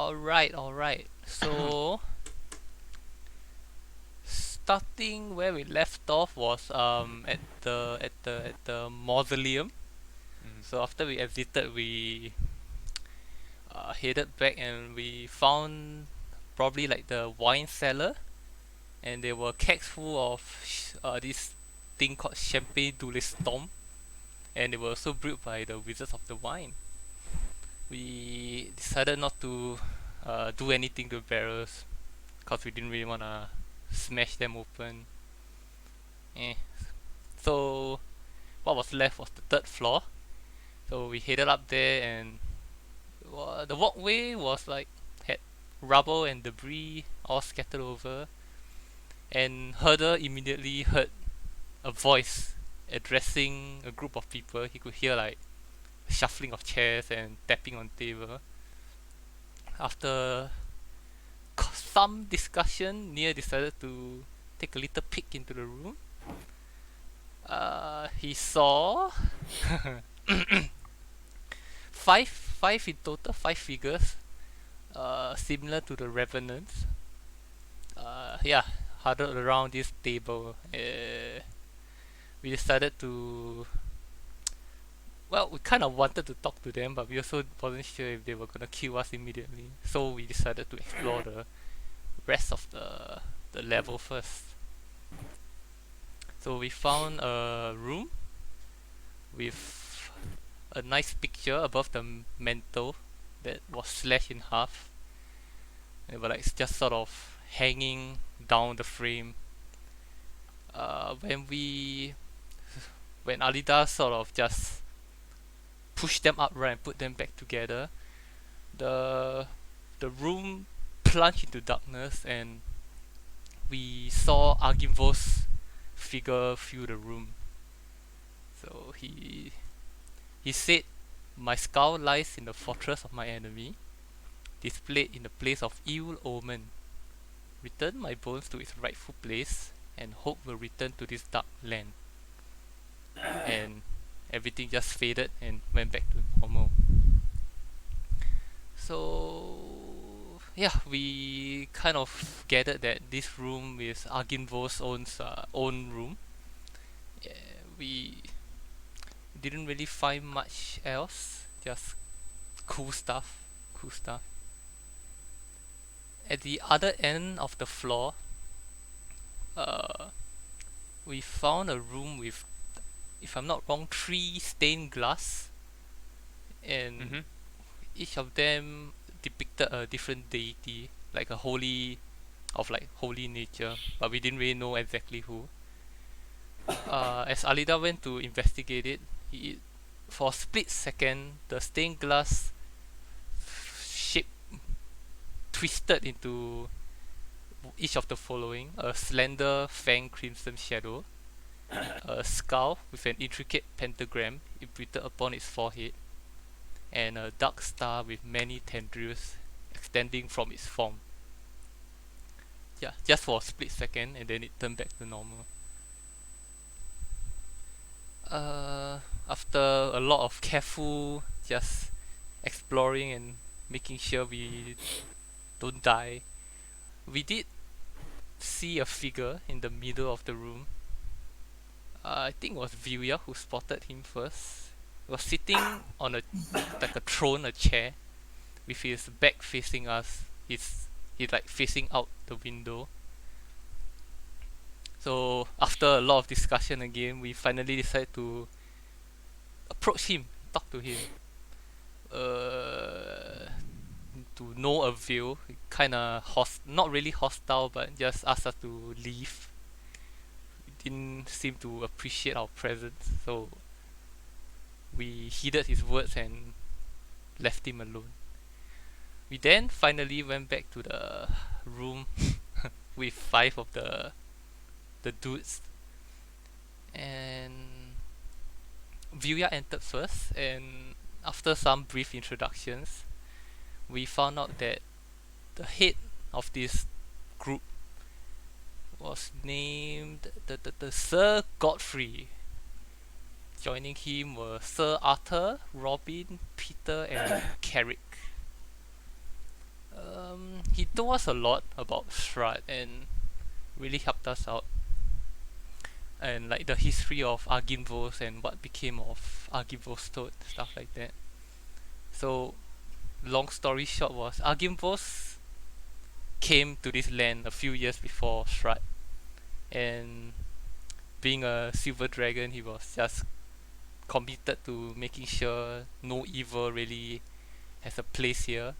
Alright. So, starting where we left off was at the mausoleum. Mhm. So after we exited, we headed back and we found probably like the wine cellar, and there were kegs full of this thing called Champagne de l'Estom, and they were also brewed by the Wizards of the Wine. We decided not to do anything to barrels because we didn't really wanna smash them open. Eh. So what was left was the third floor. So we headed up there, and the walkway was like had rubble and debris all scattered over. And Herder immediately heard a voice addressing a group of people. He could hear like shuffling of chairs and tapping on table. After some discussion, Nia decided to take a little peek into the room. He saw five in total, five figures, similar to the revenants. Yeah, huddled around this table. We decided to. Well, we kind of wanted to talk to them, but we also wasn't sure if they were gonna kill us immediately. So we decided to explore the rest of the level first. So we found a room with a nice picture above the mantle that was slashed in half. It was like just sort of hanging down the frame. Uh, when we when Alida sort of just pushed them upright and put them back together, the the room plunged into darkness, and we saw Argimvo's figure fill the room. So he said, "My skull lies in the fortress of my enemy, displayed in the place of ill omen. Return my bones to its rightful place, and hope will return to this dark land." And everything just faded and went back to normal. So yeah, we kind of gathered that this room is Arginvo's own room. Yeah, we didn't really find much else, just cool stuff, cool stuff. At the other end of the floor, uh, we found a room with, if I'm not wrong, three stained glass, and Mhm. each of them depicted a different deity, like a holy of like holy nature, but we didn't really know exactly who. As Alida went to investigate it, he, for a split second, the stained glass shape twisted into each of the following: a slender fang crimson shadow, a skull with an intricate pentagram imprinted upon its forehead, and a dark star with many tendrils extending from its form. Yeah, just for a split second, and then it turned back to normal. Uh, After a lot of careful just exploring and making sure we don't die, we did see a figure in the middle of the room. I think it was Vilya who spotted him first. He was sitting on a like a throne, a chair, with his back facing us. He's like facing out the window. So after a lot of discussion again, we finally decided to approach him, talk to him. Uh, to no avail. Kinda not really hostile, but just asked us to leave. He didn't seem to appreciate our presence, so we heeded his words and left him alone. We then finally went back to the room with five of the dudes, and Vilya entered first, and after some brief introductions, we found out that the head of this group was named the Sir Godfrey. Joining him were Sir Arthur, Robin, Peter, and Carrick. he told us a lot about Strahd and really helped us out. And like the history of Argynvos and what became of Argynvos stuff like that. So long story short was Argynvos came to this land a few years before Strahd, and being a silver dragon, he was just committed to making sure no evil really has a place here.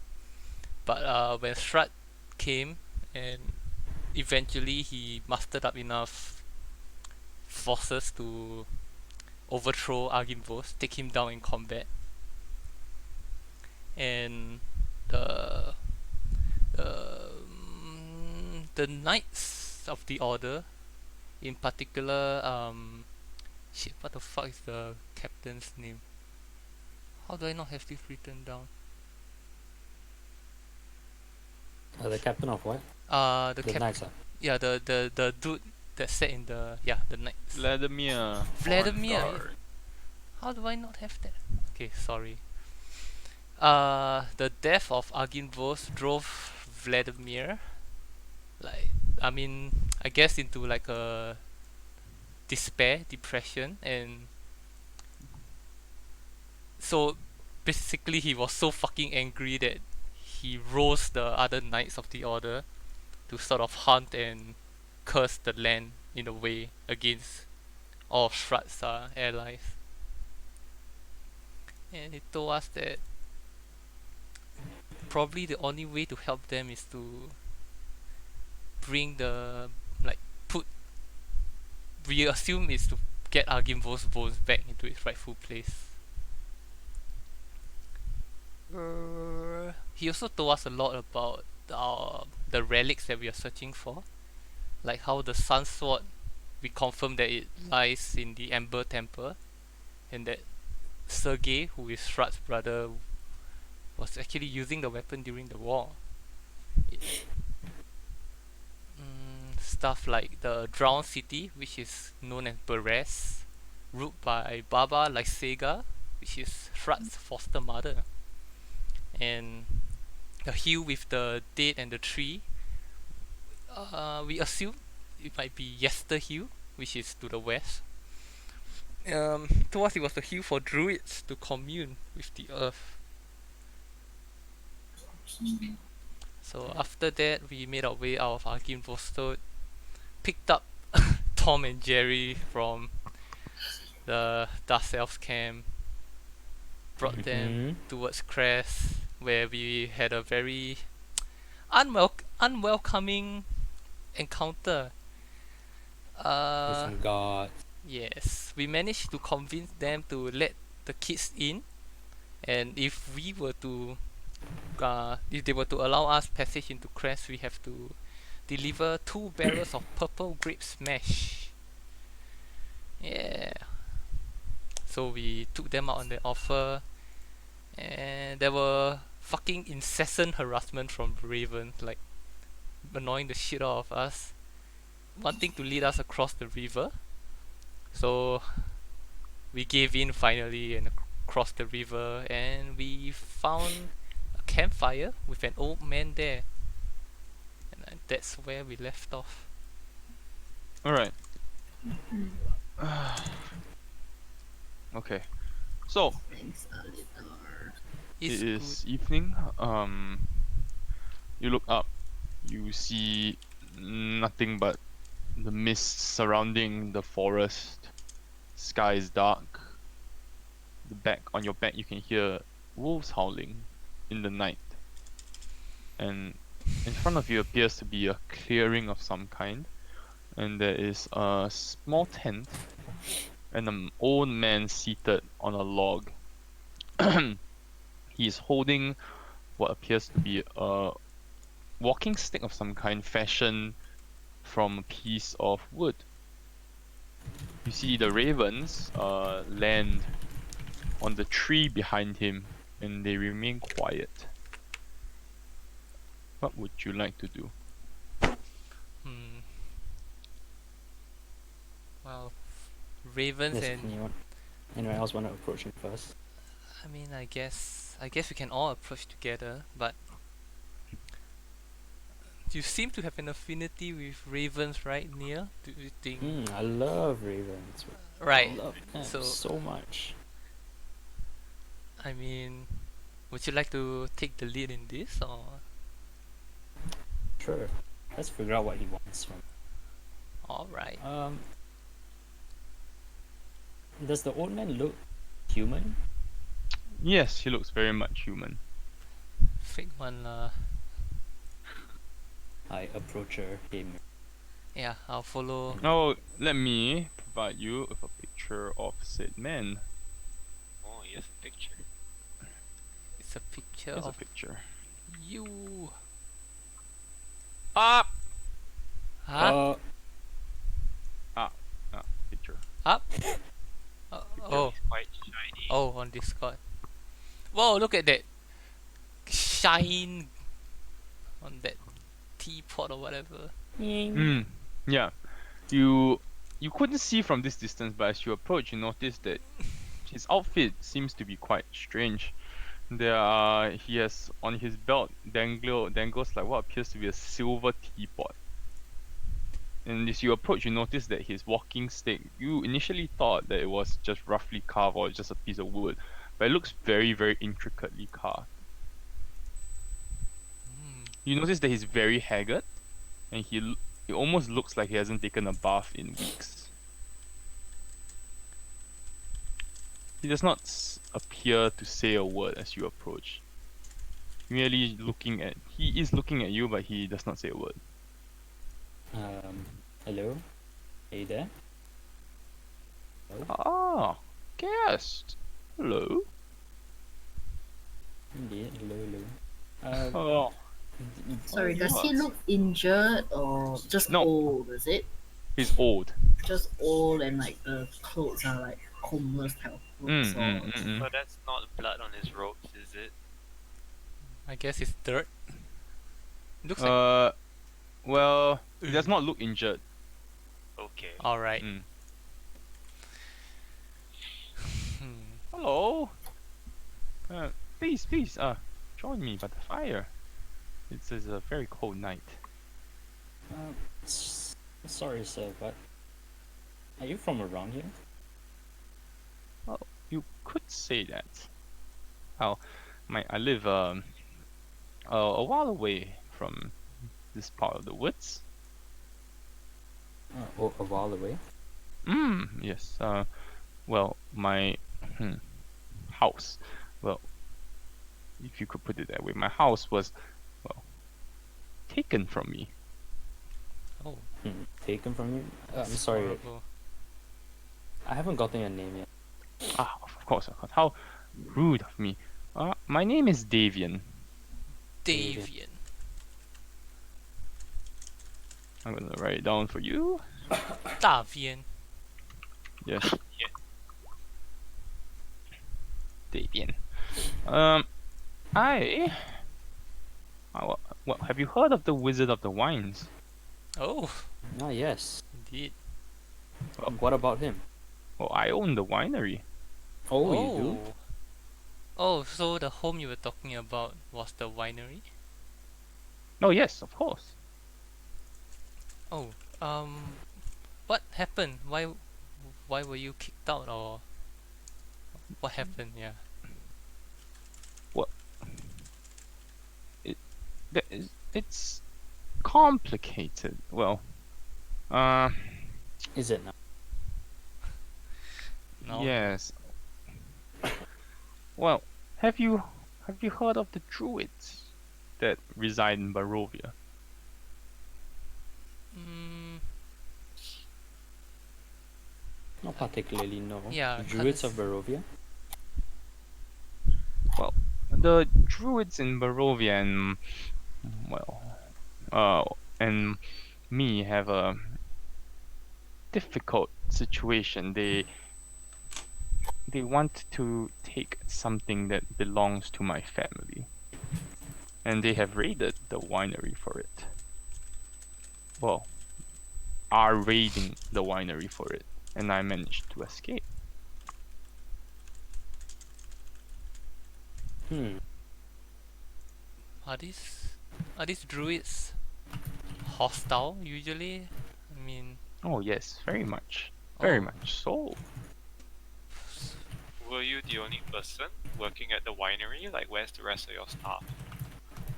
But when Strahd came, and eventually he mustered up enough forces to overthrow Argynvos, take him down in combat, and the the Knights of the Order, in particular, shit, what the fuck is the captain's name? How do I not have this written down? The captain of what? The Knights. Yeah, the dude that sat in the the Knights. Vladimir. Vladimir. Vanguard. How do I not have that? Okay, sorry. The death of Argynvos drove Vladimir, like, I mean, I guess into like a despair, depression, and so basically he was so fucking angry that he rose the other Knights of the Order to sort of hunt and curse the land in a way against all of Strahd's allies. And he told us that probably the only way to help them is to bring the, like, put, we assume is to get Argynvos' bones back into its rightful place. He also told us a lot about the relics that we are searching for, like how the Sun Sword, we confirmed that it lies in the Ember Temple, and that Sergei, who is Strahd's brother, was actually using the weapon during the war. Stuff like the Drowned City, which is known as Beres, ruled by Baba Lysega, which is Strahd's foster mother. And the hill with the dead and the tree, we assume it might be Yester Hill, which is to the west. To us, it was the hill for druids to commune with the earth. So after that, we made our way out of Argynvos, picked up Tom and Jerry from the Dust Elves camp, brought them towards Crest, where we had a very unwelcoming encounter. With some guards. Yes, we managed to convince them to let the kids in, and if we were to, if they were to allow us passage into Crest, we have to deliver 2 barrels of purple grape smash. Yeah. So we took them out on the offer, and there were fucking incessant harassment from Raven, like annoying the shit out of us, wanting to lead us across the river. So we gave in finally and crossed the river, and we found a campfire with an old man there, and that's where we left off. Alright. Okay. So It's it is evening. You look up. You see nothing but the mist surrounding the forest. Sky is dark. On your back you can hear wolves howling in the night. And in front of you appears to be a clearing of some kind. And there is a small tent and an old man seated on a log. He is holding what appears to be a walking stick of some kind fashioned from a piece of wood. You see the ravens land on the tree behind him, and they remain quiet. What would you like to do? Well, ravens Yes, and anyone else want to approach him first? I mean, I guess we can all approach together, but You seem to have an affinity with ravens, right, Nia? Do you think? I love ravens. Right. I love them So, so much. I mean, would you like to take the lead in this, or? Sure. Let's figure out what he wants from. All right. Does the old man look human? Yes, he looks very much human. Fake one, I approach her. Hey, yeah, I'll follow. Oh, let me provide you with a picture of said man. Oh, he has a picture. It's a picture Here's a of picture. you. Up. Huh? Picture. Up. Oh. He's quite shiny. Oh, on Discord. Whoa! Look at that shine on that teapot or whatever. Yeah. You couldn't see from this distance, but as you approach, you notice that his outfit seems to be quite strange. He has on his belt dangles like what appears to be a silver teapot. And as you approach, you notice that his walking stick, you initially thought that it was just roughly carved or just a piece of wood, but it looks very, very intricately carved. You notice that he's very haggard, and he almost looks like he hasn't taken a bath in weeks. He does not appear to say a word as you approach. He is looking at you, but he does not say a word. Hello? Hey there? Ah, guest. Hello. Indeed, hello. Oh, Sorry, Oh, does he yes. look injured or just No. old? Is it he's old. just old and like the clothes are like homeless type of clothes? Or... But that's not blood on his robes, is it? I guess it's dirt. Looks like. Well, he does not look injured. Okay. All right. Mm. Hmm. Hello. Please, join me by the fire. It's a very cold night. Sorry, sir, but are you from around here? Well, you could say that. Well, I live a while away from this part of the woods. A while away. Yes. Well, my house. Well, if you could put it that way, my house was, well, taken from me. Oh. Taken from you? I'm that's sorry. horrible. I haven't gotten your name yet. Ah, of course. How rude of me. My name is Davian. Davian. I'm gonna write it down for you. Davian. Yes. Yeah. Davian. Well, have you heard of the Wizard of the Wines? Oh, Ah, yes. indeed. What about him? Well, I own the winery. Oh, you do? Oh, so the home you were talking about was the winery? Oh yes, of course. Oh, what happened? Why were you kicked out, or what happened? Yeah. It's complicated. Well, Is it now? No. yes. Well, have you heard of the druids that reside in Barovia? Mm, Not particularly, no. Yeah, Druids of cons- Barovia? The druids in Barovia and and me have a difficult situation. They want to take something that belongs to my family, and they have raided the winery for it. Well, are raiding the winery for it, and I managed to escape. Hmm. are these druids hostile usually. I mean, Oh yes, very much. oh, Very much so. Were you the only person working at the winery? Like, where's the rest of your staff?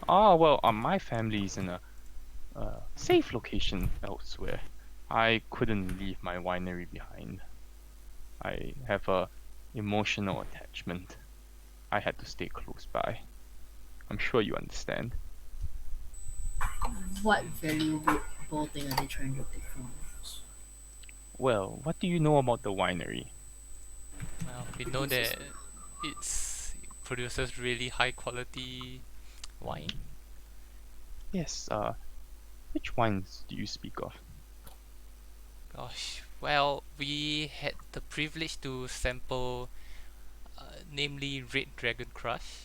Ah, well, my family's in a safe location elsewhere. I couldn't leave my winery behind. I have a emotional attachment. I had to stay close by. I'm sure you understand. What valuable thing are they trying to take from us? Well, what do you know about the winery? well, we know that it produces really high quality wine. Yes, which wines do you speak of? Gosh, well, we had the privilege to sample, namely Red Dragon Crush.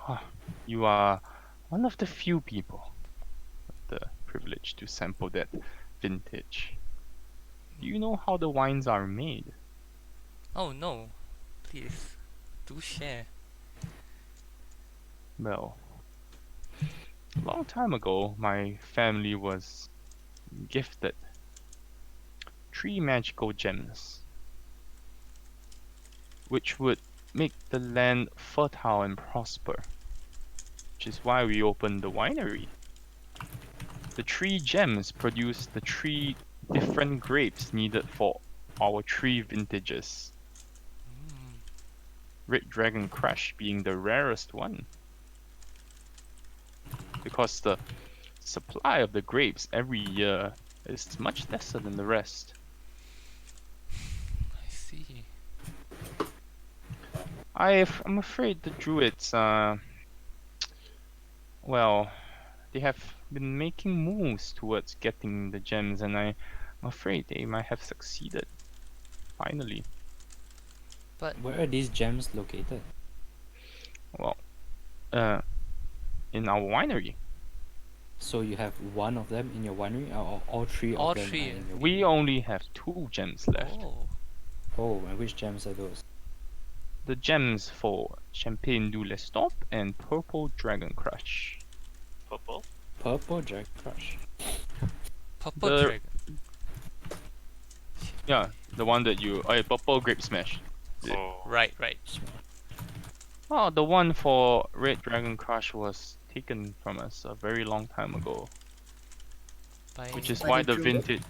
Ah, you are one of the few people with the privilege to sample that vintage. Do you know how the wines are made? Oh no, please, do share. Well, a long time ago, my family was gifted 3 magical gems, which would make the land fertile and prosper, which is why we opened the winery. The 3 gems produce the 3 different grapes needed for our 3 vintages. Mm, Red Dragon Crush being the rarest one, because the supply of the grapes every year is much lesser than the rest. I see. I'm afraid the druids, well, they have been making moves towards getting the gems, and I'm afraid they might have succeeded. Finally. But Where are these gems located? Well, uh, in our winery. So you have one of them in your winery, or all three all of them three. are in your We only have 2 gems left. Oh, Oh, and which gems are those? The gems for Champagne du Lestomp and Purple Dragon Crush. Purple? Purple Dragon Crush. Purple The- Dragon. Yeah, the one that you. Oh, Purple Grape Smash. Yeah. Oh. Right, right. Oh, the one for Red Dragon Crush was taken from us a very long time ago, By which is By why the the druid? vintage.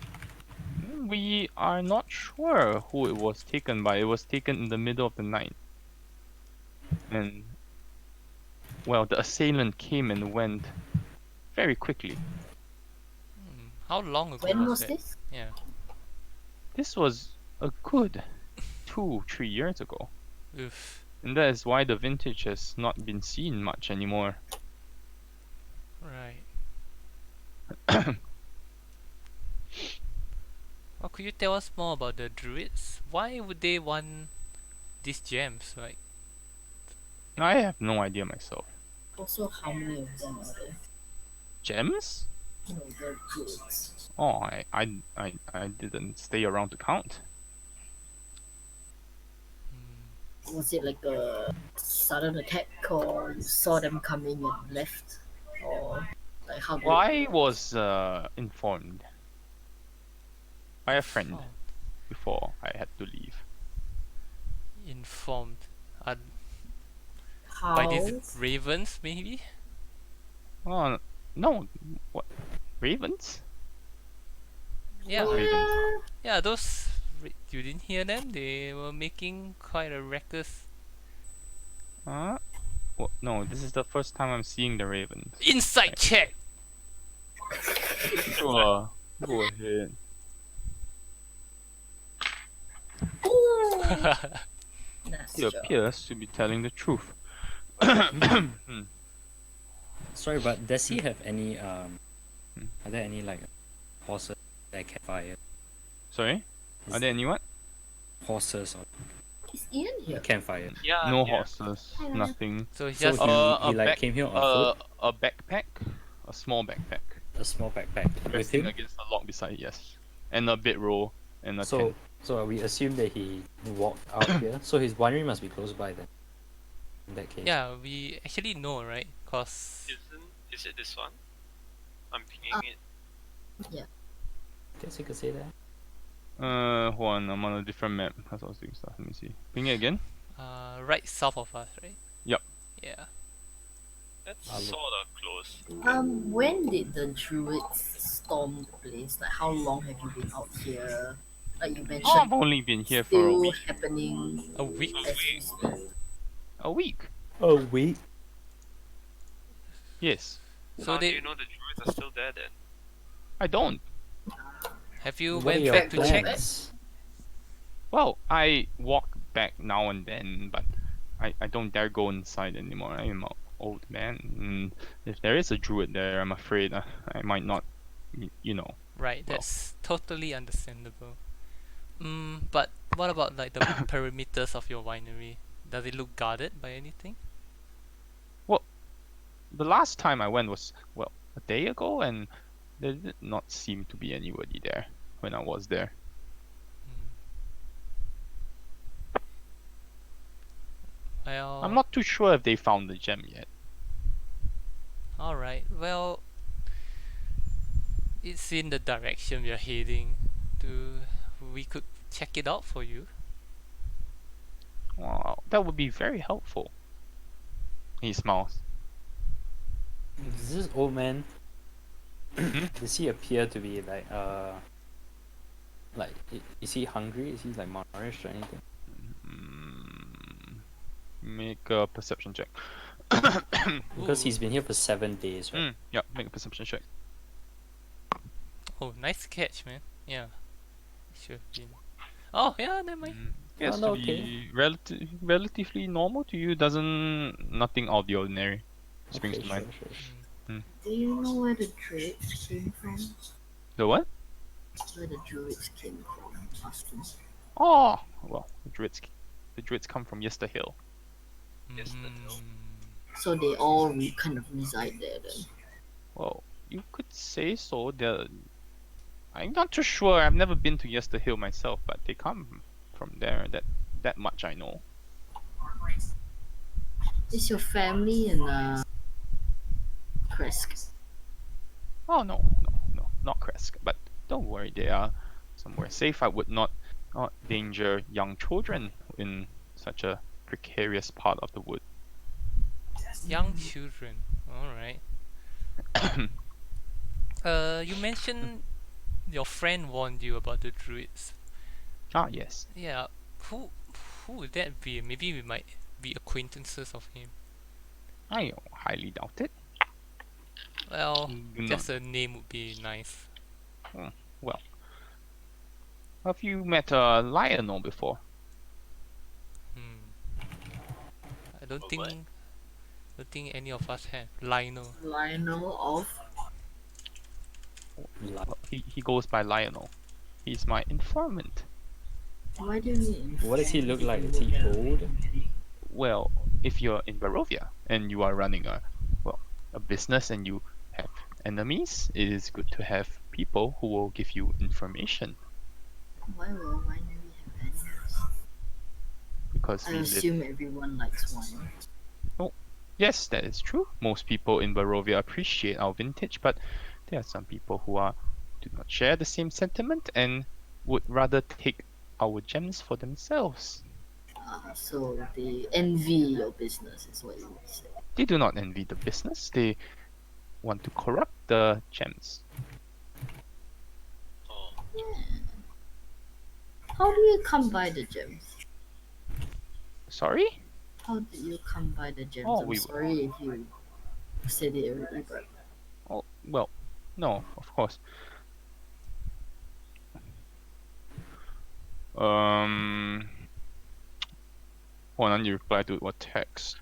We are not sure who it was taken by. It was taken in the middle of the night. And, well, the assailant came and went very quickly. how long ago When was that? this? Yeah. This was a good 2-3 years ago. Oof. And that is why the vintage has not been seen much anymore. Right. Well, could you tell us more about the druids? Why would they want these gems? Like, I have no idea myself. Also, how many of them are there? Gems? No, the druids. Oh, I didn't stay around to count. Was it like a sudden attack, or you saw them coming and left, or like how? Well, I was informed by a friend informed. before I had to leave. Informed. How? By these ravens, maybe? Oh, no. What? Ravens? Yeah. Ravens. Yeah, those. You didn't hear them? They were making quite a ruckus. Huh? What? No, this is the first time I'm seeing the ravens. Insight check! Sure. Go ahead. Nice He job. appears to be telling the truth. Sorry, but does he have any Are there any like horses that can fire? Sorry? Are there any what? Horses or Is Ian here? campfire? Yeah. No yeah. horses, nothing. So it's So just. he a like back- came here on foot, A backpack, a small backpack, a small backpack with resting him. against the log beside. Yes, and a bedroll and a So tent. so we assume that he walked out here. So his winery must be close by then. In that case. Yeah, we actually know, right? Cause. Is it this one? I'm pinging it. Guess you could say that. Hold on, I'm on a different map because I was doing stuff. Let me see. Ping it again. Right south of us, right? Yep. Yeah. That's I'll look. sort of close. When did the druids storm the place? Like, how long have you been out here? Like you Oh, mentioned, I've only been here for a still week. happening A week. as we speak. A week? Oh wait. Yes. So How do they you know the druids are still there then? I don't. have you What are went your back to check? plans? Well, I walk back now and then, but I don't dare go inside anymore. I am an old man. And if there is a druid there, I'm afraid I might not, you know. Right, Well. that's totally understandable. But what about like the perimeters of your winery? Does it look guarded by anything? The last time I went was, well, a day ago, and there did not seem to be anybody there when I was there. Well, I'm not too sure if they found the gem yet. alright. Well, it's in the direction we are heading to. We could check it out for you. Wow, that would be very helpful. He smiles. Does this old man Hmm? does he appear to be like is he hungry? Is he like malnourished or anything? Make a perception check. Because Ooh. he's been here for 7 days, right? Yeah, make a perception check. Oh, nice catch, man. Yeah. Should have been. Oh, yeah, never mind. Yes, no, to be relatively normal to you. Nothing out of the ordinary springs Okay, to sure, mind. sure. Do you know where the druids came from? The what? Where the druids came from? Asking. Oh, well, the druids come from Yesterhill. Yes, the hill. So they all kind of reside there then. Well, you could say so. I'm not too sure. I've never been to Yesterhill myself, but they come from there. That much I know. Is your family in Kresk? Oh no, not Kresk. But don't worry, they are somewhere safe. I would not danger young children in such a precarious part of the wood. Young children. Alright. You mentioned your friend warned you about the druids. Ah, yes. Yeah. Who would that be? Maybe we might be acquaintances of him. I highly doubt it. Well, Do just a name would be nice. Well, have you met Lionel before? I don't Oh, think what? don't think any of us have. Lionel. Lionel of Well, he goes by Lionel. He's my informant. why do you need What does he look like? Is he old? Well, if you're in Barovia and you are running a business and you have enemies, it is good to have people who will give you information why will winery have animals? because I we live. assume everyone likes wine. Yes, that is true. Most people in Barovia appreciate our vintage, but there are some people who do not share the same sentiment and would rather take our gems for themselves. So they envy your business, is what you would say. They do not envy the business. They want to corrupt the gems. Oh, How do you come by the gems? Sorry? How did you come by the gems? Oh, I'm we- sorry if you said it already, but Oh, well, no, of course. Hold on, you reply to what text?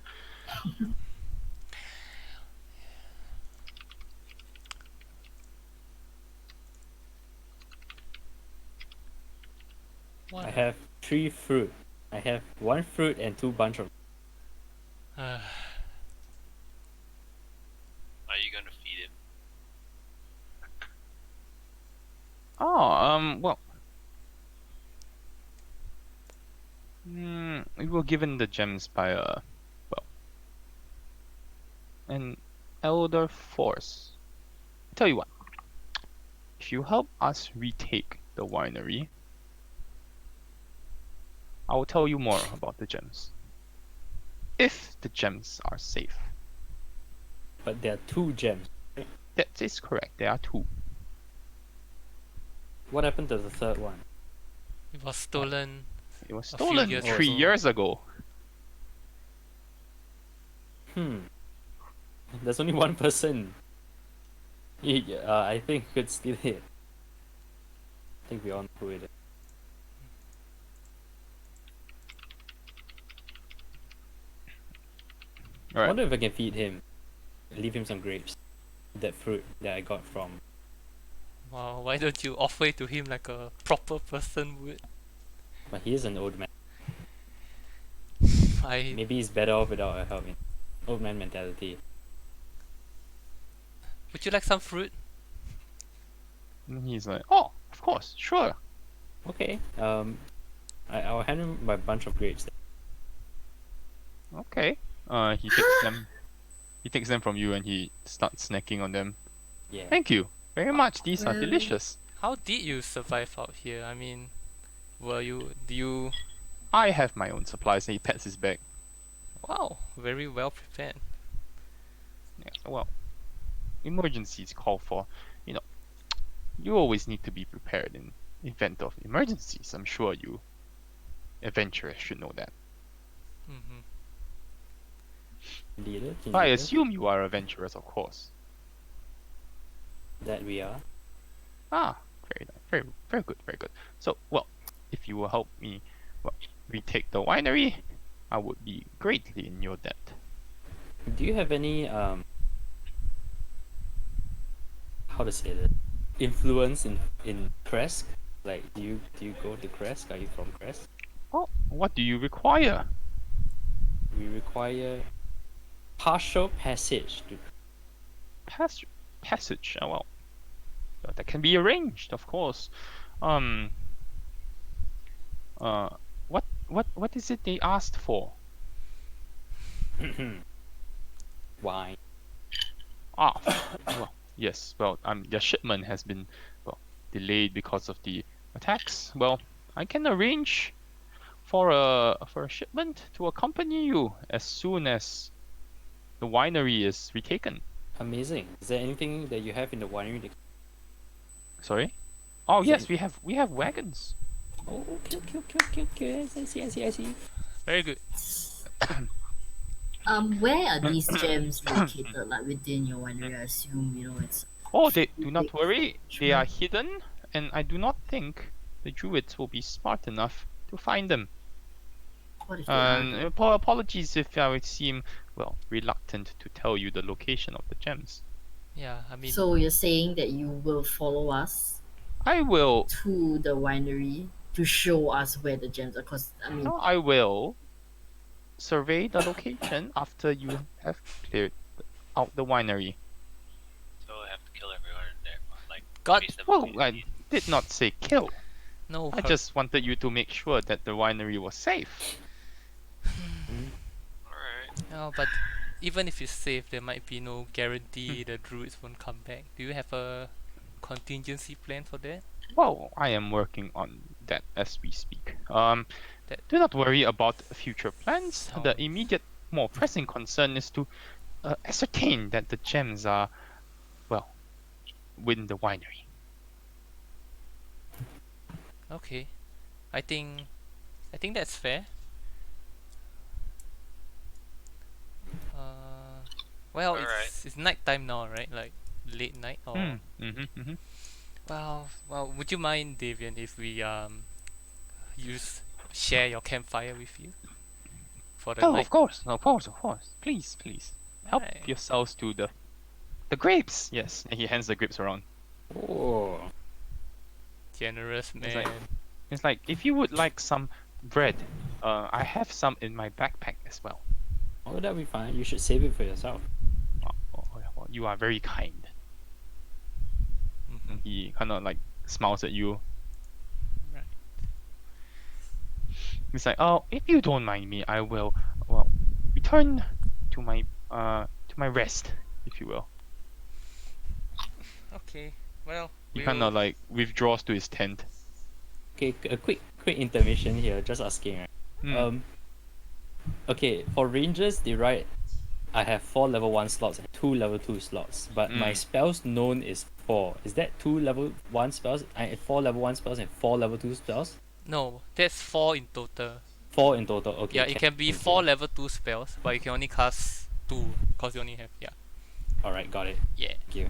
I have 3 fruit. I have 1 fruit and 2 bunch of. are you gonna feed him? Oh, well. We were given the gems by an elder force. Tell you what, if you help us retake the winery, I will tell you more about the gems. If the gems are safe. But there are 2 gems. That is correct, there are 2. What happened to the third one? It was stolen. It was A few stolen years 3 ago. years ago. There's only one person. I think could steal it. I think we all know who it is. I Alright. wonder if I can feed him. Leave him some grapes. That fruit that I got from. Wow, why don't you offer it to him like a proper person would? But he is an old man. I Maybe he's better off without our help. Old man mentality. would you like some fruit? And he's like, oh, of course, sure. Okay. I'll hand him my bunch of grapes. Okay. He takes them. He takes them from you and he starts snacking on them. Yeah. Thank you very much. These are Well- delicious. How did you survive out here? I mean, do you? I have my own supplies. And he pats his back. Wow, very well prepared. Yeah, well, emergencies call for, you always need to be prepared in event of emergencies. I'm sure you adventurers should know that. Mm-hmm. Leader, I assume you are adventurers, of course. that we are. Ah, very nice. Very, very good, very good. So, well, if you will help me, retake the winery, I would be greatly in your debt. Do you have any how to say that? Influence in Kresk? Like, do you go to Kresk? Are you from Kresk? Oh, what do you require? We require partial passage to. Passage. Well, that can be arranged, of course. What is it they asked for? Wine. Ah, well, yes. Well, their shipment has been delayed because of the attacks. Well, I can arrange for a shipment to accompany you as soon as the winery is retaken. Amazing. Is there anything that you have in the winery? Sorry. Oh Is yes, that- we have wagons. Oh, okay. I see. Very good. Where are these gems located? Like within your winery, I assume it's. Oh, they do not big worry. They are tree. hidden, and I do not think the druids will be smart enough to find them. What if they are? And apologies if I would seem reluctant to tell you the location of the gems. Yeah, I mean, So you're saying that you will follow us I will. to the winery to show us where the gems are? Cause I mean, No, I will survey the location after you have cleared out the winery. So I have to kill everyone in there. Like, God, chase them Well, away. I did not say kill. no. I just wanted you to make sure that the winery was safe. Alright. Oh, but even if it's safe, there might be no guarantee the druids won't come back. Do you have a contingency plan for that? Well, I am working on that as we speak. That- Do not worry about future plans. The Sounds- immediate, more pressing concern is to ascertain that the gems are, within the winery. Okay, I think that's fair. Well, Alright. it's night time now, right? Like late night or Mm-hmm. well, would you mind, Davian, if we share your campfire with you for the Oh, night? of course. Please. Help Right. yourselves to the grapes. Yes, and he hands the grapes around. Oh. Generous It's man. like- It's like, if you would like some bread, I have some in my backpack as well. Oh, that'll be fine. You should save it for yourself. Well, you are very kind. Mhm. He kind of like smiles at you. Right. He's like, oh, if you don't mind me, I will, return to my rest, if you will. Okay. Well, He we'll. kind of like withdraws to his tent. Okay, a quick intermission here. Just asking, right? Hmm. Okay, for rangers, they write I have 4 level 1 slots and 2 level 2 slots, but my Mm. spells known is 4. Is that 2 level 1 spells, 4 level 1 spells, and 4 level 2 spells? No, that's 4 in total. 4 in total. Okay, Yeah, it can be 4 hear. level 2 spells, but you can only cast 2 because you only have. Yeah. Alright, got it. Yeah. Thank you.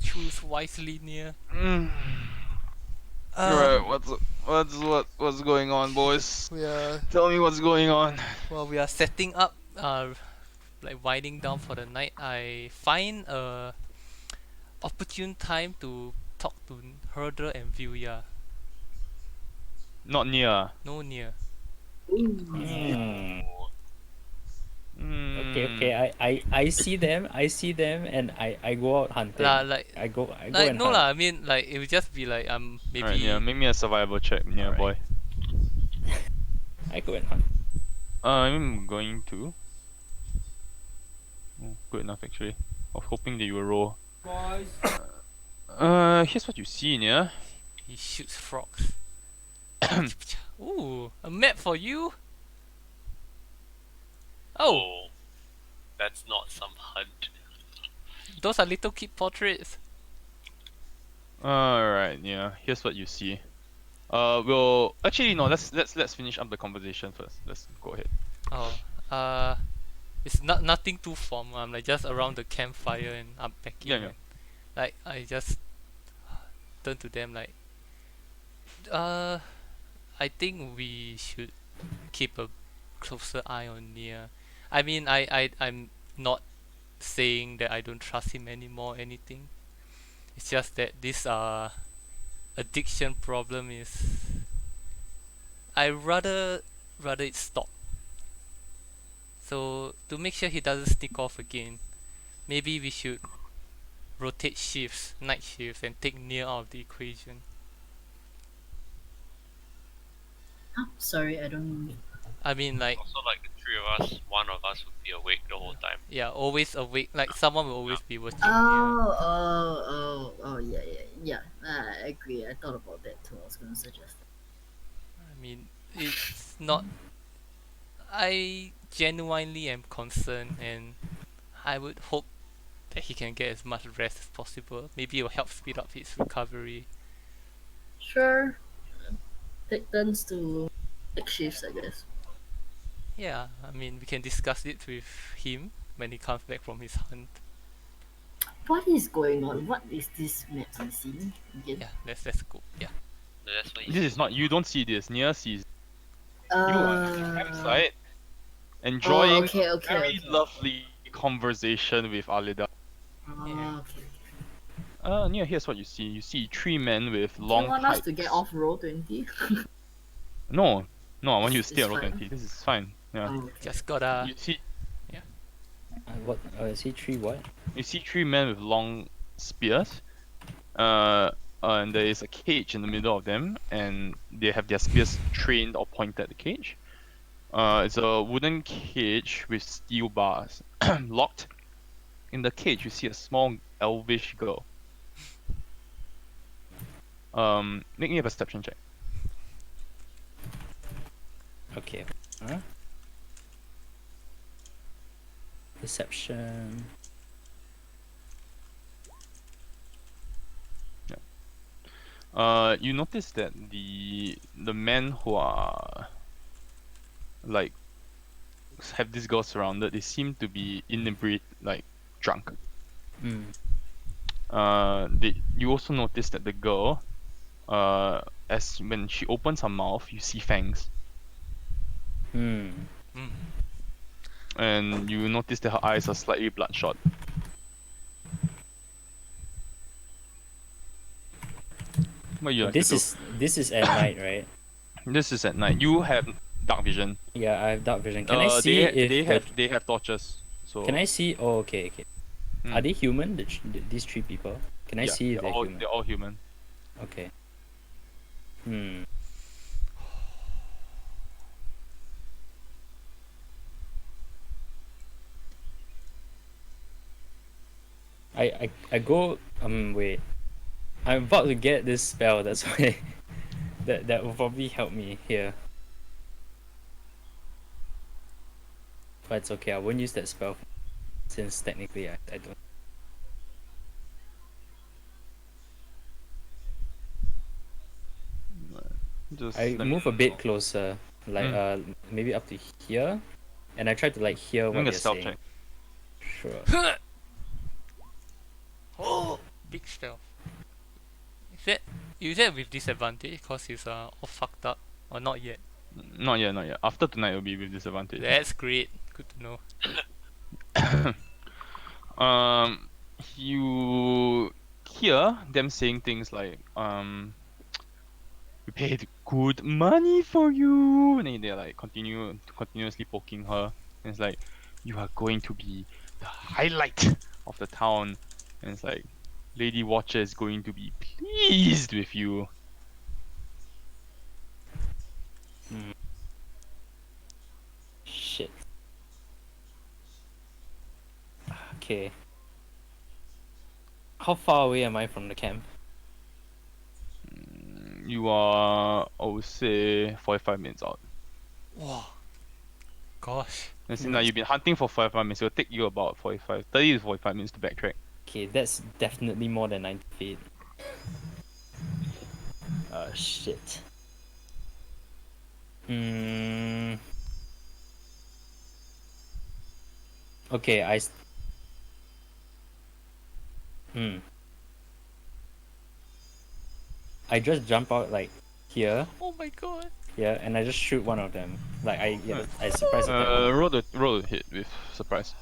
Choose wisely near. Mm. Alright, what's going on, boys? We are Tell me what's going on. Well, we are setting up, like winding down for the night. I find a opportune time to talk to Herder and Vilya. Not near. No near. Hmm. Okay, Mm. okay. I see them. I see them, and I go out hunting. Like, I go and no hunt. lah. I mean, like it would just be like Alright, yeah, maybe. make me a survival check, near Alright. boy. I go and hunt. I'm going to. Oh, good enough actually. I was hoping that you will roll. Here's what you see, yeah. He shoots frogs. Ooh, a map for you. Oh, Oh, that's not some hunt. those are little kid portraits. Alright, yeah. Here's what you see. We'll actually no. Let's finish up the conversation first. Let's go ahead. Oh, it's nothing too formal. I'm like just around the campfire and unpacking. Yeah, yeah. And, like I just turn to them like, uh, I think we should keep a closer eye on Nia. I mean, I'm not saying that I don't trust him anymore or anything. It's just that this addiction problem is. I rather it stop. So to make sure he doesn't sneak off again, maybe we should rotate shifts, night shifts, and take Nia out of the equation. Huh? Sorry, I don't. I mean, like, Also, like the three of us, one of us would be awake the whole time. yeah, always awake. Like someone will always be watching Nia. Yeah, yeah. I agree. I thought about that too. I was gonna suggest that. I mean, it's not. I genuinely am concerned, and I would hope that he can get as much rest as possible. Maybe it will help speed up his recovery. Sure. Take turns to take shifts, I guess. Yeah, I mean, we can discuss it with him when he comes back from his hunt. What is going on? What is this map I'm seeing again? Yeah, let's go. Yeah. No, that's what he This is not. You don't see this. Nia sees. You are on the campsite, Oh, enjoying okay, a okay, very okay. lovely conversation with Alida. Yeah. Okay. Nia, here's what you see. You see 3 men with Do you long want us to get pikes. off roll 20? No, I want you to It's stay on roll fine. 20. This is fine. Yeah. Oh, okay. Just gotta. You see, What? I see 3 what? you see 3 men with long spears. And there is a cage in the middle of them, and they have their spears trained or pointed at the cage. It's a wooden cage with steel bars locked. In the cage, you see a small elvish girl. Make me a perception check. Okay. Huh? Perception. You notice that the men who are like have this girl surrounded, they seem to be inebriated, like drunk. Hmm. You also notice that the girl, as when she opens her mouth, you see fangs, Hmm. Mm. and you notice that her eyes are slightly bloodshot. What you like to do? This is at night, right? This is at night. You have dark vision. Yeah, I have dark vision. Can I see if they have torches. So Can I see? Oh, okay, okay. Hmm. Are they human? These 3 people? Can I yeah, see if they're human? they're all human. Okay. Hmm. I go wait. I'm about to get this spell, that's why that will probably help me here. But it's okay, I won't use that spell since technically I don't. Just I let me move a bit know. closer, like Mm. maybe up to here, and I try to like hear what Make a they're stealth saying. check. Sure. Oh, big stealth. Is that with disadvantage cause he's all fucked up or not yet? Not yet, not yet. After tonight, it'll be with disadvantage. That's great. Good to know. You hear them saying things like, we paid good money for you, and then they're like continuously poking her, and it's like, you are going to be the highlight of the town, and it's like, Lady Watcher is going to be pleased with you. Shit. Okay. How far away am I from the camp? You are, I would say, 45 minutes out. Wow. Gosh. It seems like you've been hunting for 45 minutes. It'll take you about 30 to 45 minutes to backtrack. Okay, that's definitely more than 90 feet. Shit. Okay, I just jump out like here, Oh my god. yeah, and I just shoot one of them. Like I surprise attack one. Roll a hit with surprise.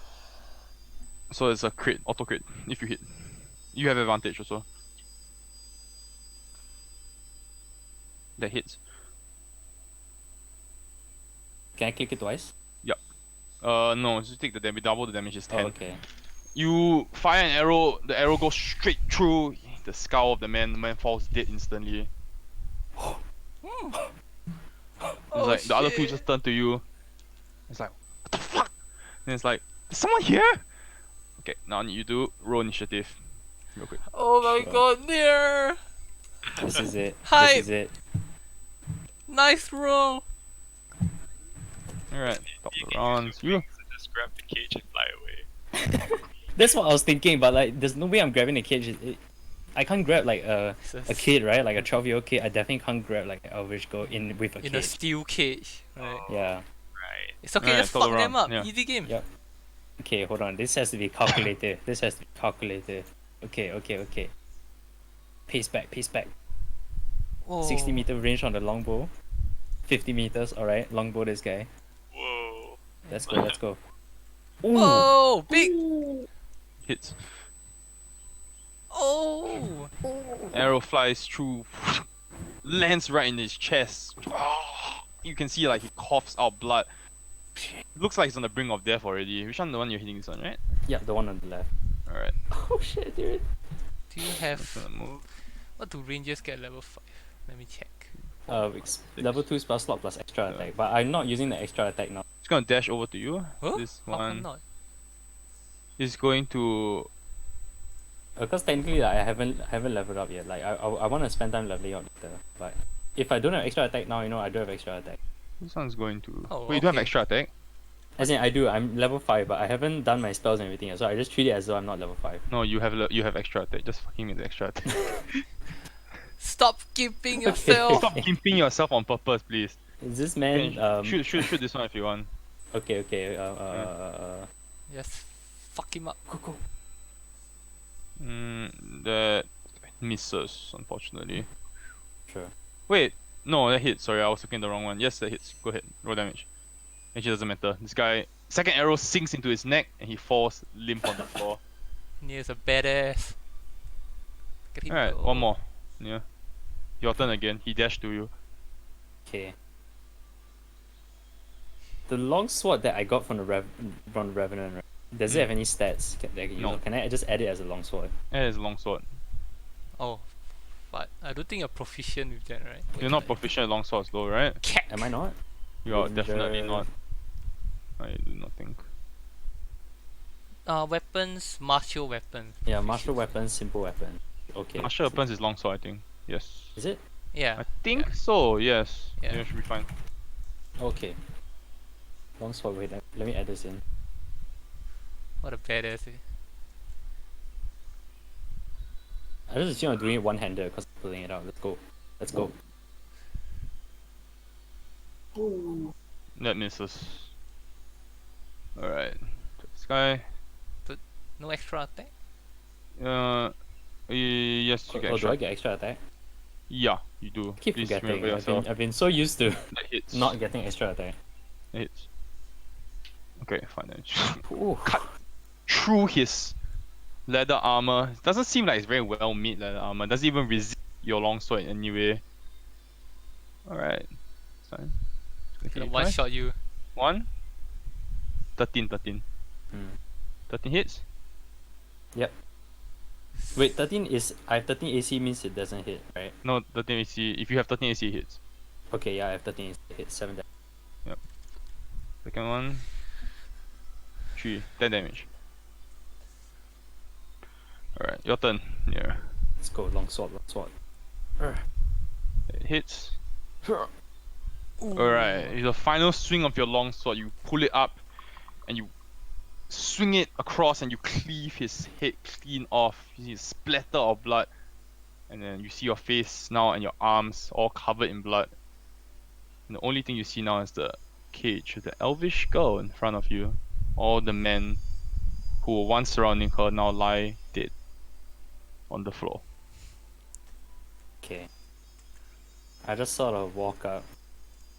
So it's a crit, auto crit, if you hit. You have advantage also. That hits. Can I click it twice? No, just take the damage, double the damage is 10. Oh, okay. You fire an arrow, the arrow goes straight through the skull of the man falls dead instantly. It's like the other two just turn to you. It's like, what the fuck? And it's like, is someone here? Okay, now I need you to roll initiative. Real quick. Oh my Sure. god, near. This is it. Hi. This is it. Nice roll. Alright, top You of can the round. use your You. wings and just grab the cage and fly away. That's what I was thinking, but like, there's no way I'm grabbing the cage. I can't grab like a kid, right? Like a 12-year-old kid. I definitely can't grab like an elvish girl in with a in a cage. steel cage, right? Yeah. Right. It's okay, Alright, just top of fuck the them round, up. yeah. Easy game. Yep. Okay, hold on. This has to be calculated. This has to be calculated. Okay. Pace back. Oh. 60-meter range on the longbow. 50 meters. All right, longbow this guy. Whoa. Let's go. Ooh. Oh, big. Hits. Oh. Arrow flies through, lands right in his chest. You can see like he coughs out blood. Looks like he's on the brink of death already. Which one? The one you're hitting this one, right? Yeah, the one on the left. Alright. Oh shit, dude. Do you Just have gonna move. what do rangers get level 5? Let me check. Level 2 spell slot plus extra Yeah. attack, but I'm not using the extra attack now. It's gonna dash over to you. Huh? This How come one not? is going to. Because technically, like, I haven't leveled up yet. Like I want to spend time leveling up later. But if I don't have extra attack now, I do have extra attack. This one's going to. Oh, Wait, you don't have okay. extra attack? As in, I do. I'm level 5, but I haven't done my spells and everything yet, so I just treat it as though I'm not level 5. No, you have extra attack. Just fucking make the extra attack. Stop keeping yourself. Stop gimping yourself on purpose, please. Is this man? Shoot this one if you want. Okay. Just fuck him up. Go. That misses, unfortunately. Sure. Wait, no, that hits. Sorry, I was looking at the wrong one. Yes, that hits. Go ahead, roll damage. Actually, doesn't matter. This guy, second arrow sinks into his neck and he falls limp on the floor. Nier's a badass. Get him Alright, go. one more. Yeah. Your turn again. He dashed to you. Okay. The long sword that I got from the Revenant, right? Does it have any stats that I can use? No. Or can I just add it as a long sword? That is a long sword. Oh, but I don't think you're proficient with that, right? Wait, You're not can proficient at long swords though, right? Cack. Am I not? You are Ranger. definitely not. I do not think. Weapons, martial weapons. Yeah, which martial is- weapon, simple weapon. Okay. Martial weapons is longsword, I think. Yes. Is it? Yeah. I think so, yes. Yeah. Yeah, should be fine. Okay. Longsword, wait, let me add this in. What a badass. I just assume I'm doing it one-handed because I'm pulling it out. Let's go. Let's go. Ooh. That misses. Alright. This guy. No extra attack? Yes, you Oh, get do extra. I get extra attack? Yeah, you do. I keep Please forgetting. remember yourself. I've been so used to That hits. not getting extra attack. That hits. Okay, fine then. Ooh. Cut through his leather armor. Doesn't seem like it's very well made leather armor. Doesn't even resist your longsword anyway. Alright. Fine. Gonna one shot you. 1. 13. Hmm. 13 hits. Yep. Wait, 13 is... I have 13 AC means it doesn't hit, right? No, 13 AC. If you have 13 AC, it hits. Okay, yeah, I have 13 AC. It hits 7 damage. Second one. 3. 10 damage. Alright, your turn. Yeah. Let's go, longsword. It hits. Alright, the final swing of your longsword, you pull it up and you swing it across and you cleave his head clean off. You see a splatter of blood. And then you see your face now and your arms all covered in blood. And the only thing you see now is the cage with the elvish girl in front of you. All the men who were once surrounding her now lie dead on the floor. Okay. I just sort of walk up.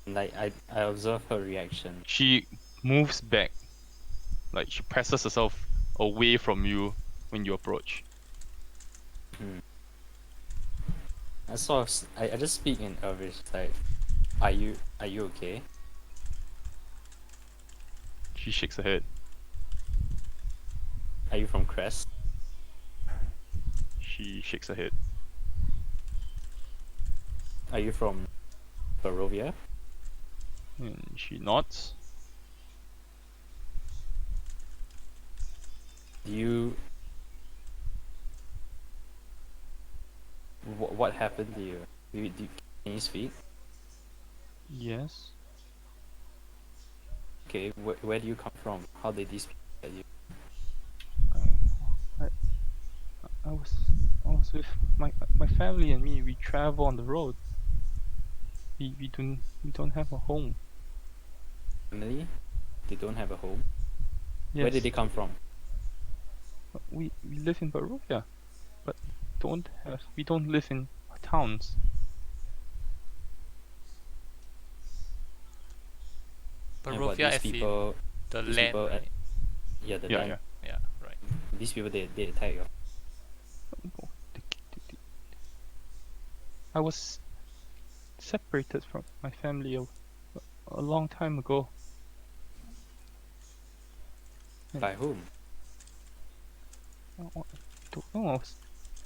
Like, I observe her reaction. She moves back. Like she presses herself away from you when you approach. I sort of... I just speak in Elvish, like... Are you okay? She shakes her head. Are you from Crest? She shakes her head. Are you from Barovia? And she nods. Do you... What happened to you? Can you speak? Yes. Okay, where do you come from? How did these people get you? I was with my family and me. We travel on the road. We don't have a home. Family? They don't have a home? Yes. Where did they come from? We live in Barovia, but we don't live in towns. And what, Barovia these as in people... the these land, people right? Yeah, the Yeah, land. Yeah, right. These people, they attack you. I was separated from my family a long time ago. By whom? I don't know. I was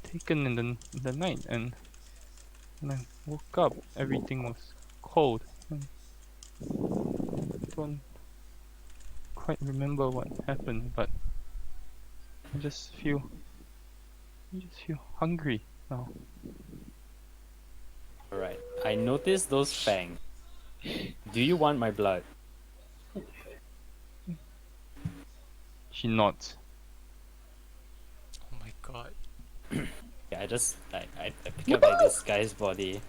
taken in the night, and when I woke up, everything was cold. And I don't quite remember what happened, but I just feel hungry now. Alright, I noticed those fangs. Do you want my blood? She nods. Oh my god. Yeah, I just I pick up like this guy's body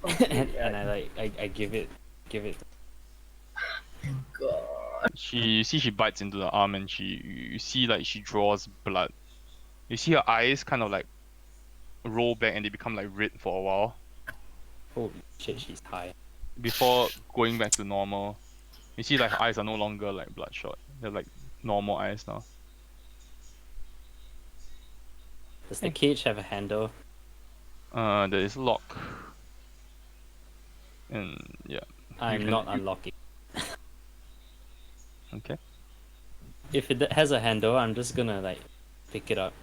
and I give it. God. She bites into the arm, and you see like she draws blood. You see her eyes kind of like roll back and they become like red for a while Holy shit, she's high. before going back to normal. You see like her eyes are no longer like bloodshot. They're like normal eyes now. Does the cage have a handle? There is lock. And yeah. I'm can- not unlocking. Okay. If it has a handle, I'm just gonna like pick it up.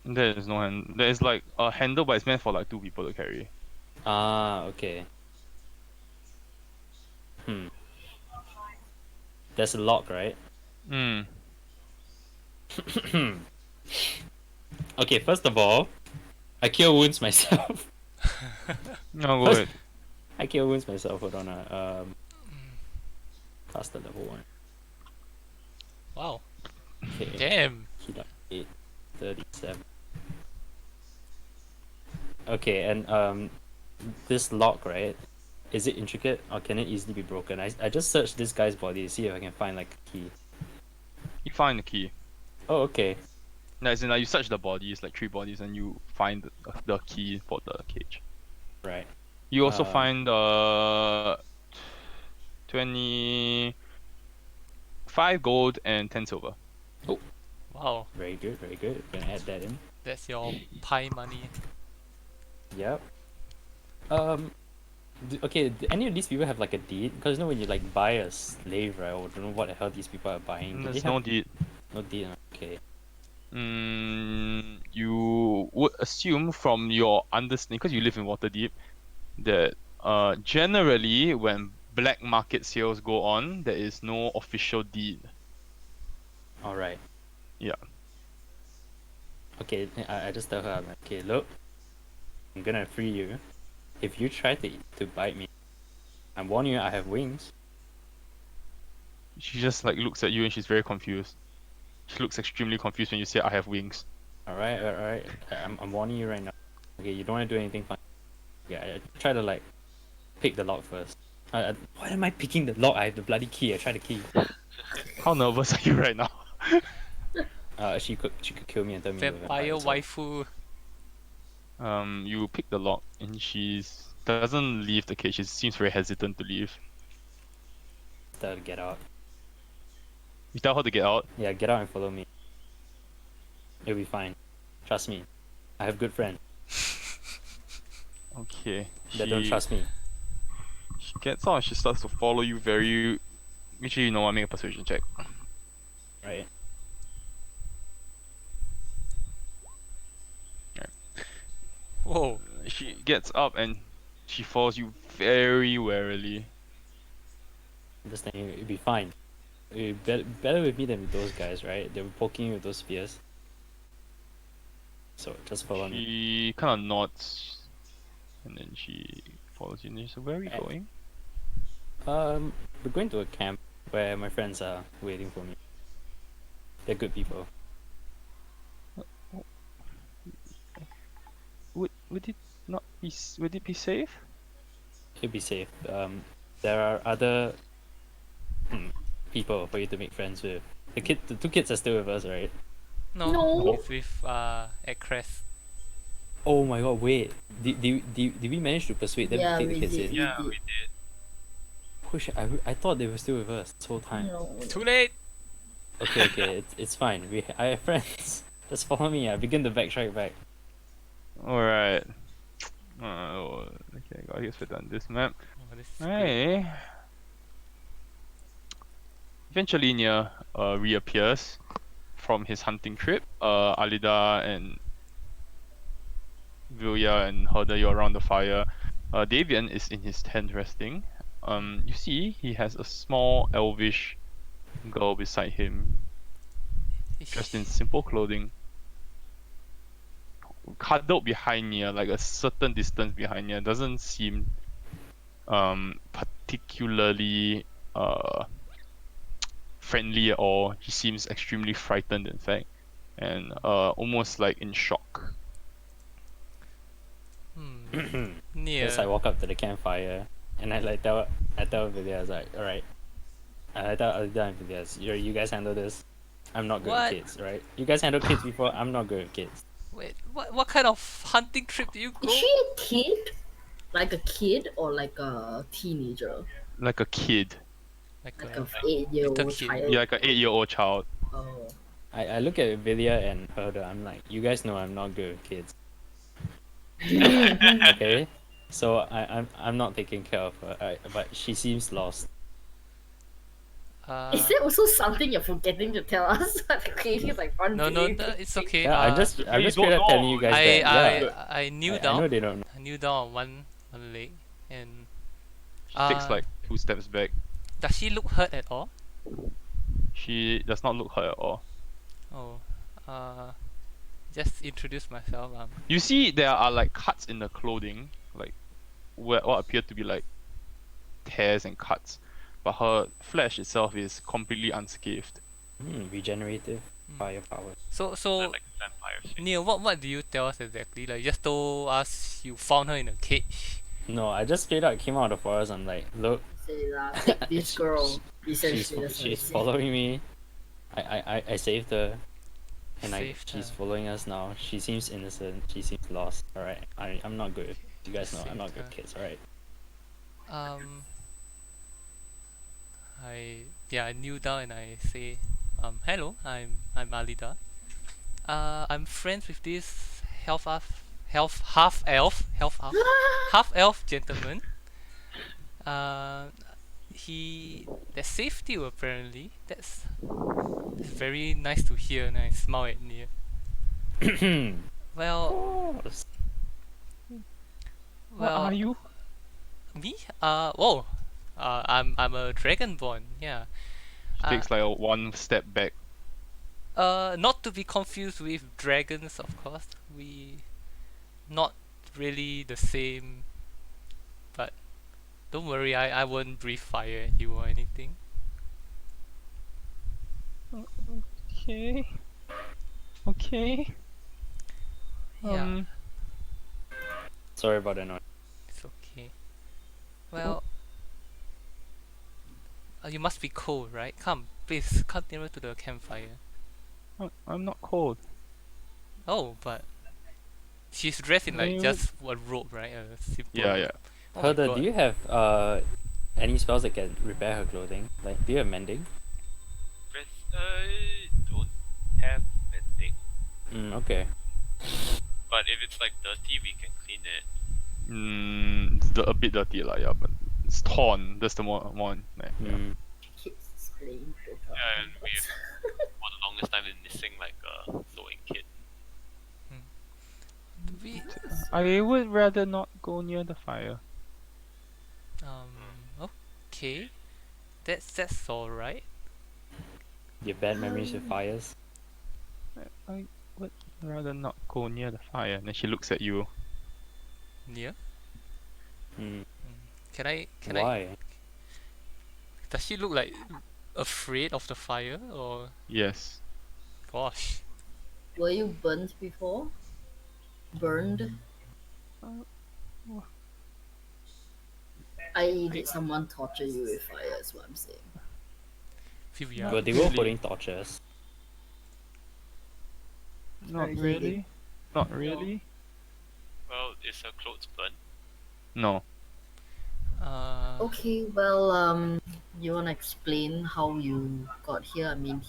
There is no hand. There is like a handle, but it's meant for like 2 people to carry. Ah, okay. There's a lock, right? Okay, first of all, I cure wounds myself. No, go ahead. I cure wounds myself. Hold on. Caster level 1. Wow. Okay. Damn. He died 837. Okay, and this lock, right? Is it intricate or can it easily be broken? I just searched this guy's body to see if I can find like a key. You find the key. Oh, okay. No, as in like you search the bodies, like 3 bodies, and you find the key for the cage. Right. You also Um, find 25 gold and 10 silver. Wow. Very good, very good. Gonna add that in. That's your pie money. Yep. Okay, do any of these people have like a deed? Because you know when you like buy a slave, right? Or don't know what the hell these people are buying. Do they There's have no deed. no deed? Okay. You would assume from your understanding, because you live in Waterdeep, that generally when black market sales go on, there is no official deed. All right. Yeah. Okay, I just tell her, I'm like, okay, look, I'm gonna free you. If you try to bite me, I'm warning you, I have wings. She just like looks at you and she's very confused. She looks extremely confused when you say I have wings. All right, all right. I'm warning you right now. Okay, you don't want to do anything fun. Yeah, I try to like pick the lock first. Why am I picking the lock? I have the bloody key. I try the key. How nervous are you right now? She could kill me and turn me into a Vampire vampire, so- waifu. You pick the lock and doesn't leave the cage. She seems very hesitant to leave. Tell her to get out. You tell her to get out. Yeah, get out and follow me. It'll be fine. Trust me. I have good friends Okay. that don't trust me. She gets out and she starts to follow you very. Actually, you know what? Make a persuasion check. Right. Whoa. She gets up and she follows you very warily. I'm just saying it'll be fine. It'll be better with me than with those guys, right? They were poking you with those spears. So just follow me. She kind of nods, and then she follows you. And she says, "Where are we Eh. going?" We're going to a camp where my friends are waiting for me. They're good people. Would it not be? Would it be safe? It'll be safe. There are other people for you to make friends with. The 2 kids are still with us, right? No. It's with at Crest. Oh my god! Wait, did we manage to persuade them Yeah, to take the we kids did. in? Yeah, did. we did. Push! I thought they were still with us this whole time. No. Too late. Okay, it's fine. I have friends. Just follow me. I begin to backtrack back. Alright. Okay, I guess we're done this map. Oh, this is great. Hey. Eventually, Nia reappears from his hunting trip. Alida and Vilya and Herder, you're around the fire. Davian is in his tent resting. You see he has a small elvish girl beside him, dressed in simple clothing, cuddled behind Nia, like a certain distance behind Nia. Doesn't seem particularly friendly at all. He seems extremely frightened, in fact, and almost like in shock. Near. First, I walk up to the campfire and I tell Vilya, I was like, alright. I tell Alida and Vilya, you guys handle this. I'm not good What? with kids, right? You guys handle kids before. I'm not good with kids. Wait, what kind of hunting trip do you go? Is she a kid? Like a kid or like a teenager? Like a kid. Like Like a a 8-year-old little kid. child? Yeah, like an 8-year-old child. Oh. I look at Vilya and Herder. I'm like, you guys know I'm not good with kids. Okay, so I'm not taking care of her. But she seems lost. Is there also something you're forgetting to tell us? Okay, he's like run no, away. it's okay. Yeah, I'm just you straight don't up telling know. you guys I that. Yeah, I kneel I down. know they don't know. I kneel down on one leg, and She takes like 2 steps back. does she look hurt at all? She does not look hurt at all. Oh, uh, just introduce myself. You see, there are like cuts in the clothing, like what appear to be like tears and cuts, but her flesh itself is completely unscathed. Regenerative Mm. firepower. So They're so like vampire shit. Neil, what do you tell us exactly? Like, you just told us you found her in a cage. No, I just straight out came out of the forest and like, look, Say take this girl. she's Essentially, that's what he she's said. following me. I saved her, and Saved she's her. following us now. She seems innocent. She seems lost. All right, I'm not good. You guys know I'm Saved not good her. kids. All right. Um, I kneel down and I say, hello, I'm Alida. I'm friends with this half elf gentleman. Uh, that saved you apparently. That's very nice to hear, and I smile at Nia. Well, Course. What are well, you? me? Whoa. I'm a dragonborn. Yeah. She Uh, takes like a one step back. not to be confused with dragons, of course. We not really the same, but don't worry, I won't breathe fire at you or anything. Okay. Okay. Yeah, Sorry about that noise. it's okay. Well, you must be cold, right? Come, please, come nearer to the campfire. I'm not cold. Oh, but she's dressed in like Why would- just a robe, right? A simple Yeah, robe. yeah. Oh my Herder, god. do you have any spells that can repair her clothing? Like, do you have mending? Don't have mending. Okay. But if it's like dirty, we can clean it. It's a bit dirty lah, yeah, but it's torn. That's the one. Like, yeah. Kids explain to her. And we've for the longest time been missing like a sewing kit. Do we? I would rather not go near the fire. Okay. That's alright. You have bad memories with fires. I would rather not go near the fire. And then she looks at you. Yeah. Hmm. Can I? Why? Does she look like afraid of the fire or? Yes. Gosh. Were you burnt before? Burned? wha- Did someone torture you with fire? Is what I'm saying. Here we are. But they were really. holding torches. Not Okay. really. Not really. Well, is her clothes burnt? No. Okay, well, you wanna explain how you got here? I mean,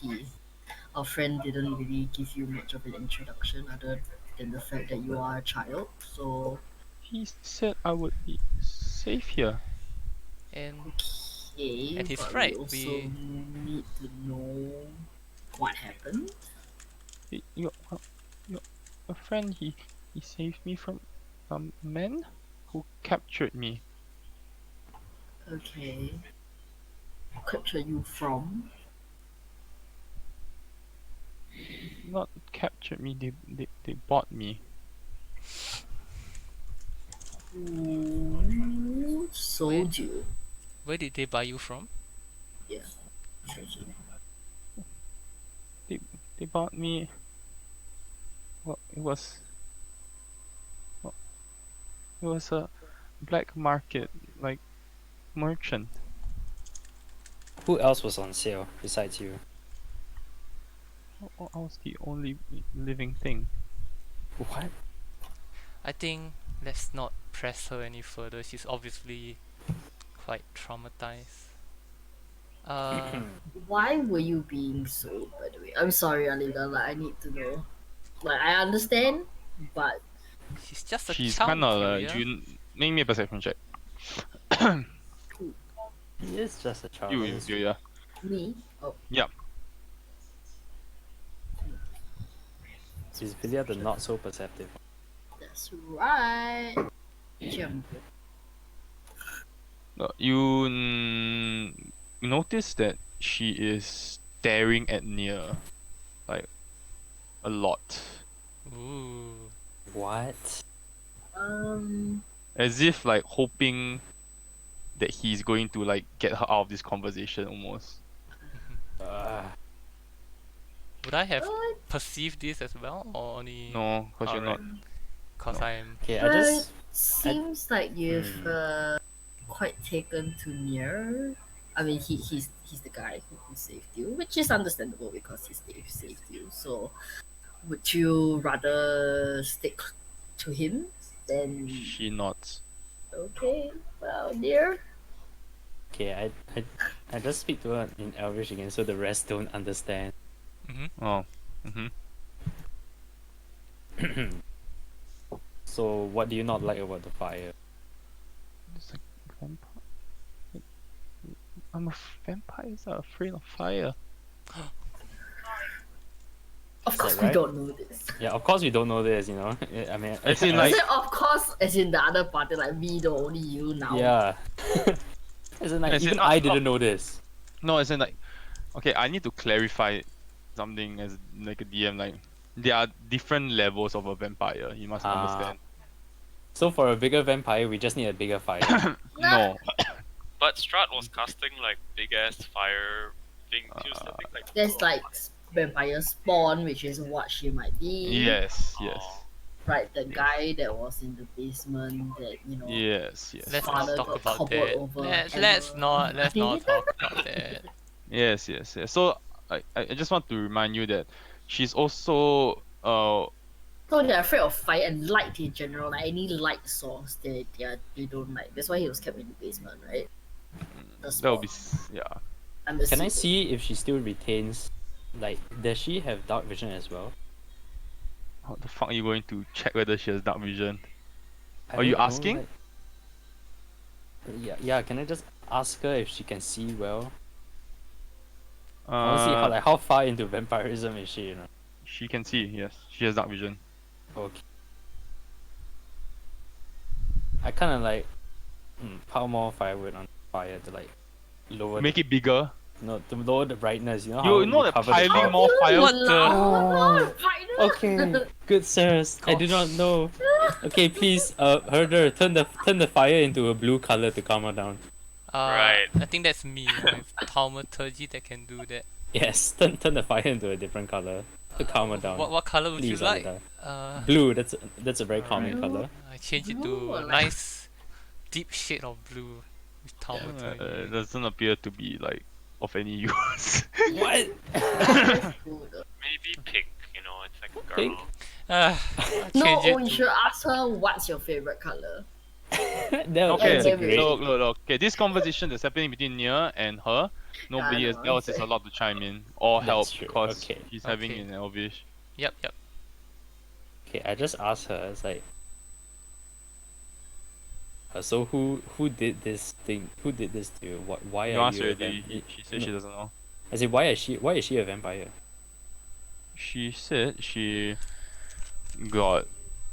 our friend didn't really give you much of an introduction other than the fact that you are a child. So, He said I would be safe here. And okay, And he's but right, we also we- need to know what happened. Your friend, he saved me from men who captured me. Okay, capture you from? Not captured me. They bought me. Who sold you? where did they buy you from? Yeah. sold you. They bought me. Well, it was. Well, it was a black market, like merchant. Who else was on sale besides you? I was the only living thing. What? I think let's not press her any further. She's obviously quite traumatized. Why were you being sold, by the way? I'm sorry, Alida. Like, I need to know. Like, I understand, but She's just a She's child. kind of Furia. make me a perception check. He is just a child. You, yeah. me. Oh, She's Vilya the not so perceptive. that's right. Jump. You notice that she is staring at Nia, like a lot. Ooh. What? As if like hoping that he's going to like get her out of this conversation almost. Uh, Would I have uh, perceived this as well, or only No, because you're not. Alright. cause No. I'm? okay, I but just. seems like you've Hmm. quite taken to Nier. I mean, he's the guy who saved you, which is understandable because he saved you. So, would you rather stick to him than She nods. okay? Well, Nier. Okay, I just speak to her in Elvish again, so the rest don't understand. Mm-hmm. Oh. Mm-hmm. So, what do you not like about the fire? It's like vampire. I'm a vampires are afraid of fire. Of Is course, that we right? don't know this. Yeah, of course we don't know this, you know. I mean, As in, I like- said, of course, as in the other party, like me, the only you now. yeah. As in, like, As in, even I didn't know this. No, as in like, okay, I need to clarify something as like a DM. Like, there are different levels of a vampire. You must Ah. understand. So for a bigger vampire, we just need a bigger fire. No. But Strahd was casting like big ass fire thing. She was something like. There's like vampire spawn, which is what she might be. Yes. Yes. Oh. Right, the guy that was in the basement that Yes. Yes. Let's Father not talk got about cobbled that. over Let's hammer. not talk about that. Yes. Yes. Yes. So I just want to remind you that she's also So they're afraid of fire and light in general. Like any light source, they don't like. That's why he was kept in the basement, right? The that will be spawn. yeah. I'm Can I assuming. see if she still retains, like, does she have dark vision as well? How the fuck are you going to check whether she has dark vision? I Are you don't know, asking? like- yeah, can I just ask her if she can see well? I want to see how far into vampirism is she, you know? She can see. Yes, she has dark vision. Okay. I kind of like pile more firewood on fire to like lower Make it bigger. to lower the brightness. You know You how know that cover piling the more fire. What the- Oh. Okay, good sirs. I do not Gosh. know. Okay, please, Herder, turn the fire into a blue color to calm her down. Right. I think that's me, my thaumaturgy that can do that. Yes, turn the fire into a different color to calm her down. What color would you Please, like? Alida. Blue. That's a very calming Alright. color. I change it Blue to or a like- nice deep shade of blue with It thaumaturgy. doesn't appear to be like of any use. What? Maybe pink, you know, it's like a girl. Pink? I'll No, change you it to should ask her what's your favorite color. Okay, that's a great- look. Okay, this conversation that's happening between Nia and her, nobody know, else is okay. allowed to chime in or That's help true, because okay. she's having Okay. it in Elvish. Yep. Okay, I just asked her. It's like, so who did this thing? Who did this to you? Why You are asked you a already. vampire? She said she doesn't know. I said, why is she a vampire? She said she got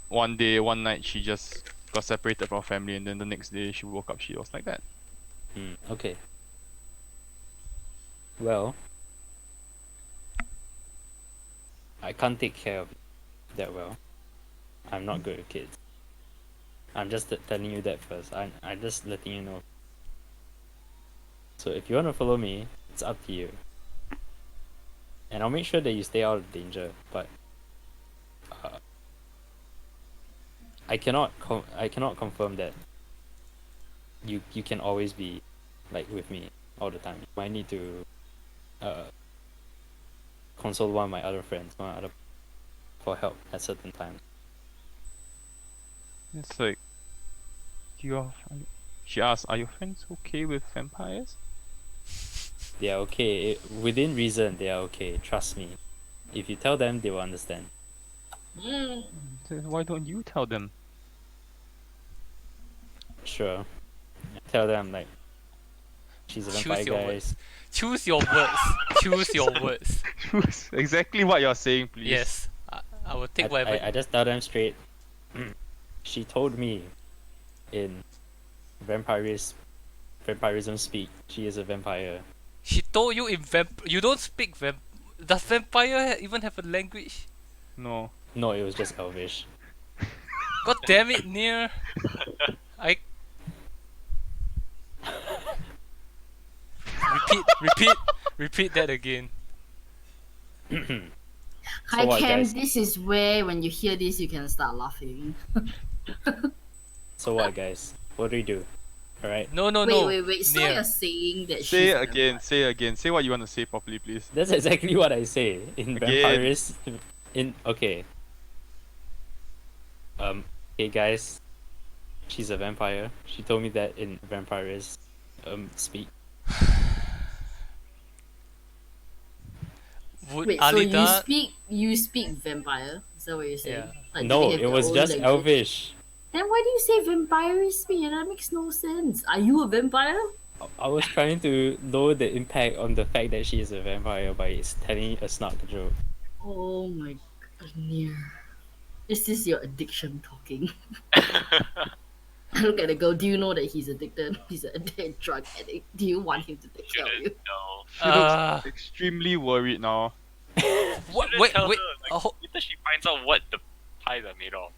one night she just got separated from her family, and then the next day she woke up she was like that. Okay. Well, I can't take care of it that well. I'm not good with kids. I'm just telling you that first. I'm just letting you know. So if you want to follow me, it's up to you. And I'll make sure that you stay out of danger. But I cannot confirm that you can always be like with me all the time. You might need to consult one of my other friends, for help at certain times. It's like, she asked, are your friends okay with vampires? They are okay. Within reason, they are okay. Trust me. If you tell them, they will understand. Then why don't you tell them? Sure. Tell them, like, she's a vampire, Choose your guys. words. Choose your words. Choose your words. Choose exactly what you're saying, please. Yes. I will take whatever. I just tell them straight. She told me in vampirism speak, she is a vampire. She told you in you don't speak Does vampire even have a language? No. No, it was just elvish. God damn it, Near. I repeat that again. Hi what, Cam, guys? this is where when you hear this you can start laughing. So what, guys? What do we do? Alright. No, no, Wait, no. wait, wait. So Near. you're saying that Say she's it a again, vampire? say it again. Say what you want to say properly, please. That's exactly what I say in Again. Vampires. Okay. Hey guys, she's a vampire. She told me that in Vampires speak. Would Wait, so Alida? you speak vampire? Is that what you're saying? Yeah. Like, do No, they have it their was own just language? elvish. Then why do you say vampire speak? That makes no sense. Are you a vampire? I was trying to lower the impact on the fact that she is a vampire by telling a snark joke. Oh my god, Near. Is this your addiction talking? I look at the girl. Do you know that he's addicted? He's a drug addict. Do you want him to take care of you? Shouldn't know. She looks extremely worried now. What? Shouldn't Wait, tell wait. her, like, wait till she finds out what the pies are made of.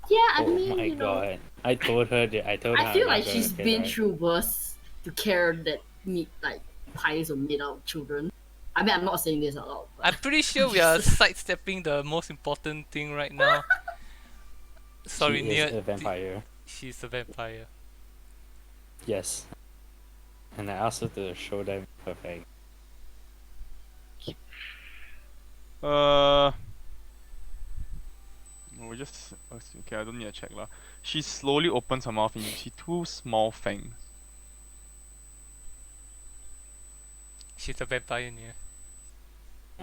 Yeah, I Oh mean, my you know, god. I told her that I told her I feel I'm like not she's gonna get been right. through worse to care that meat like pies are made out of children. I mean, I'm not saying this out loud. But I'm pretty sure we are sidestepping the most important thing right now. Sorry, She Near. is a vampire. She's a vampire. Yes. And I asked her to show them her fang. No, we just okay. I don't need to check lah. She slowly opens her mouth and you see two small fangs. She's a vampire, Near.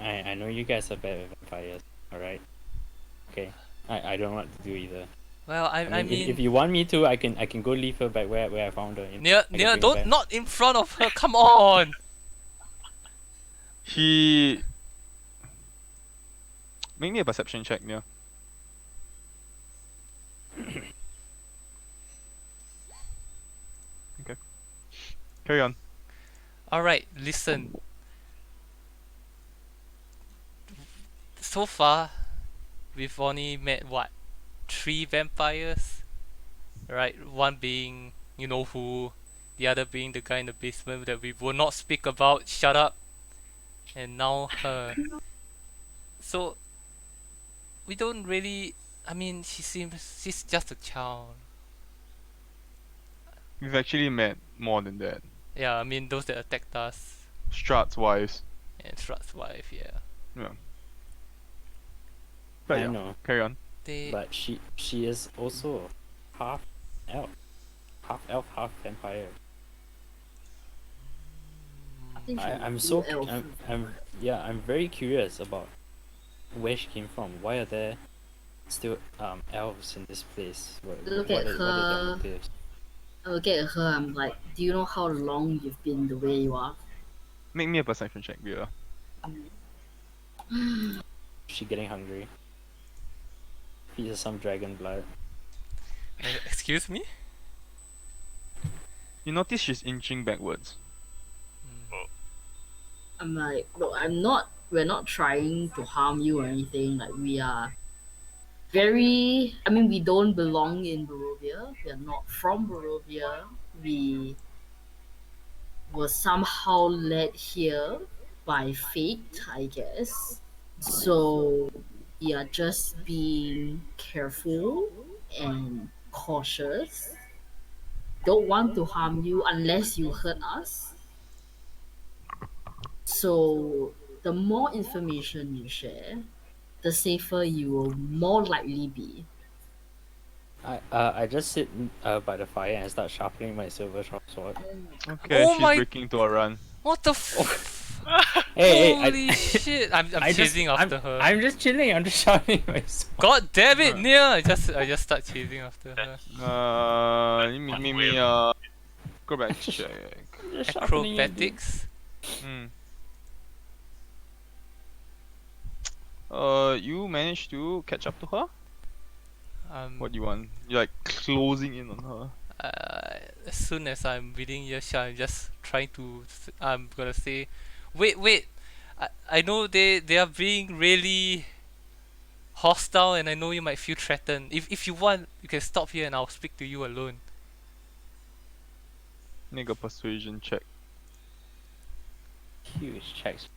I know you guys are bad at vampires, alright? Okay. I don't know what to do either. Well, I If mean, you want me to, I can go leave her back where I found her. Near, I can Near, bring her don't back. not in front of her. Come on. She make me a perception check, yeah. Okay. Carry on. All right, listen. So far, we've only met what, 3 vampires, right? One being you know who, the other being the guy in the basement that we will not speak about. Shut up. And now her. So we don't really. I mean, she's just a child. We've actually met more than that. Yeah, I mean those that attacked us Strahd's wives. and Strahd's wife. Yeah, Yeah. But I yeah, know. carry on. they. But she is also half elf. Half elf, half vampire. I think she's I'm a so blue elf. I'm very curious about where she came from. Why are there still elves in this place? Look what at are their her. motives? I look at her. I'm like, do you know how long you've been the way you are? Make me a perception check, Vera. She getting hungry. Piece of some dragon blood. Excuse me. You notice she's inching backwards. I'm like, look, I'm not. We're not trying to harm you or anything. Like we are very. I mean, we don't belong in Barovia. We are not from Barovia. We were somehow led here by fate, I guess. So we are just being careful and cautious. Don't want to harm you unless you hurt us. So the more information you share, the safer you will more likely be. I just sit by the fire and start sharpening my silver sword. Okay, Oh she's my- breaking into a run. What the f? Hey, Holy shit! I'm chasing after her. I'm just chilling. I'm just sharpening my sword. God damn it, Nia! I just start chasing after her. Give me acrobatic check. Just sharpening it, dude. Acrobatics. You managed to catch up to her? What do you want? You're like closing in on her. As soon as I'm within earshot, I'm just trying to. I'm gonna say, wait. I know they are being really hostile and I know you might feel threatened. If you want, you can stop here and I'll speak to you alone. Make a persuasion check. Huge checks.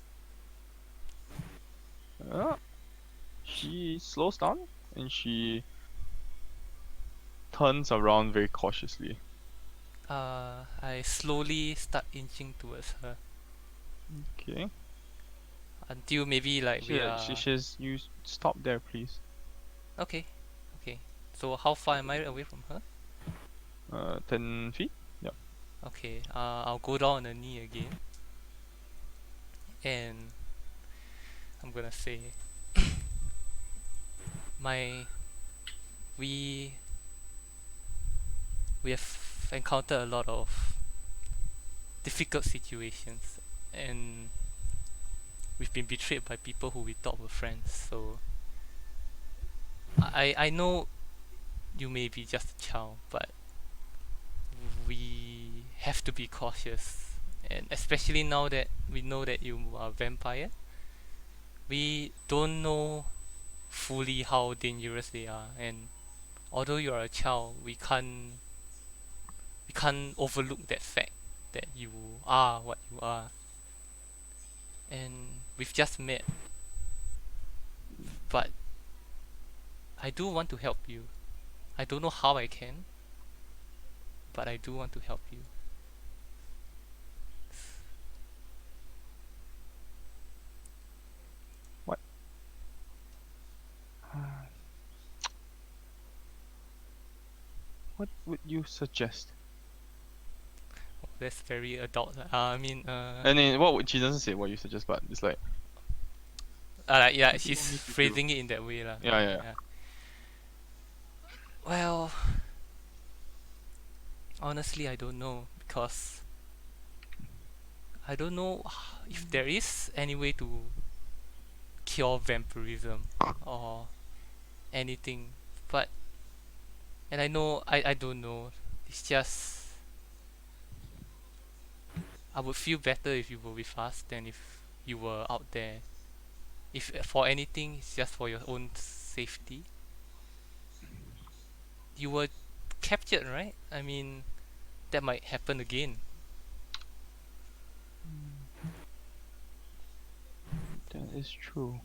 She slows down and she turns around very cautiously. I slowly start inching towards her Okay. until maybe like we are. She says, "You stop there, please." Okay, okay. So how far am I away from her? 10 feet. Yep. Okay. I'll go down on a knee again, and I'm gonna say, my we we have encountered a lot of difficult situations, and we've been betrayed by people who we thought were friends. So I know you may be just a child, but we have to be cautious, and especially now that we know that you are a vampire, we don't know fully how dangerous they are, and although you are a child, we can't overlook that fact that you are what you are, and we've just met. But I do want to help you. I don't know how I can, but I do want to help you. What would you suggest? That's very adult. I mean, And then she doesn't say what you suggest, but it's like, yeah, what do you she's want me to do? phrasing it in that way, lah. Yeah. Well, honestly, I don't know because I don't know if there is any way to cure vampirism or anything. But and I know I don't know. It's just I would feel better if you were with us than if you were out there. If for anything, it's just for your own safety. You were captured, right? I mean, that might happen again. That is true.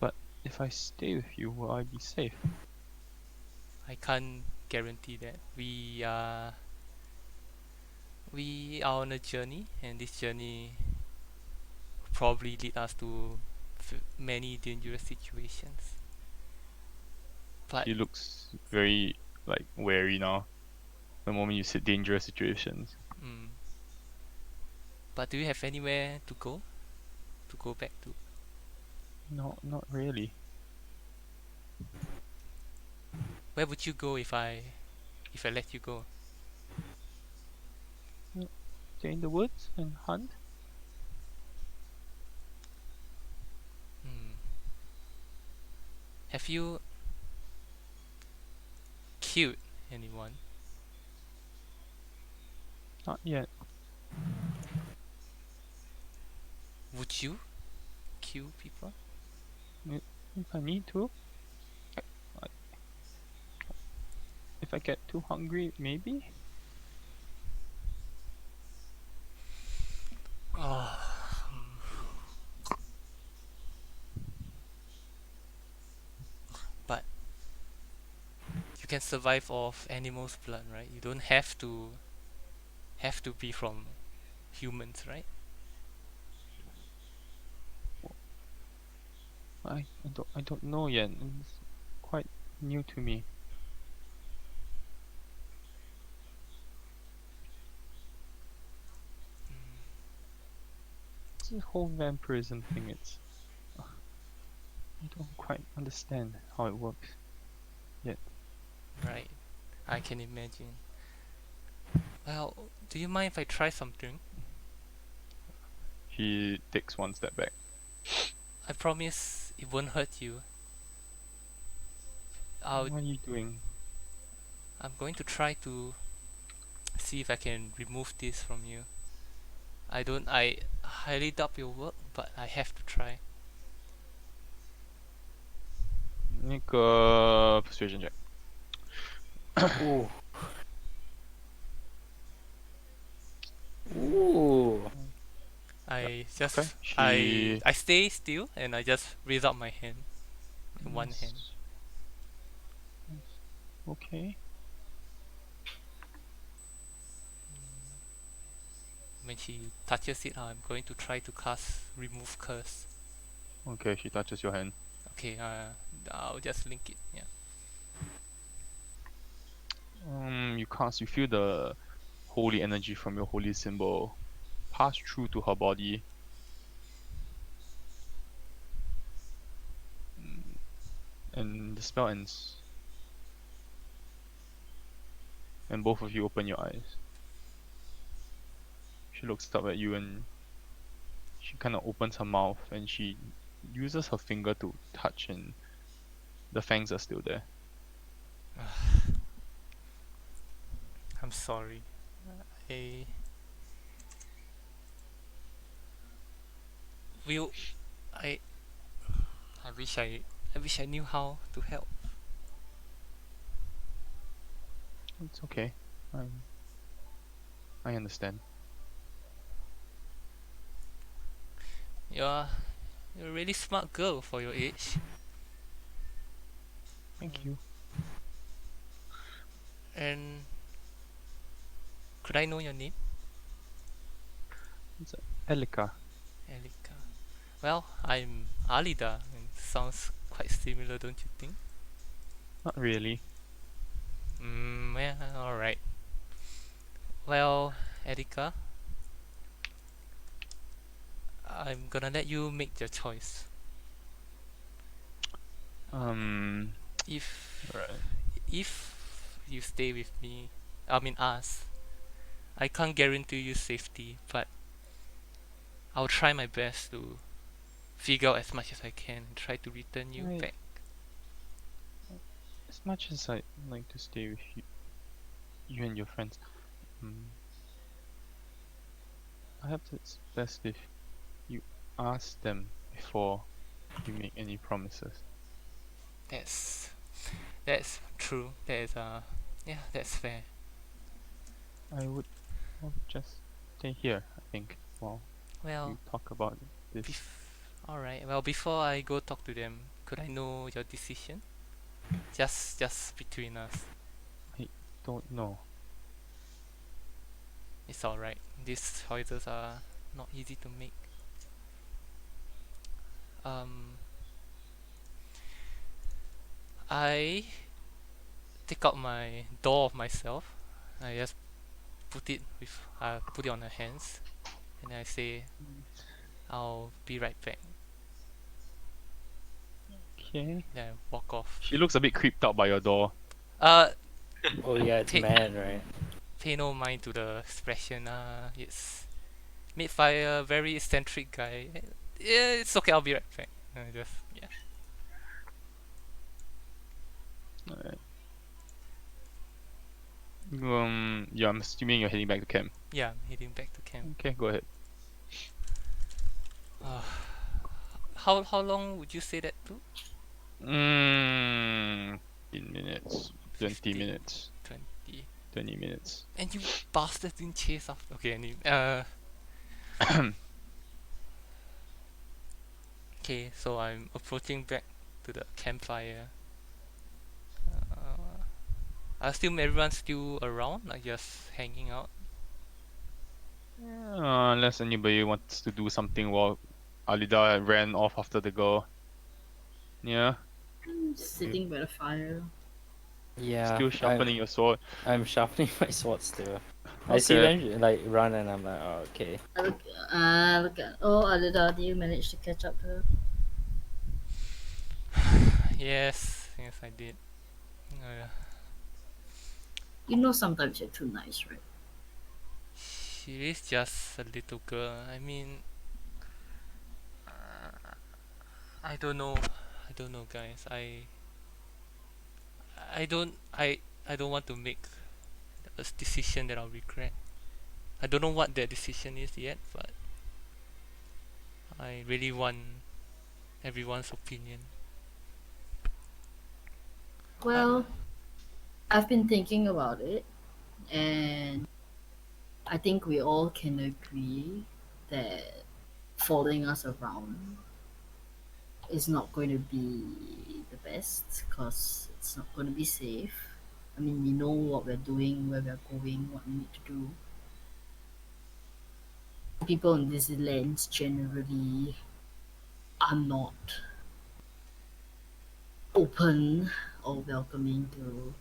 But if I stay with you, will I be safe? I can't guarantee that. We are on a journey, and this journey will probably lead us to many dangerous situations. But She looks very like wary now. The moment you said dangerous situations. mm, but do you have anywhere to go? To go back to? No, not really. Where would you go if I let you go? Stay in the woods and hunt. Hmm. Have you killed anyone? Not yet. Would you kill people? If I need to. I- If I get too hungry, maybe. Oh. But you can survive off animals' blood, right? You don't have to be from humans, right? I don't know yet. It's quite new to me. This whole vampirism thing, I don't quite understand how it works. Right. I can imagine. Well, do you mind if I try something? He takes one step back. I promise it won't hurt you. What are you doing? I'm going to try to see if I can remove this from you. I don't I highly doubt it'll work, but I have to try. Make a persuasion check. Ooh. Ooh. I just Okay. She. I stay still and I just raise up my hand, one hand. Okay. When she touches it, I'm going to try to cast remove curse. Okay, she touches your hand. Okay, I'll just link it. Yeah. You feel the holy energy from your holy symbol pass through to her body. And the spell ends. And both of you open your eyes. She looks up at you and she kind of opens her mouth and she uses her finger to touch, and the fangs are still there. I'm sorry. I will. I. I wish I knew how to help. It's okay. I understand. You're you're a really smart girl for your age. Thank you. And could I know your name? It's Elika. Elika. Well, I'm Alida, and sounds quite similar, don't you think? Not really. Yeah, alright. Well, Erika, I'm gonna let you make your choice. If Right. if you stay with me, I mean us, I can't guarantee you safety, but I'll try my best to figure out as much as I can and try to return you Right. back. As much as I'd like to stay with you and your friends, perhaps it's best if you ask them before you make any promises. That's true. That is yeah, that's fair. I would just stay here, I think, while Well, you talk about this. alright. Well, before I go talk to them, could I know your decision? Just between us. Don't know. It's alright. These choices are not easy to make. I take out my doll of myself. I just put it on her hands, and I say, "I'll be right back." Okay. Then I walk off. She looks a bit creeped out by your door. Uh, Oh yeah, it's Take- man, right? Pay no mind to the expression. It's made by a very eccentric guy. Yeah, it's okay. I'll be right back. Yeah. Alright. Yeah, I'm assuming you're heading back to camp. Yeah, I'm heading back to camp. Okay, go ahead. How long would you say that to? 15 minutes, 20 15, minutes, 20. 20 minutes. And you bastards didn't chase after. Okay, anyway. Okay, so I'm approaching back to the campfire. I assume everyone's still around, like just hanging out. Unless anybody wants to do something while Alida ran off after the girl. Yeah, Sitting by the fire. Yeah. still sharpening your sword. I'm sharpening my sword still. I see Okay. them like run and I'm like, oh, okay. Look at. Oh, Alida, did you manage to catch up to her? Yes, I did. You know sometimes you're too nice, right? She is just a little girl. I mean, I don't know. I don't know, guys. I don't. I don't want to make a decision that I'll regret. I don't know what that decision is yet, but I really want everyone's opinion. Well, I've been thinking about it, and I think we all can agree that following us around is not going to be the best because it's not going to be safe. I mean, we know what we're doing, where we're going, what we need to do. People in these lands generally are not open or welcoming to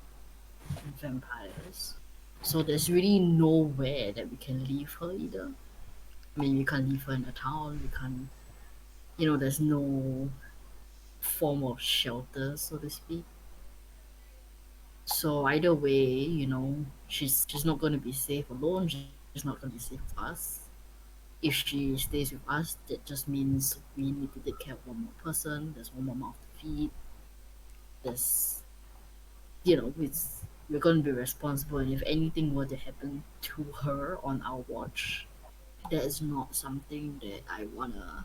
vampires. So there's really nowhere that we can leave her either. I mean, we can't leave her in a town. We can't, there's no form of shelter, so to speak. So either way, she's not going to be safe alone. She's not going to be safe with us. If she stays with us, that just means we need to take care of one more person. There's one more mouth to feed. There's, we're going to be responsible. And if anything were to happen to her on our watch, that is not something that I want to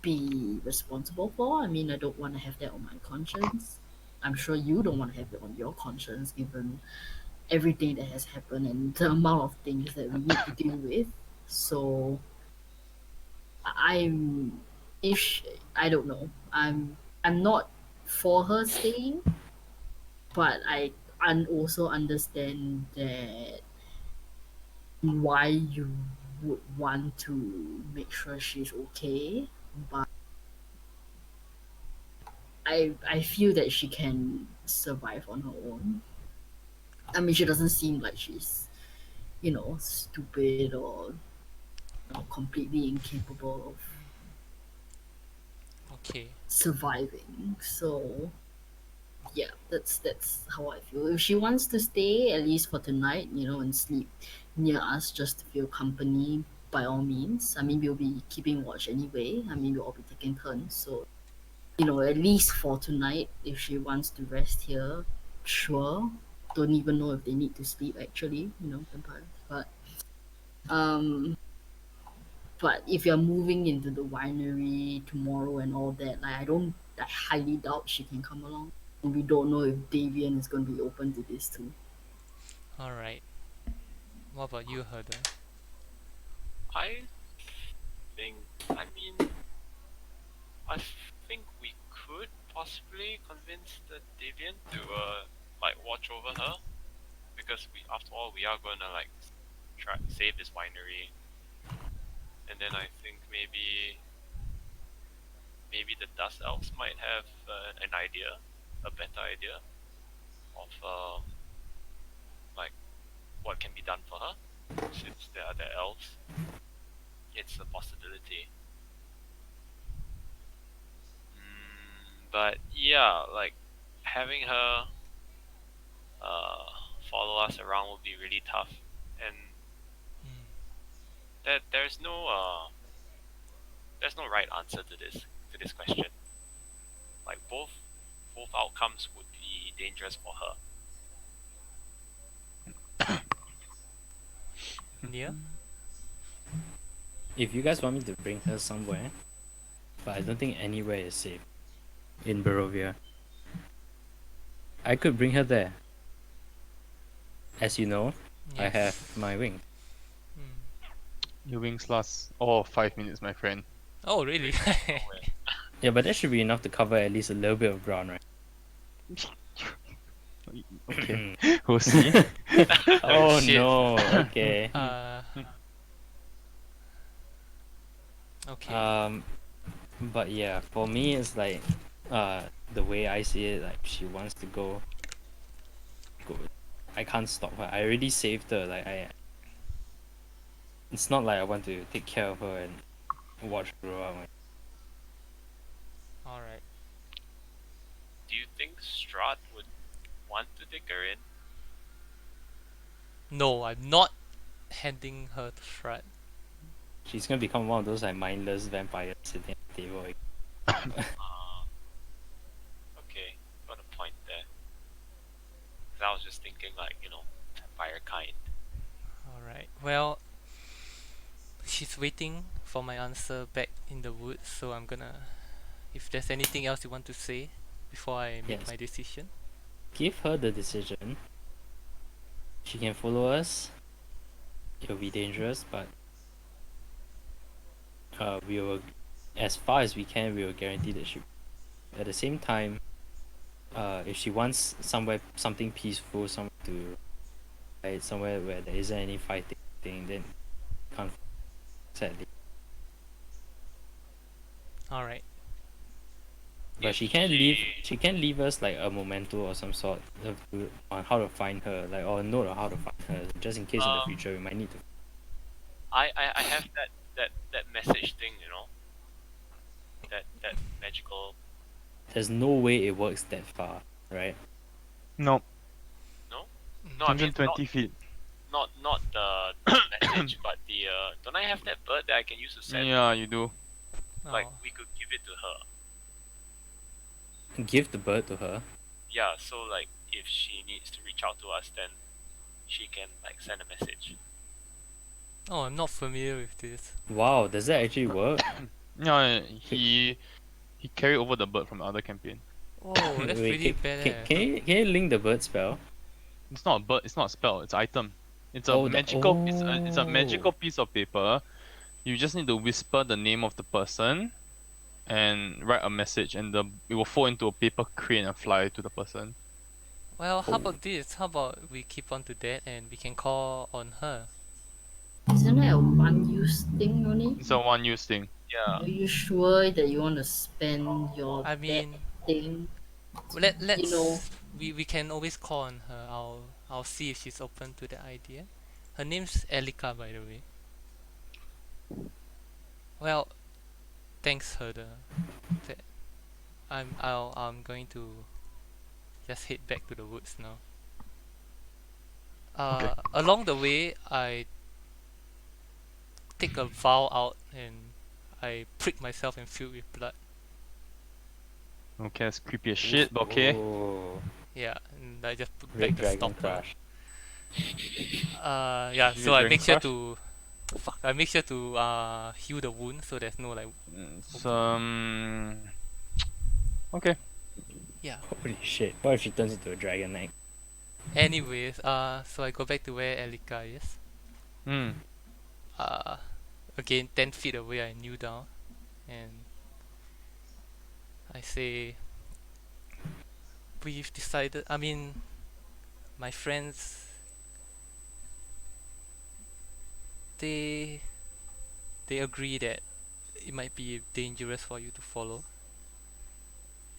be responsible for. I mean, I don't want to have that on my conscience. I'm sure you don't want to have it on your conscience, given everything that has happened and the amount of things that we need to deal with. So I'm, if she, I don't know, I'm not for her staying, but I also understand that why you would want to make sure she's okay, but I feel that she can survive on her own. I mean, she doesn't seem like she's stupid or completely incapable of Okay. surviving. So yeah, that's how I feel. If she wants to stay at least for tonight, and sleep near us just to feel company, by all means. I mean, we'll be keeping watch anyway. I mean, we'll all be taking turns. So at least for tonight, if she wants to rest here, sure. Don't even know if they need to sleep actually, vampires. Um, but if you're moving into the winery tomorrow and all that, like I highly doubt she can come along. And we don't know if Davian is going to be open to this too. All right. What about you, Herder? I think, I mean, I think we could possibly convince the Deviant to like watch over her, because after all, we are gonna like try save this winery, and then I think maybe the Dust Elves might have an idea, a better idea of like what can be done for her, since they are the elves. It's a possibility. But yeah, like having her uh, follow us around would be really tough, and Hmm. that there's no right answer to this question. Like both outcomes would be dangerous for her. Nia? If you guys want me to bring her somewhere, but I don't think anywhere is safe in Barovia, I could bring her there. As you know, I have Yes. my wing. Hmm. Your wings last 5 minutes, my friend. Oh, really? Nowhere. Yeah, but that should be enough to cover at least a little bit of ground, right? Okay, we'll see. Oh shit. no, okay. Okay. But yeah, for me it's like the way I see it, like she wants to go. I can't stop her. I already saved her. It's not like I want to take care of her and watch her grow up. All right. Do you think Strahd would want to take her in? No, I'm not handing her to Strahd. She's gonna become one of those like mindless vampires sitting at the table. Okay, got a point there. 'Cause I was just thinking like vampire kind. All right. Well, she's waiting for my answer back in the woods, so I'm gonna. If there's anything else you want to say before I make Yes. my decision. Give her the decision. She can follow us. It'll be dangerous, but we will, as far as we can, we will guarantee that she. At the same time, if she wants something peaceful, somewhere to, right, somewhere where there isn't any fighting thing, then can't, sadly. All right. But If she can leave. She can leave us like a memento or some sort on how to find her, like, or a note on how to find her, just in case in the future we might need to. I have that message thing, you know, that magical. There's no way it works that far, right? No, No, no, I mean 120 feet. not the message, but the don't I have that bird that I can use to send? Yeah, you do. Like Oh, we could give it to her. Give the bird to her. Yeah, so like if she needs to reach out to us, then she can like send a message. oh, I'm not familiar with this. Wow, does that actually work? Yeah, he carried over the bird from the other campaign. Oh, that's Wait, pretty can, badass. can you link the bird spell? It's not a bird. It's not a spell. It's an item. It's a Oh, magical. It's a oh. magical piece of paper. You just need to whisper the name of the person, and write a message, and it will fall into a paper crane and fly to the person. Well, how Oh. about this? How about we keep on to that and we can call on her? Isn't it a one-use thing only? It's a one-use thing. Yeah. Are you sure that you want to spend your I that mean, thing? You know, we can always call on her. I'll see if she's open to the idea. Her name's Elika, by the way. Well, thanks, Herder. That I'm going to just head back to the woods now. Okay. Along the way, I take a vial out and I prick myself and fill with blood. Okay, it's creepy as shit, but okay. Oh. Yeah, and I just put Red back the Dragon stopper. Crush. Yeah. Red So I Dragon make sure Crush? to, I make sure to heal the wound so there's no like. It's, okay. Yeah. Holy shit. What if she turns into a dragon knight? Anyways, so I go back to where Elika is. Hmm. Uh, Again 10 feet away, I kneel down, and I say, we've decided. I mean, my friends, they they agree that it might be dangerous for you to follow,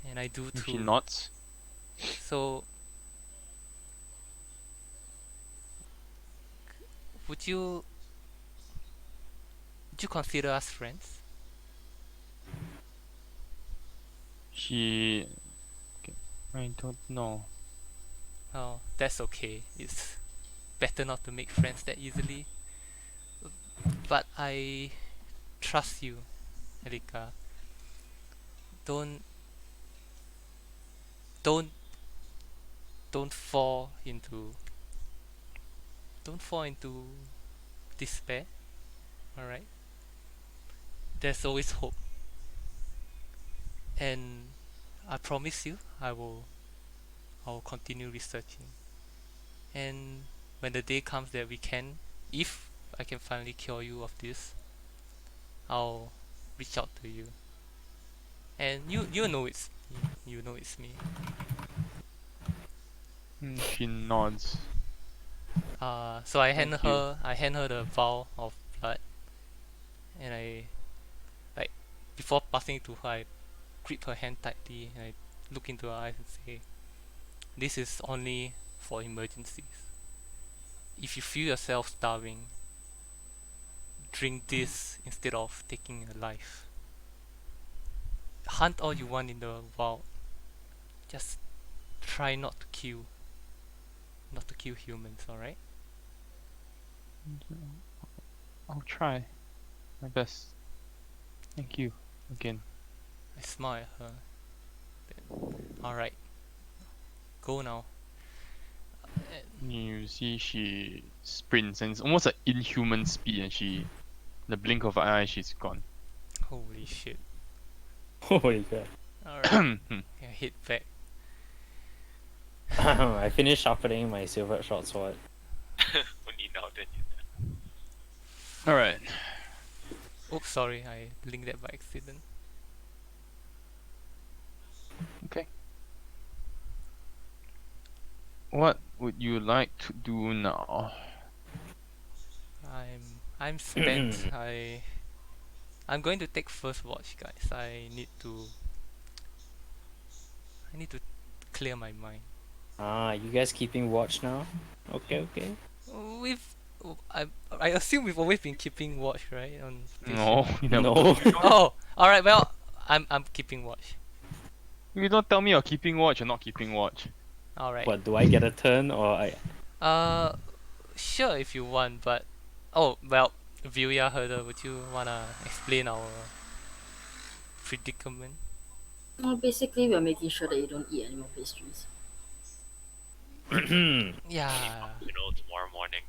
and I do She too. nods. So, would you consider us friends? She. Okay. I don't know. Oh, that's okay. It's better not to make friends that easily. But I trust you, Erika. Don't don't don't fall into despair. All right. There's always hope, and I promise you, I'll continue researching. And when the day comes that we can, if I can finally cure you of this, I'll reach out to you. And you know it's me. You know it's me. She nods. So I Thank you. hand her the vial of blood, and I, like, before passing it to her, I grip her hand tightly and I look into her eyes and say, "This is only for emergencies. If you feel yourself starving, drink this instead of taking a life. Hunt all you want in the wild. Just try not to kill humans, alright?" I'll try my best. Thank you again. I smile at her. Alright, go now. You see, she sprints, and it's almost like inhuman speed, and she The blink of an eye, she's gone. Holy shit. Holy god. Alright. Yeah, hit back. I finished sharpening my silver short sword. Only now then you Alright. Oops, sorry, I blinked that by accident. Okay. What would you like to do now? I'm spent. I'm going to take first watch, guys. I need to clear my mind. Ah, you guys keeping watch now? Okay, okay. We've I assume we've always been keeping watch, right? On this No, ship. you never. No. Oh, all right. Well, I'm keeping watch. You don't tell me you're keeping watch or not keeping watch. All right. What, do I get a turn or I... Sure if you want, but oh well, Vilya Herder, would you wanna explain our predicament? Well, basically, we're making sure that you don't eat any more pastries. Yeah. tomorrow morning.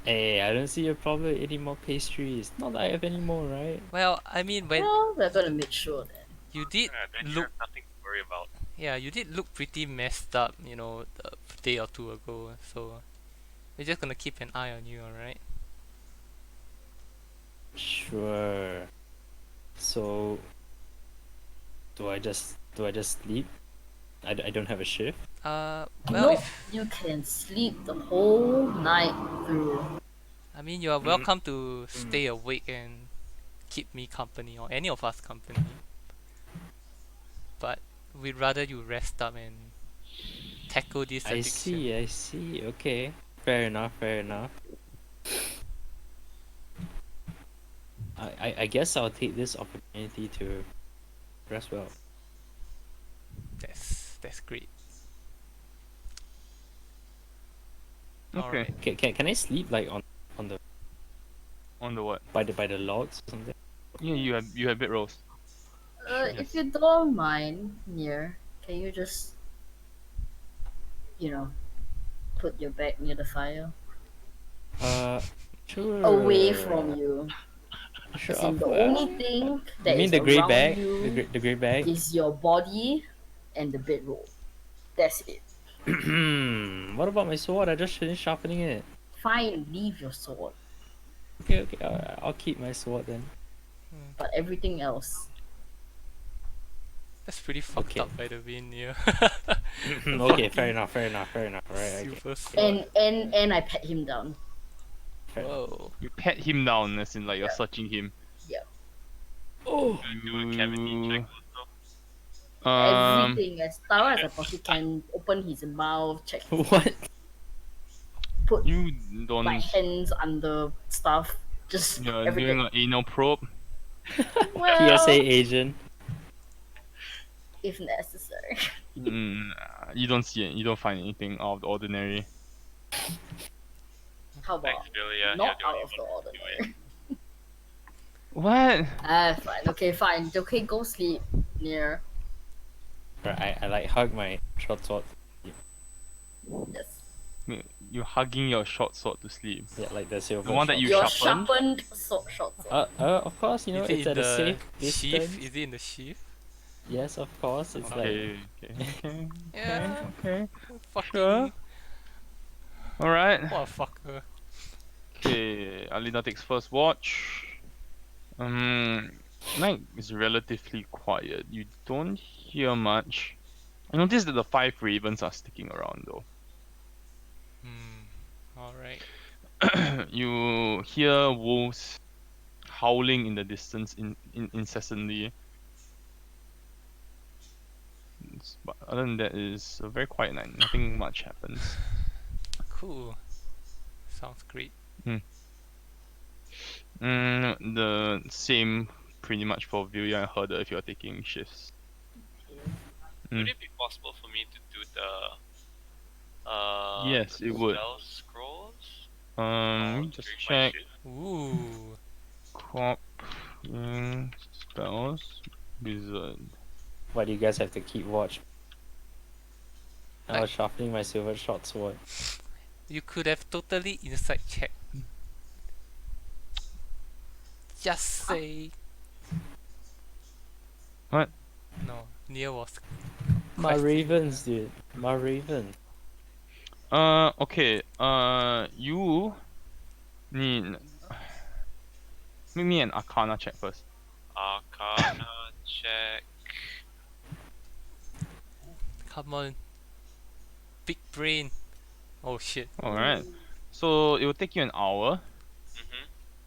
Hey, I don't see a problem with eating more pastries. Not that I have any more, right? Well, I mean, when Well, we're gonna make sure that. you did Then you look, have nothing to worry about. yeah, you did look pretty messed up, a day or two ago. So we're just gonna keep an eye on you, alright? Sure. So... Do I just sleep? I don't have a shift? Well, No, if you can sleep the whole night through. I mean, you are welcome to stay awake and keep me company or any of us company. But we'd rather you rest up and tackle this I addiction. see, okay. Fair enough. I guess I'll take this opportunity to rest well. That's great. Okay. Alright. Can I sleep like on the On the what? by the logs or something? Yeah, you have bedrolls. If you don't mind, Near, can you just, put your back near the fire? Sure. Away from you. Sure. As in, the only thing that You mean is the grey around bag? you The grey bag? is your body and the bedroll. That's it. What about my sword? I just finished sharpening it. Fine, leave your sword. Okay. I'll keep my sword then. But everything else, That's pretty fucked Okay. up by the way, Near. Okay, fair enough. Right, okay. Super sword. and I pat him down. Fair enough. Whoa. You pat him down, as in like you're searching him. Oh. Do a cavity check also. Everything as thorough as I possibly can. Open his mouth, check, What? put You don't. my hands under stuff. Just You're everything. doing an anal probe. Well, PSA Asian. if necessary. You don't see it. You don't find anything out of the ordinary. How about Thanks, Vilya. not You're out the of the only one who can do ordinary? What? Fine. Okay, fine. Okay, go sleep. Near. Right, I like hug my short sword. Yes. You're hugging your short sword to sleep. Yeah, like the silver. The one that short you Your sharpened? sharpened short sword. Of course, Is it's it in at a the safe sheath? distance. Is it in the sheath? Yes, of course. It's like Okay. Yeah. Okay. Fucking. Sure. Alright. What a fucker. Okay. Alina takes first watch. Night is relatively quiet. You don't hear much. I noticed that the 5 ravens are sticking around though. Alright. You hear wolves howling in the distance incessantly. But other than that, it's a very quiet night. Nothing much happens. Cool. Sounds great. The same pretty much for Vilya and Herder if you're taking shifts. Would it be possible for me to do the Yes, it would. spell scrolls? Let me just check. Ooh. Crop spells wizard. why do you guys have to keep watch? I Like- was sharpening my silver short sword. You could have totally insight check. just say. What? No, Nia was. My questioning ravens, her. dude. My ravens. Okay. You need. Make me an Arcana check first. Arcana check. Come on. Big brain. Oh shit. Alright. So it will take you an hour Mhm.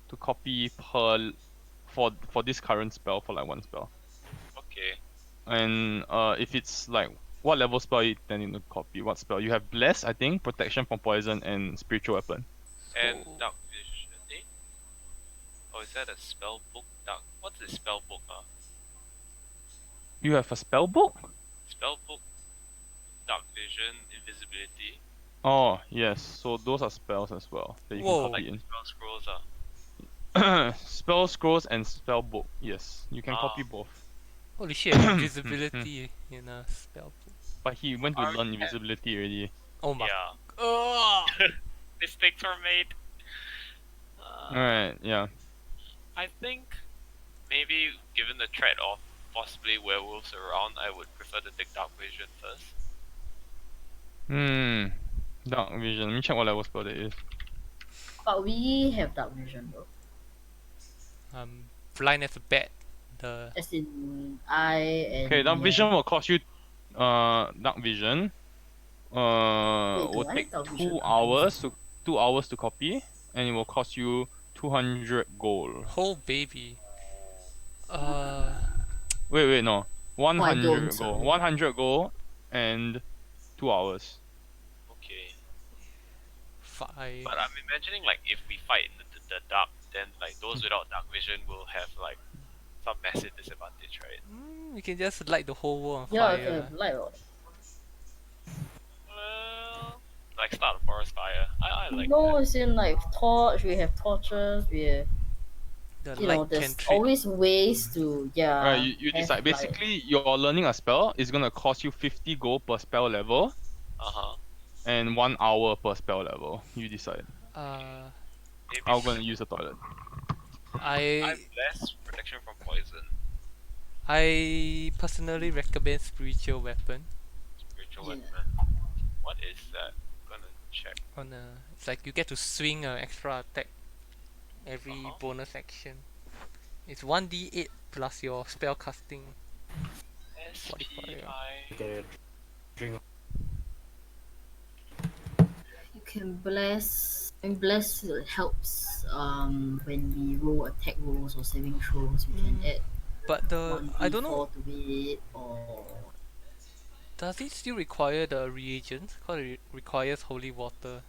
to copy for this current spell for like one spell. Okay. And if it's like what level spell you intending to copy? What spell? You have bless, I think, protection from poison, and spiritual weapon. And So dark vision. Eh? Oh, is that a spell book? Dark. What's the spell book? You have a spell book? Spell book. Dark vision. Invisibility. Oh yes, so those are spells as well that you can Whoa. copy Like spell scrolls. in. Spell scrolls and spell book. Yes, you can copy Ah. both. holy shit, invisibility in a spell book. But he went to I already learn have. invisibility already. Oh my. Yeah. Ugh. Mistakes were made. Alright, yeah. I think maybe given the threat of possibly werewolves around, I would prefer to take dark vision first. Dark vision. Let me check what level spell that is. But we have dark vision though. Blind as a bat. The As in I and Okay, dark Nia. vision will cost you dark vision. Wait, Will do I take have dark vision? 2 hours to copy, and it will cost you 200 gold. whole baby. Uh, Wait, no. Oh, I don't, 100 gold. sorry. 100 gold and 2 hours. Okay. five. But I'm imagining like if we fight in the dark, then like those without dark vision will have like some massive disadvantage, right? You can just light the whole world on Yeah, fire. okay, light on. Well, like start a forest fire. I like No, that. it's in like torch, we have torches, we have, The you know, light there's cantrip. always ways to, yeah. Alright, you have, decide. like- Basically, you're learning a spell is gonna cost you 50 gold per spell level Uh-huh. and 1 hour per spell level. You decide. Maybe I'm gonna use the toilet. I I'm less protection from poison. I personally recommend spiritual weapon. Spiritual Yeah. weapon. What is that? Gonna check. It's like you get to swing an extra attack every Uh-huh. bonus action. It's 1d8 plus your spell casting. SPI. Okay, drink. You can bless, and bless helps when we roll attack rolls or saving throws, we can add But I don't know, 1d4 to it, or does it still require the reagents? Because it requires holy water.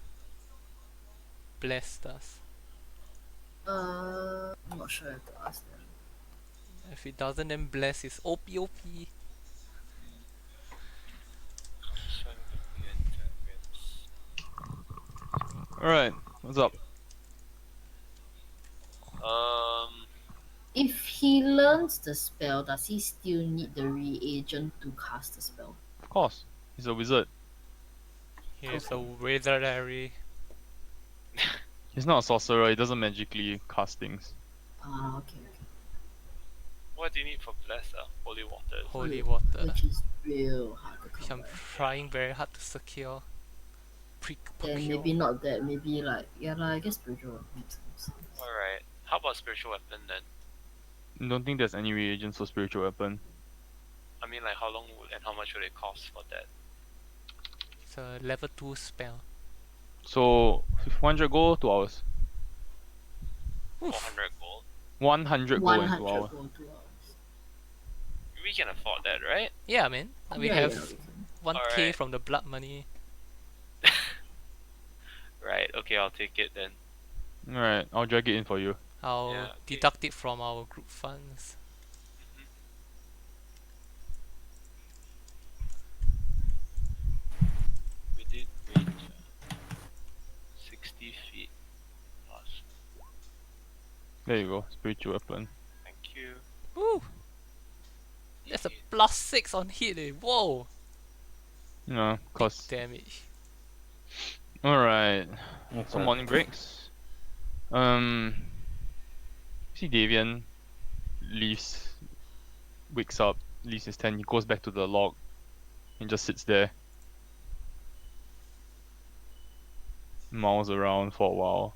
Bless does. I'm not sure I have to ask them. If it doesn't, then bless is OP. Alright, what's up? If he learns the spell, does he still need the reagent to cast the spell? Of course. He's a wizard. Here's a wizardary. He's not a sorcerer, he doesn't magically cast things. Ah, okay. What do you need for bless? Holy water. Holy water. Which is real hard to Which come I'm by. trying very hard to secure. Then Procure. maybe not that, maybe like, yeah, like, I guess spiritual makes sense. Alright. How about spiritual weapon then? Don't think there's any reagents for spiritual weapon. I mean, like, how long would and how much would it cost for that? It's a level 2 spell. So 100 gold, 2 hours. 400 gold. 100 gold in 2 100 hours. gold 2 hours. We can afford that, right? Yeah, man. We Yeah, have yeah, we can. 1k Alright. from the blood money. Right. Okay, I'll take it then. Alright, I'll drag it in for you. I'll Yeah, okay. deduct it from our group funds. Within range. 60 feet plus. There you go, spiritual weapon. Thank you. Woo! That's a plus 6 on hit Whoa! Yeah, Big cause. damage. Alright. Okay. Some morning breaks. See Davian wakes up, leaves his tent, he goes back to the log and just sits there. Mouls around for a while.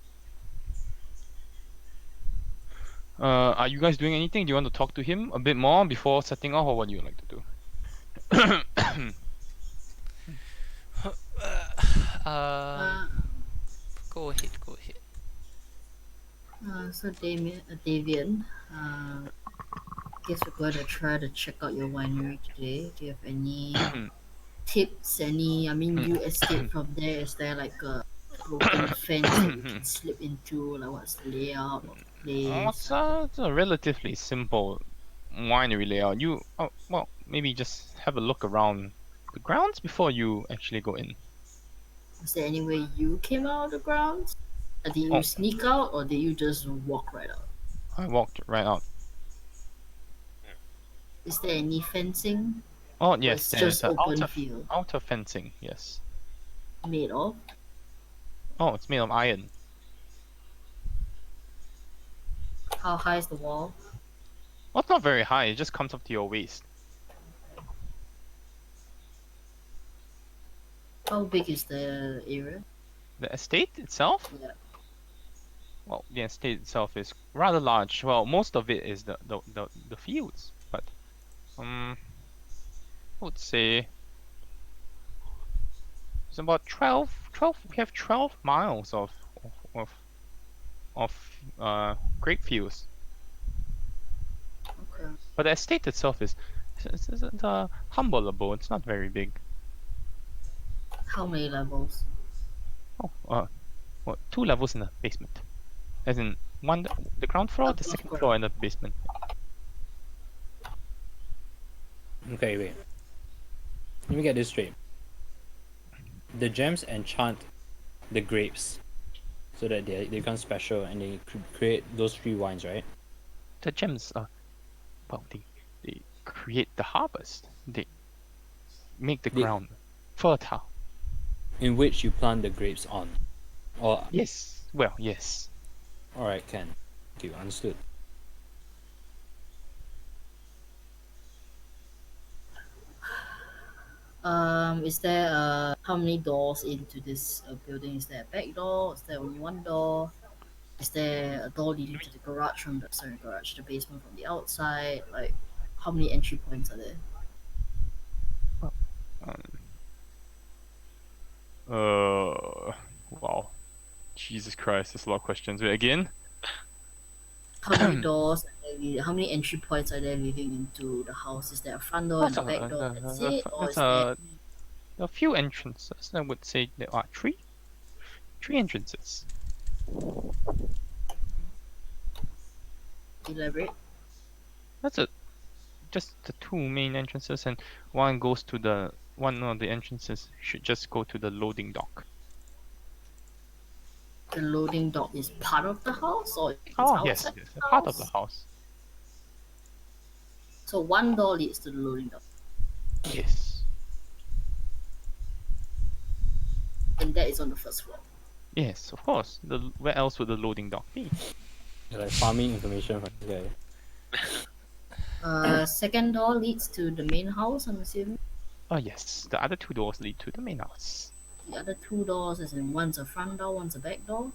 Are you guys doing anything? Do you want to talk to him a bit more before setting off, or what do you like to do? Um, go ahead, go ahead. So Davian, guess we're going to try to check out your winery today. Do you have any tips? I mean, you escape from there. Is there like a broken fence that we can slip into? Like, what's the layout of the place? It's a relatively simple winery layout. Well, maybe just have a look around the grounds before you actually go in. Is there any way you came out of the grounds? Did you Oh. sneak out or did you just walk right out? I walked right out. Is there any fencing? Oh Or yes, it's there's just a open field outer fencing. Yes. made of? Oh, it's made of iron. How high is the wall? Well, it's not very high. It just comes up to your waist. How big is the area? The estate itself? Yeah. Well, the estate itself is rather large. Well, most of it is the fields, but I would say it's about 12. We have 12 miles of grape fields. Okay. But the estate itself is it's a humble abode. It's not very big. How many levels? Oh, well, 2 levels in the basement. As in the ground floor, the Above second ground. floor, and the basement. Okay, wait. Let me get this straight. The gems enchant the grapes so that they become special and they create those 3 wines, right? The gems are, well, they create the harvest. They make the They- ground fertile. In which you plant the grapes on. Or Yes. Well, yes. alright, Ken. Okay, understood. Is there how many doors into this building? Is there a back door? Is there only one door? Is there a door leading to the garage the basement from the outside? Like, how many entry points are there? Wow. Jesus Christ, there's a lot of questions. Wait, again? How many doors? How many entry points are there leading into the house? Is there a front door and a back door? That's it, or is there? A few entrances. I would say there are 3 entrances. Elaborate. That's just the 2 main entrances, and one of the entrances should just go to the loading dock. The loading dock is part of the house, or it's Oh outside yes, the a part of the house? house. So one door leads to the loading dock, Yes. and that is on the first floor. Yes, of course. Where else would the loading dock be? You're like farming information from this guy. Second door leads to the main house, I'm assuming. Oh yes, the other 2 doors lead to the main house. The other 2 doors, as in one's a front door, one's a back door.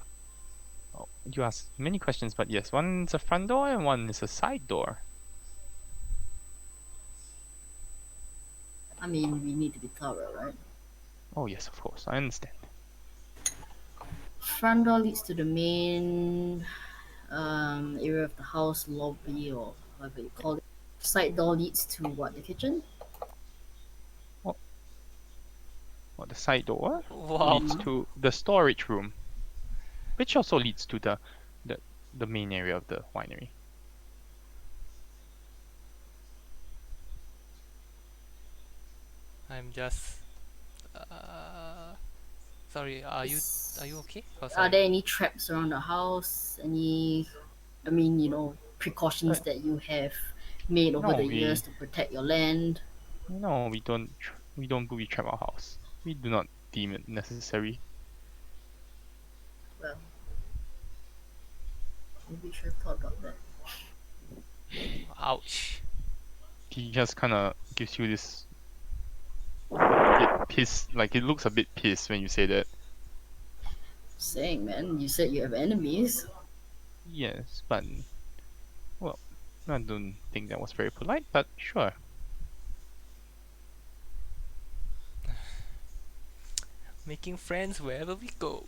Oh, you asked many questions, but yes, one's a front door and one is a side door. I mean, we need to be thorough, right? Oh yes, of course, I understand. Front door leads to the main area of the house, lobby, or whatever you call it. Side door leads to what? The kitchen? Well, the side door Wow. leads to the storage room, which also leads to the main area of the winery. I'm just. Sorry. Are you okay? Oh, Are sorry. there any traps around the house? Any, I mean, precautions that you have made over No, the years to protect your land? No, we don't booby trap our house. We do not deem it necessary. Well, maybe we should have thought about that. Ouch. He just kind of gives you this bit pissed, like it looks a bit pissed when you say that. Saying, man, you said you have enemies. Yes, but well, I don't think that was very polite, but sure. Making friends wherever we go.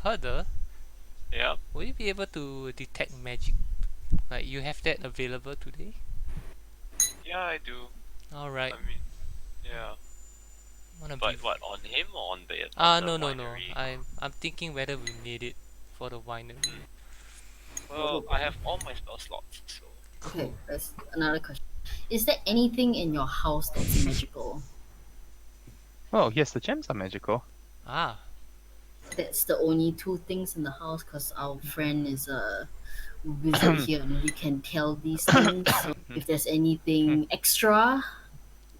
Herder, Yeah. will you be able to detect magic? Like you have that available today? Yeah, I do. Alright. I mean, yeah. Wanna be But what, on him or on the no. winery? I'm thinking whether we need it for the winery. Well, I have all my spell slots, so Okay, that's another question. Is there anything in your house that's magical? Oh, yes, the gems are magical. Ah, That's the only two things in the house because our friend is a wizard here and we can tell these things. So if there's anything extra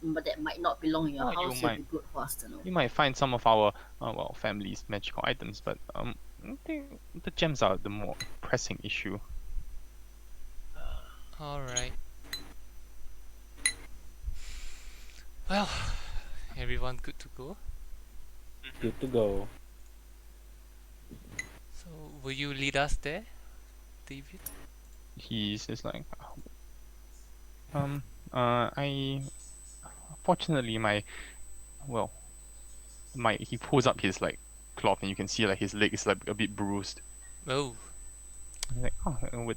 but that might not belong in your Oh, house, it'll be good for us to know. you might find some of our well family's magical items, but I think the gems are the more pressing issue. alright. Well, everyone good to go? Good to go. So, will you lead us there, David? He's just like, I fortunately he pulls up his like cloth and you can see like his leg is like a bit bruised. Oh, He's like, oh, I would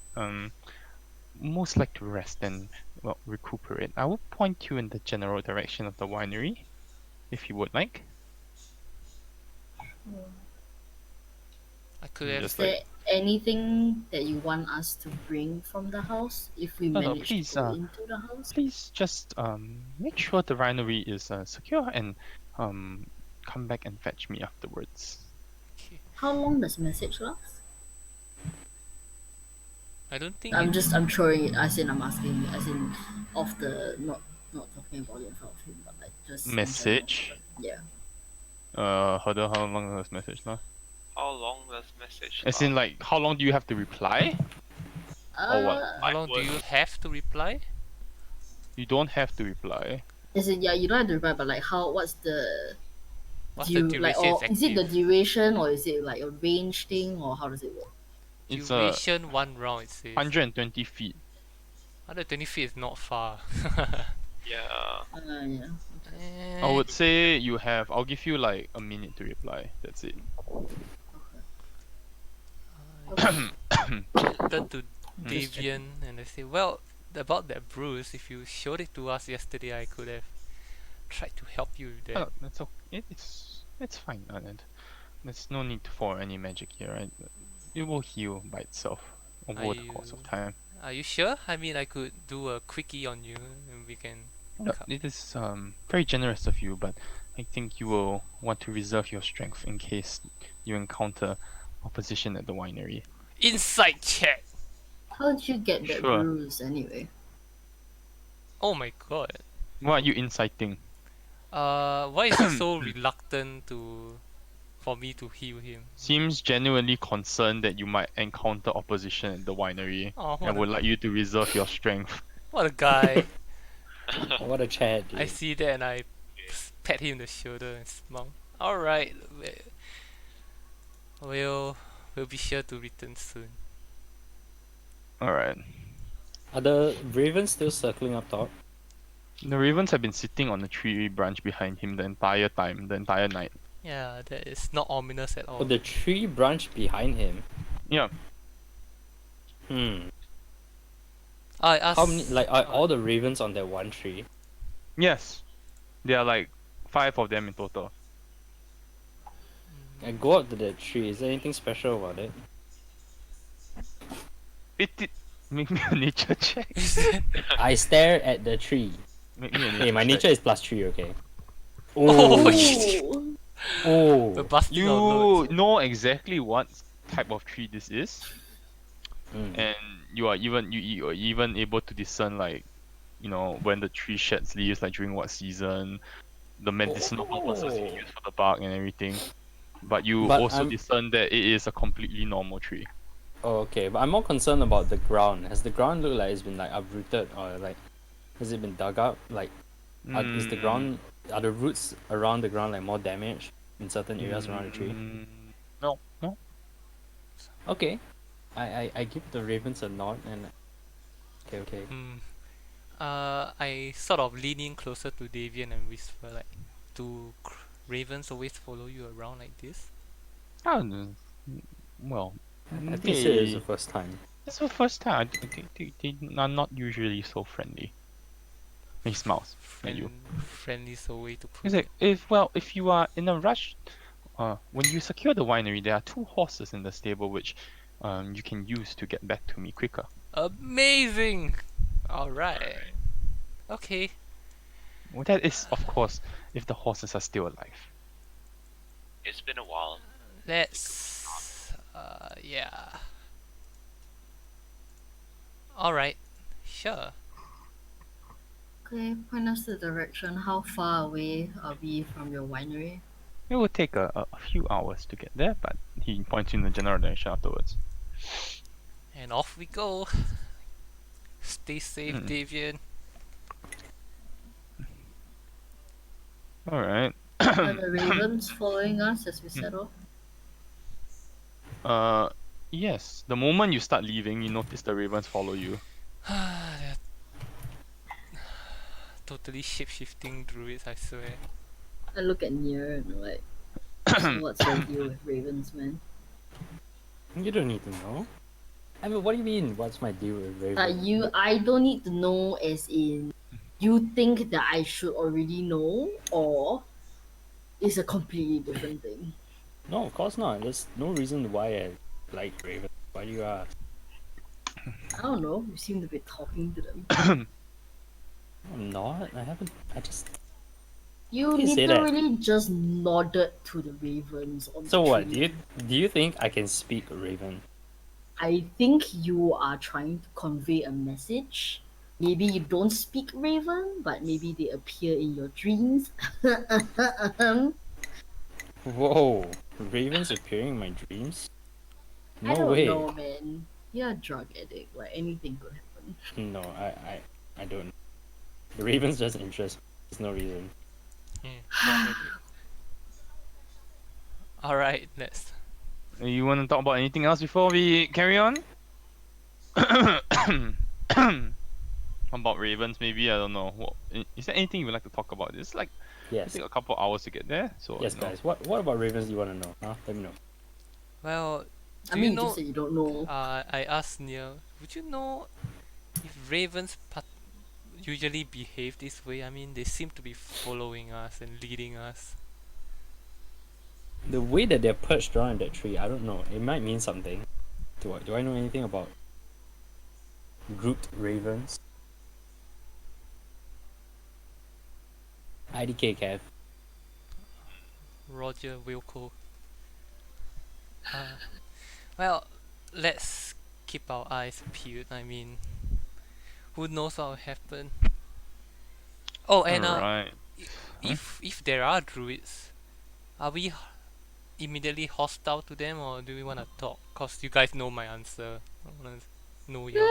most like to rest and well recuperate. I will point you in the general direction of the winery, if you would like. I could You have. Is just there anything that you want us to bring from the house if we no, manage please, to go into the house? please just make sure the winery is secure and come back and fetch me afterwards. Okay. How long does message last? I don't think I'm it. throwing it as in I'm asking as in off the not talking about it in front of him but like just in general. Message. Yeah. How long does message last? how long does message As in last? like how long do you have to reply? Or what? How long do you have to reply? You don't have to reply. As in yeah, you don't have to reply but like what's the What's the like duration or is it the effective? duration or is it like a range thing or how does it work? It's Duration 1 round, it says. 120 feet. 120 feet is not far. Yeah. Yeah. I would say you have. I'll give you like a minute to reply. That's it. Turn to Davian and I say, well, about that bruise, if you showed it to us yesterday, I could have tried to help you with that. Oh, that's okay. It's fine, Anand. There's no need for any magic here. Right? It will heal by itself over the course of time. Are you sure? I mean, I could do a quickie on you and we can. It is very generous of you, but I think you will want to reserve your strength in case you encounter opposition at the winery. Insight check! How did you get that Sure. bruise anyway? Oh my god. What are you inciting? Why is he so reluctant for me to heal him? Seems genuinely concerned that you might encounter opposition at the winery Oh, and would like you to reserve your strength. what a guy. What a chat, dude. I see that and I pat him on the shoulder and smile. Alright, we'll be sure to return soon. Alright. Are the ravens still circling up top? The ravens have been sitting on the tree branch behind him the entire night. Yeah, that is not ominous at Oh, all. the tree branch behind him. Yeah. I asked. How many? Like, are all the ravens on that one tree? Yes. There are like 5 of them in total. I go up to that tree. Is there anything special about it? Make me a nature check. I stare at the tree. Make me a nature Hey, my check. nature is +3, okay? Oh, Ooh. we're Oh. busting our You loads. know exactly what type of tree this is, Mm. and you are even able to discern like, when the tree sheds leaves, like during what season, the medicinal purposes you use for the bark and everything. But you But also I'm- discern that it is a completely normal tree. Oh, okay, but I'm more concerned about the ground. Has the ground looked like it's been like uprooted or like has it been dug up? Like, is the ground are the roots around the ground like more damaged in certain areas around the tree? No, no. Okay, I give the ravens a nod and okay. Hmm. I sort of lean in closer to Davian and whisper like, "Do ravens always follow you around like this?" Oh, no. Well, I think you said it was the they. first time. It's the first time. They are not usually so friendly. He smiles at you. Friendly's a way to He's put it. like, if you are in a rush, when you secure the winery, there are 2 horses in the stable which, you can use to get back to me quicker. Amazing! Alright. Okay. Well, that is, of course, if the horses are still alive. It's been a while. Let's. Yeah. Alright. Sure. Okay, point us the direction. How far away are we from your winery? It will take a few hours to get there, but he points you in the general direction afterwards. And off we go. Stay safe, Mm. Davian. Alright. Are the ravens following us as we set off? Yes. The moment you start leaving, you notice the ravens follow you. They're totally shape-shifting druids, I swear. I look at Nier and I'm like, so what's your deal with ravens, man? You don't need to know. I mean, what do you mean? What's my deal with ravens? I don't need to know as in, you think that I should already know, or it's a completely different thing. No, of course not. There's no reason why I like ravens. Why do you ask? I don't know. You seem to be talking to them. I'm not. I haven't. I just. You You say that. literally just nodded to the ravens on So the what? tree. Do you think I can speak Raven? I think you are trying to convey a message. Maybe you don't speak Raven, but maybe they appear in your dreams. Whoa! Ravens appearing in my dreams? I No don't way. know, man. You're a drug addict. Like anything could happen. No, I don't. Know. The ravens just interest me. There's no reason. Yeah. Alright, let's. You want to talk about anything else before we carry on? About ravens, maybe, I don't know. Is there anything you would like to talk about? It's like it Yes. take a couple hours to get there, so Yes, you know. guys. What about ravens do you want to know? Huh? Let me know. Well, I do mean, you you know? just said you don't know. I asked Neil, would you know if ravens usually behave this way? I mean, they seem to be following us and leading us. The way that they're perched around that tree, I don't know. It might mean something. Do I know anything about grouped ravens? IDK, Kev. Roger Wilco. Well, let's keep our eyes peeled. I mean, who knows what will happen? Oh, and Alright. if there are druids, are we immediately hostile to them, or do we want to talk? Cause you guys know my answer. I wanna know your.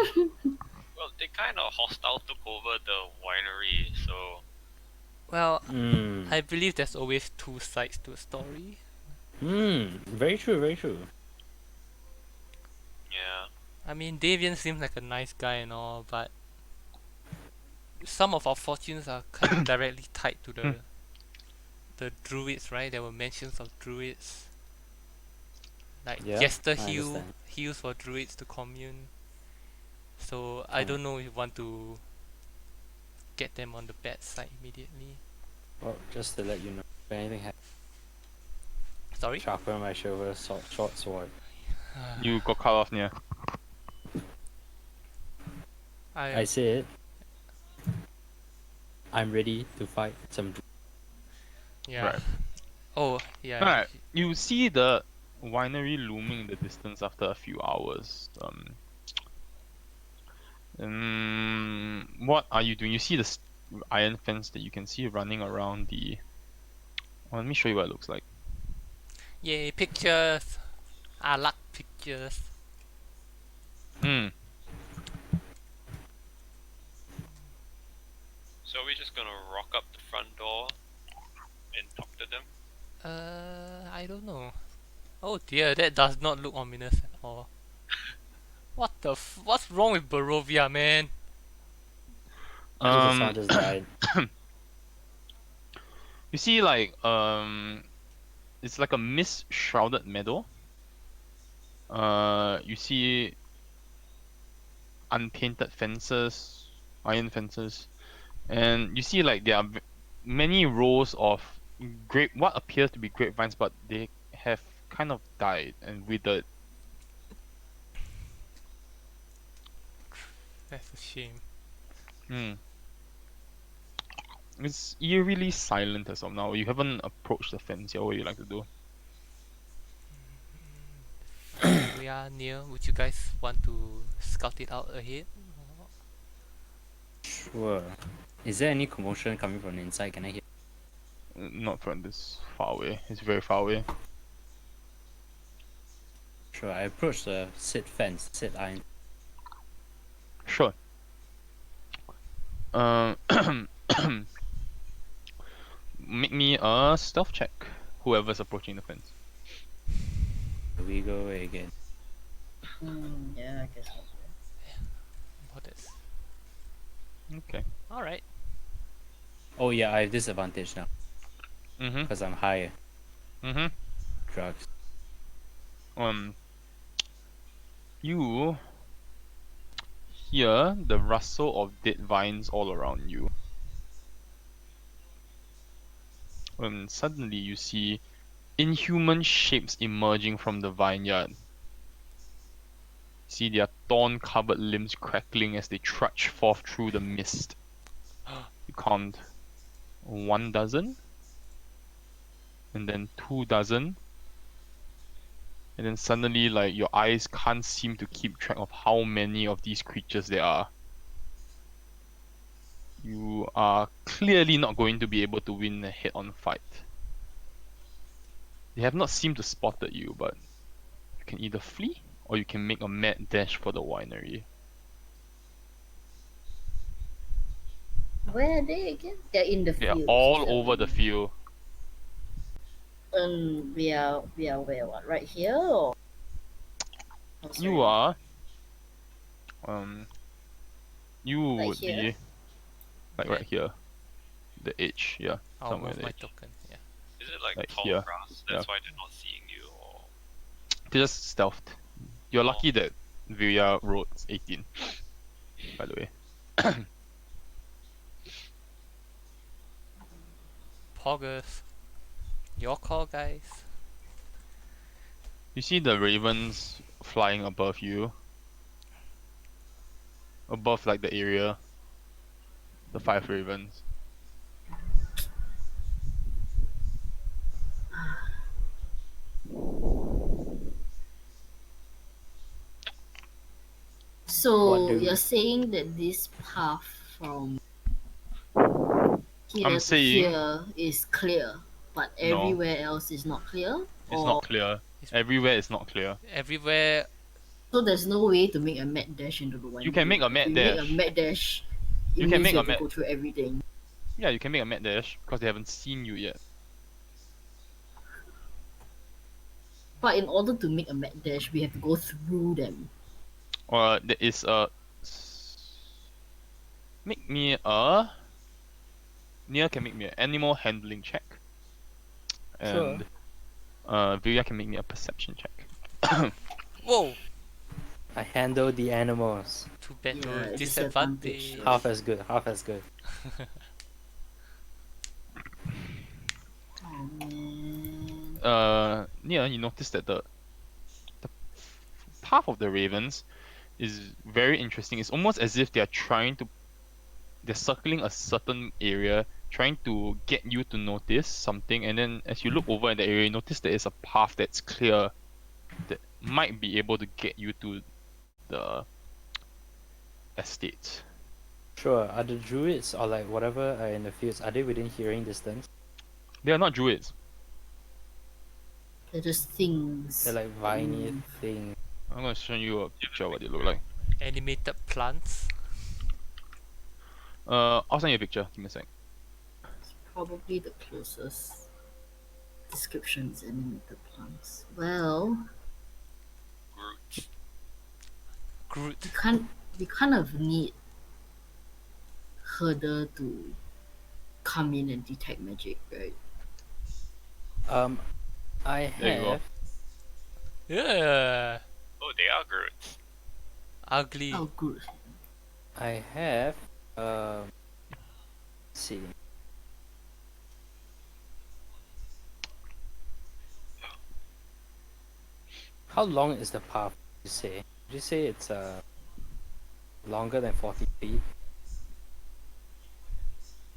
Well, they kind of hostile took over the winery, so Well, Hmm. I believe there's always two sides to a story. Very true, very true. yeah. I mean, Davian seems like a nice guy and all, but some of our fortunes are kind of directly tied to the druids, right? There were mentions of druids, like Yeah, Jester I understand. heals for druids to commune. So I don't know if you want to get them on the bad side immediately. Well, just to let you know, if anything happens, Sorry? sharpen my shoulder, short sword. You got cut off near. I said, I'm ready to fight some. Yeah. Right. Oh, yeah. Alright. You see the winery looming in the distance after a few hours. What are you doing? You see the iron fence that you can see running around the. Well, let me show you what it looks like. Yay, pictures! I like pictures. Hmm. So we're just gonna rock up the front door and talk to them. I don't know. Oh dear, that does not look ominous at all. What's wrong with Barovia, man? I think the sound Um, just died. you see, like, it's like a mist shrouded meadow. You see unpainted fences, iron fences, and you see like there are many rows of what appears to be grapevines, but they have kind of died and withered. That's a shame. Hmm. It's eerily silent as of now. You haven't approached the fence yet. What would you like to do? We are near. Would you guys want to scout it out ahead? Sure. Is there any commotion coming from the inside? Can I hear? Not from this far away. It's very far away. Sure. I approach the sit fence, sit iron. Sure. Um, make me a stealth check. Whoever's approaching the fence. We go away again. Yeah, I guess so. What is? Okay. Alright. Oh yeah, I have disadvantage now Mhm. because I'm higher. Mhm. Drugs. You hear the rustle of dead vines all around you. Suddenly you see inhuman shapes emerging from the vineyard. See their thorn-covered limbs crackling as they trudge forth through the mist. You count 1 dozen, and then 2 dozen, and then suddenly, like, your eyes can't seem to keep track of how many of these creatures there are. You are clearly not going to be able to win a head-on fight. They have not seemed to spotted you, but you can either flee or you can make a mad dash for the winery. Where are they again? They're in the They are field. all over the field. We are where? What? Right here or? Oh, sorry. You are, um, you Like would here? be like right here, the edge, yeah, I'll somewhere move the my edge. token. Yeah. Is it like Like tall here, grass? yeah. That's why they're not seeing you, or They're just stealthed. You're lucky that Vilya rolled 18, by the way. Poggers. Your call, guys. You see the ravens flying above you, above like the area, the 5 ravens. So What you're do? saying that this path from I'm here to saying here is clear, but no, everywhere else is not clear? it's Or not clear. It's Everywhere is not clear. everywhere. so there's no way to make a mad dash into the one You can make way. a If mad we make a dash. mad dash, it You can means make we a have to mad. go through everything. Yeah, you can make a mad dash because they haven't seen you yet. But in order to make a mad dash, we have to go through them. Or there is a. Make me a. Nia can make me an animal handling check, Sure. and Vilya can make me a perception check. Whoa! I handle the animals. Too bad Yeah, to disadvantage. disadvantage. Half as good. Half as good. Oh man. Nia, you notice that the path of the ravens is very interesting. It's almost as if they're circling a certain area, trying to get you to notice something, and then as you look over at the area, you notice there is a path that's clear that might be able to get you to the estate. Sure. Are the druids or like whatever are in the fields? Are they within hearing distance? They are not druids. They're just things. They're like viney Mm. things. I'm gonna show you a picture of what they look like. Animated plants. I'll send you a picture. Give me a sec. It's probably the closest description is animated plants. Well, Groot. Groot. we kind of need Herder to come in and detect magic, right? I There you go. have. Yeah. Oh, they are Groots. Ugly. Oh, good. I have. Let's see. How long is the path? You say? Did you say it's longer than 40 feet?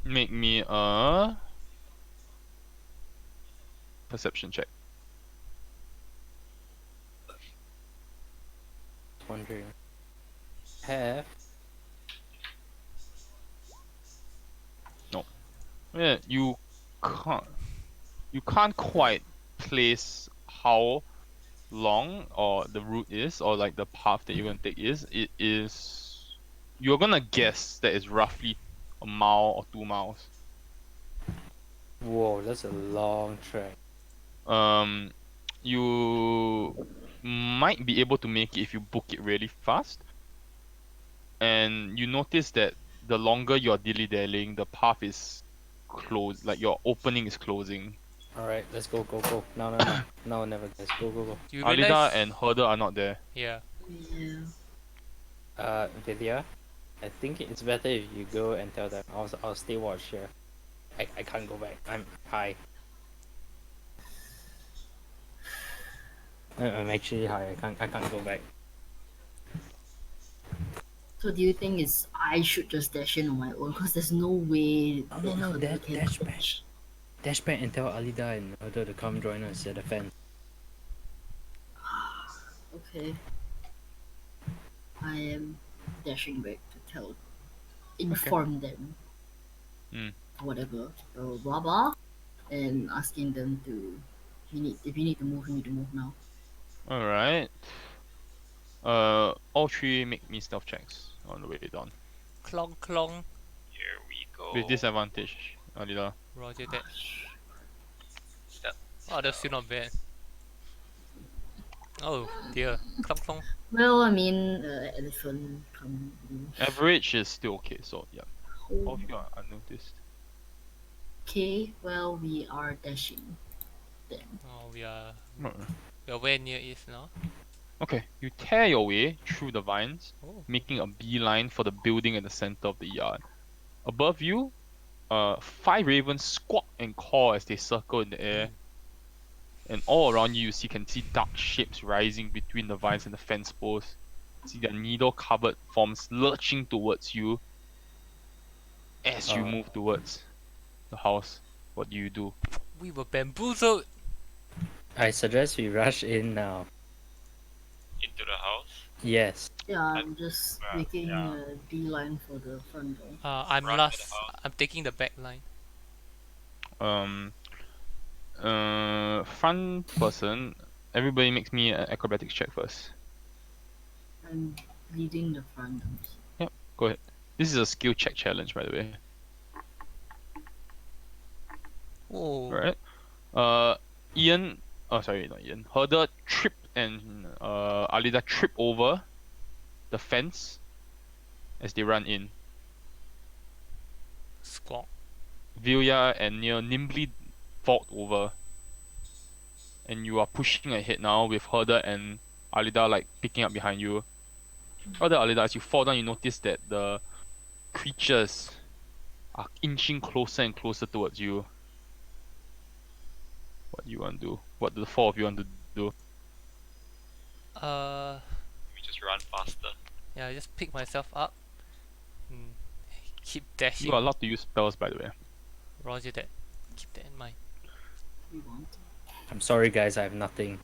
Make me a perception check. Wondering. Have. Yeah, can't you can't quite place how long or the route is or like the path that you're gonna take is. It is you're gonna guess that it's roughly a mile or 2 miles. Whoa, that's a long trek. You might be able to make it if you book it really fast. And you notice that the longer you're dilly-dallying, the path is closed, like your opening is closing. Alright, let's go, go, go. No, no, never guys. Go, go, go. Do you Alida realize? and Herder are not there. Yeah. Yeah. Vidya, I think it's better if you go and tell them. I'll stay watch here. I can't go back. I'm high. I'm actually high. I can't go back. So do you think I should just dash in on my own? Because there's no way No, no, Herder can dash back. catch. Dash back and tell Alida and Odo to come join us at the fence. Okay. I am dashing back to inform them. Hmm. Whatever. Blah blah. And asking them to if you need to move, you need to move now. Alright. All three make me stealth checks on the way down. Clong clong. Here we go. With disadvantage, Alida. Roger that. Step. Oh, that's still not bad. Oh dear. Clong clong. Well, I mean, elephant come. Average is still okay, so yeah. All Oh, of you are unnoticed. okay, well, we are dashing. Then. Oh, we are Alright. where near is now. Okay, you tear your way through the vines, Oh. making a beeline for the building at the center of the yard. Above you, 5 ravens squawk and caw as they circle in the air. And all around you, can see dark shapes rising between the vines and the fence posts. See their needle-covered forms lurching towards you as you move towards the house. What do you do? We were bamboozled. I suggest we rush in now. Into the house. Yes. Yeah, I'm just making yeah. a beeline for the front door. I'm Run to the last. house. I'm taking the back line. Front person. Everybody makes me an acrobatics check first. I'm leading the front. Go ahead. This is a skill check challenge, by the way. Oh. Alright. Ian. Oh, sorry, not Ian. Herder trip and Alida trip over the fence as they run in. Squawk. Vilya and Near nimbly vault over. And you are pushing ahead now with Herder and Alida like picking up behind you. Herder, Alida, as you fall down, you notice that the creatures are inching closer and closer towards you. What do you want to do? What do the 4 of you want to do? We just run faster. Yeah, I just pick myself up. Keep dashing. You are allowed to use spells, by the way. Roger that. Keep that in mind. We want. I'm sorry, guys. I have nothing.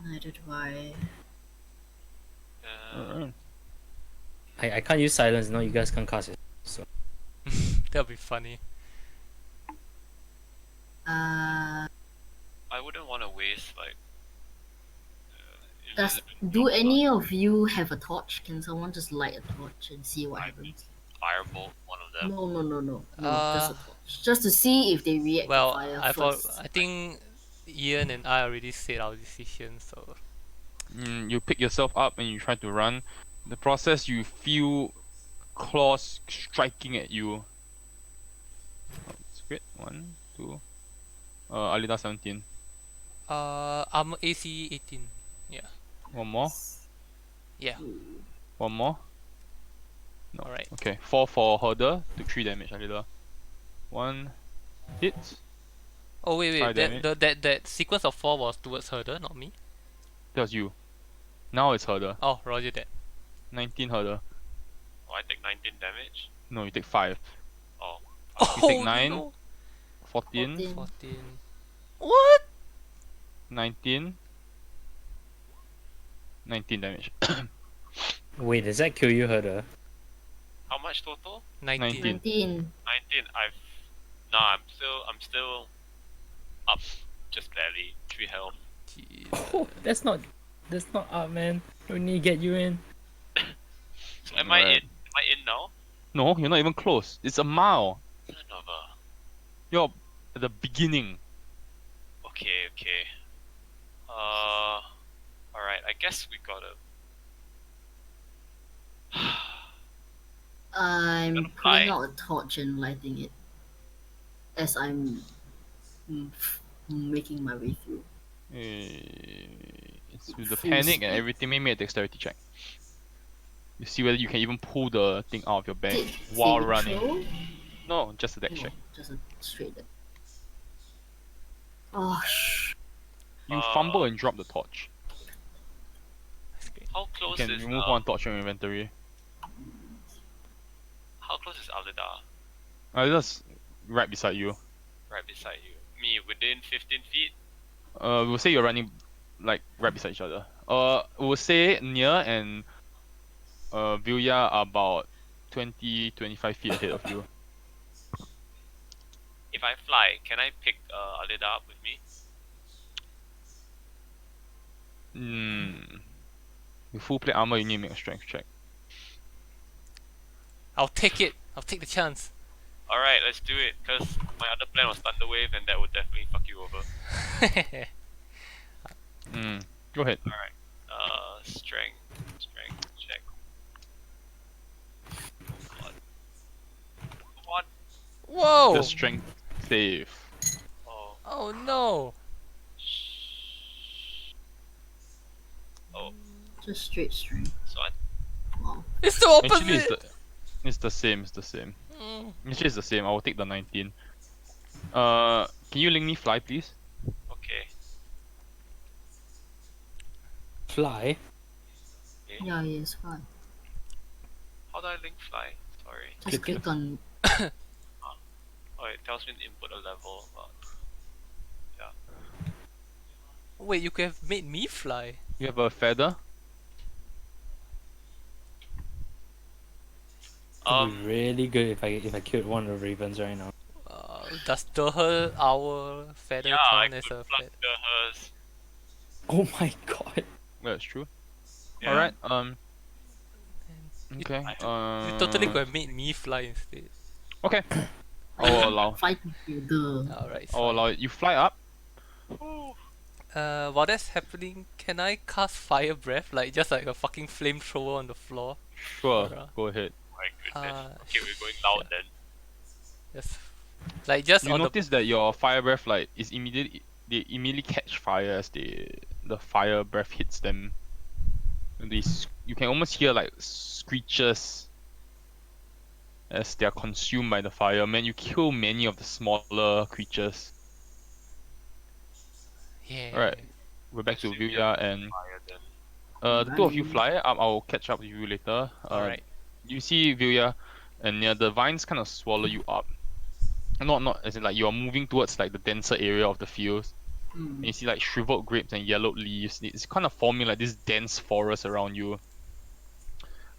Neither do I. Alright. I can't use silence. No, you guys can't cast it. So That'll be funny. Uh, I wouldn't want to waste Do any of you have a torch? Can someone just light a torch and see what I- happens? Firebolt one of them. No, just Uh, a torch. Just to see if they react to well, fire I thought first. I think Ian and I already said our decision, so You pick yourself up and you try to run. In the process, you feel claws striking at you. Oh, it's great. 1, 2. Alida 17. I'm AC 18. Yeah, One more. yeah. One more. No. All right. Okay. 4 for Herder. Took 3 damage, Alida. 1 hit. Oh wait, 5 damage. that sequence of 4 was towards Herder, not me. That was you. Now it's Herder. Oh, Roger that. 19 Herder. Oh, I take 19 damage. No, you take 5. Oh, You take Oh 9. no. 14. 14. What? 19. 19 damage. Wait, does that kill you, Herder? how much total? 19. 19. 19. I'm still up, just barely 3 health. Jeez. Oh, that's not up, man. We need to get you in. So am I in? Alright. Am I in now? No, you're not even close. It's a mile. Son of a. You're at the beginning. Okay. Alright. I guess we gotta. I'm Gonna pulling fly. out a torch and lighting it as I'm making my way through. It's with the Full panic speed. and everything. Make me a dexterity check. You see whether you can even pull the thing out of your bag while running. Throw? No, just a dex No, check. just a straight deck. Oh, You fumble and drop the torch. That's great. How You close can is remove one torch from your inventory. How close is Alida? Just right beside you. Right beside you. Me within 15 feet. We'll say you're running like right beside each other. We'll say near and Vilya are about 20-25 feet ahead of you. If I fly, can I pick Alida up with me? With full plate armor, you need to make a strength check. I'll take it. I'll take the chance. Alright, let's do it. Cause my other plan was Thunder Wave, and that would definitely fuck you over. Go ahead. Alright. Strength check. Come on. Whoa! The strength save. Oh. Oh no! Oh. just straight strength. So I Wow. It's the Actually, opposite. it's the same. It's the same. Mm. Actually, it's the same. I will take the 19. Can you link me fly, please? okay. Fly? Yeah, it's fine. How do I link fly? Sorry. Just Click click on. Oh, it tells me to input a level. But Wait, you could have made me fly. You have a feather. It'd be really good if I killed one of the ravens right now. Does our feather yeah, I count could as a pluck feather? hers. Oh my god. That's true. Yeah. Alright. You- Okay. You totally could have made me fly instead. Okay. I'll allow. Fight together. Alright. I'll allow it. You fly up. Ooh. While that's happening, can I cast fire breath? Like just like a fucking flamethrower on the floor? Sure. Alright. Go ahead. My goodness. Ah, Okay, we're going loud then. Just like just You on notice that your fire breath is immediately they immediately catch fire as the fire breath hits them. And you can almost hear like screeches as they are consumed by the fire. Man, you kill many of the smaller creatures. yeah. Alright. We're back to Assume you're Vilya and Fire then. the two of you fly. I'll catch up with you later. Alright. You see Vilya, and the vines kind of swallow you up. Not as in like you are moving towards like the denser area of the fields. And you see like shriveled grapes and yellowed leaves. It's kind of forming like this dense forest around you.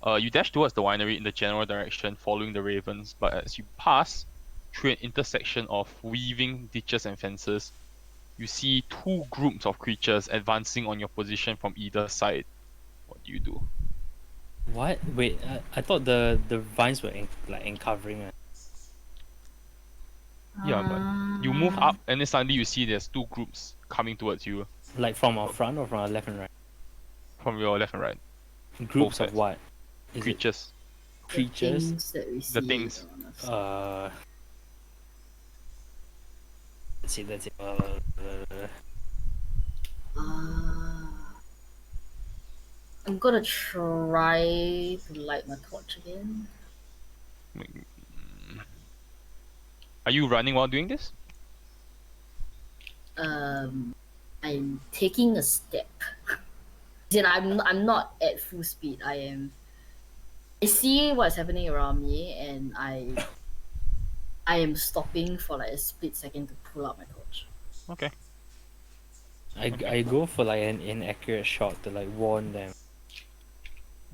You dash towards the winery in the general direction, following the ravens. But as you pass through an intersection of weaving ditches and fences, you see two groups of creatures advancing on your position from either side. What do you do? What? Wait, I thought the vines were like uncovering. Yeah, but you move up and then suddenly you see there's two groups coming towards you Like from our front or from our left and right? from your left and right. Groups of sides. what? Is it Creatures. The creatures? things that we see. The things. on the side. Let's see. Let's see. I'm gonna try to light my torch again. Are you running while doing this? I'm taking a step. Then I'm not at full speed. I see what's happening around me, and I am stopping for like a split second to pull out my torch. Okay. I go for like an inaccurate shot to like warn them.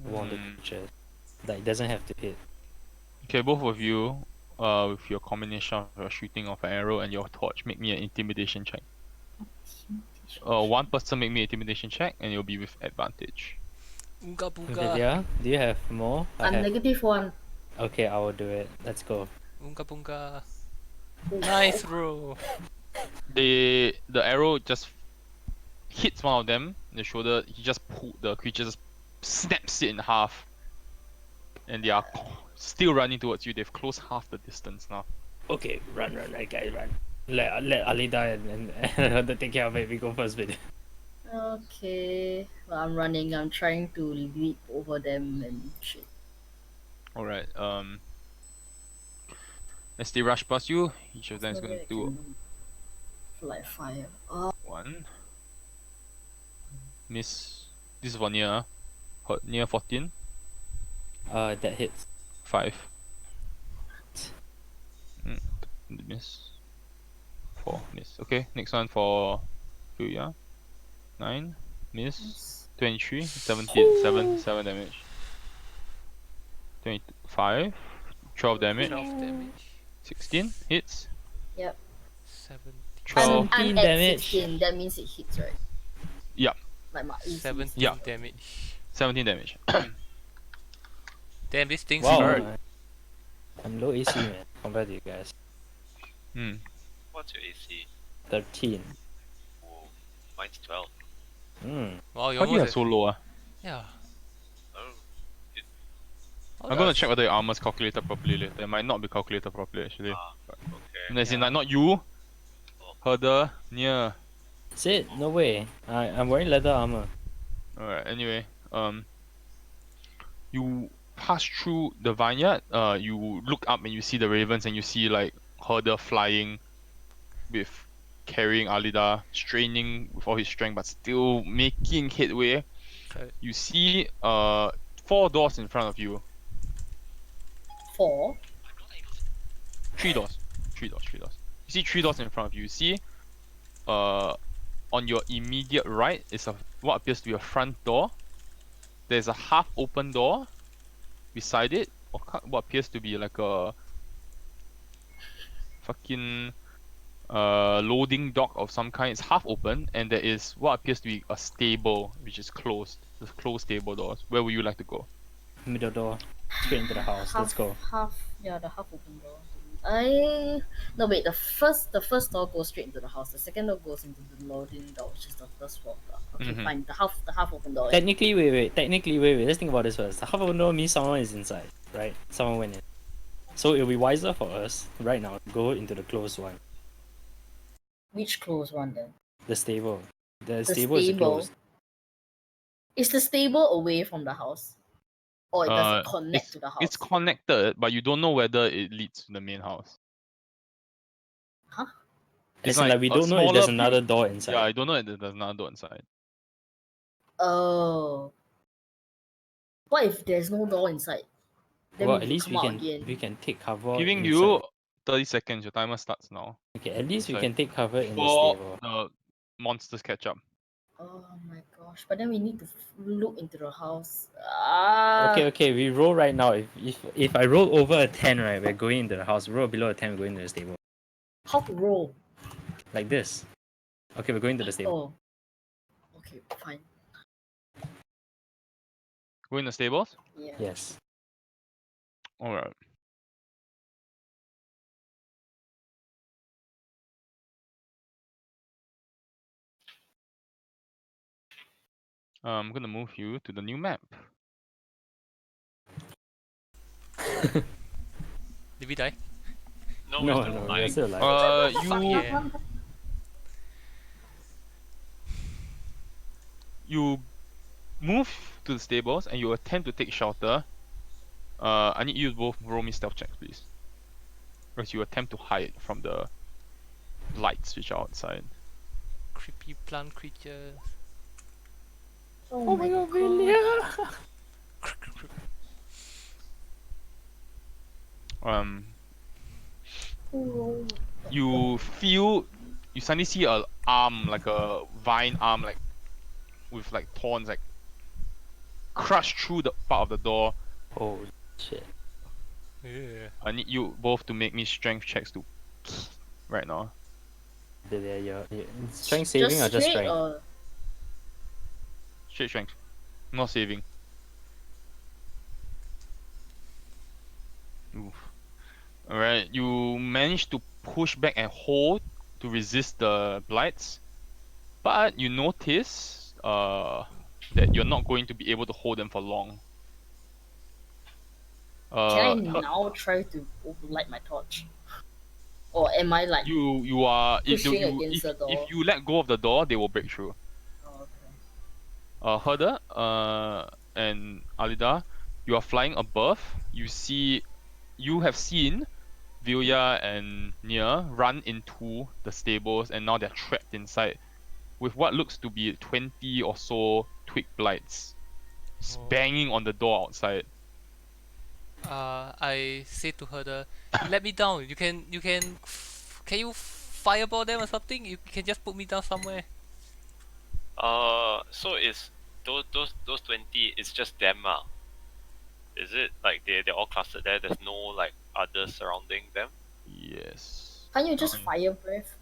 Warn the Mm. creatures. Like doesn't have to hit. Okay, both of you, with your combination of your shooting of an arrow and your torch, make me an intimidation check. One person make me an intimidation check, and it'll be with advantage. Unga bunga. Vidya, do you have more? I'm -1. Okay, I will do it. Let's go. Unga bunga. Nice bro. The arrow just hits one of them in the shoulder. He just the creature just snaps it in half, and they are still running towards you. They've closed half the distance now. Okay, run, right guys, run. Let Alida and her take care of it. We go first, Vidya. Okay. Well, I'm running. I'm trying to leap over them and shit. All right. As they rush past you, each of them is So going that I to do can fly fire. Oh, one. Miss. This is for near. Near 14. That hits. 5. Miss. 4. Miss. Okay, next one for Yuya. 9. Miss. 23. 17. 7 damage. 25. 12 damage. 12 damage. 16 hits. yep. 17. 12. I'm 17 at damage. 16. That means it hits, right? Yeah. Like my easy. 17 Yeah. damage. 17 damage. Damn, this thing's Wow, hurt. I'm low AC man compared to you guys. What's your AC? 13. Oh, mine's 12. Wow, you How do you have almost so low? yeah. Oh, How I'm gonna does- check whether your armor's calculated properly later. It might not be calculated properly actually. okay. As in like not you. Herder, near. That's it. No way. I'm wearing leather armor. Alright, anyway. You pass through the vineyard, you look up and you see the ravens and you see like Herder flying with carrying Alida, straining with all his strength but still making headway. Okay. You see 4 doors in front of you. 4. 3 doors. 3 doors. You see 3 doors in front of you. You see on your immediate right is what appears to be a front door. There's a half open door beside it, or what appears to be like a fucking loading dock of some kind. It's half open, and there is what appears to be a stable which is closed. The closed stable doors. Where would you like to go? Middle door. Straight into the house. Let's go. The half open door. No wait. The first door goes straight into the house. The second door goes into the loading door, which is the first floor. Okay, Mhm. fine. The half open door. Technically, wait. Let's think about this first. The half open door means someone is inside, right? Someone went in. So it'll be wiser for us right now to go into the closed one. Which closed one then? The stable. The The stable is stable. closed. Is the stable away from the house, or it doesn't connect to the house? It's connected, but you don't know whether it leads to the main house. Huh? It's As in, like, we a don't know if there's smaller another build- door inside. Yeah, I don't know if there's another door inside. Oh. What if there's no door inside? Then Well, we at need to least come we out can again. take cover. Giving inside. you 30 seconds. Your timer starts now. Okay, at least we inside. can take cover in the Before stable. the monsters catch up. Oh my gosh! But then we need to look into the house. Okay, we roll right now. If I roll over a 10, right, we're going into the house. Roll below a 10, we're going into the stable. How to roll? Like this. Okay, we're going to the stable. Oh. Okay, fine. Go in the stables? Yeah. Yes. Alright. I'm gonna move you to the new map. Did we die? No, No, we're still no, we're alive. still alive. Yeah. You move to the stables and you attempt to take shelter. I need you to both roll me stealth checks, please. As you attempt to hide from the lights which are outside. Creepy plant creatures. Oh my god. You feel, you suddenly see a arm, like a vine arm, like with like thorns, like crushed through the part of the door. Oh shit. Yeah. I need you both to make me strength checks to right now. Your strength saving or just straight strength? or Straight strength, not saving. Oof. Alright, you manage to push back and hold to resist the blights, but you notice that you're not going to be able to hold them for long. can I Her- now try to light my torch? Or am I like you are pushing against the if door? you let go of the door, they will break through. Oh, okay. Herder, and Alida, you are flying above. You have seen Vilya and Nia run into the stables, and now they're trapped inside with what looks to be 20 or so twig blights banging on the door outside. I say to her, you let me down. Can you fireball them or something? You can just put me down somewhere. So is those 20? It's just them, Is it like they're all clustered there? There's no like others surrounding them. Yes. Can't you just fire breath?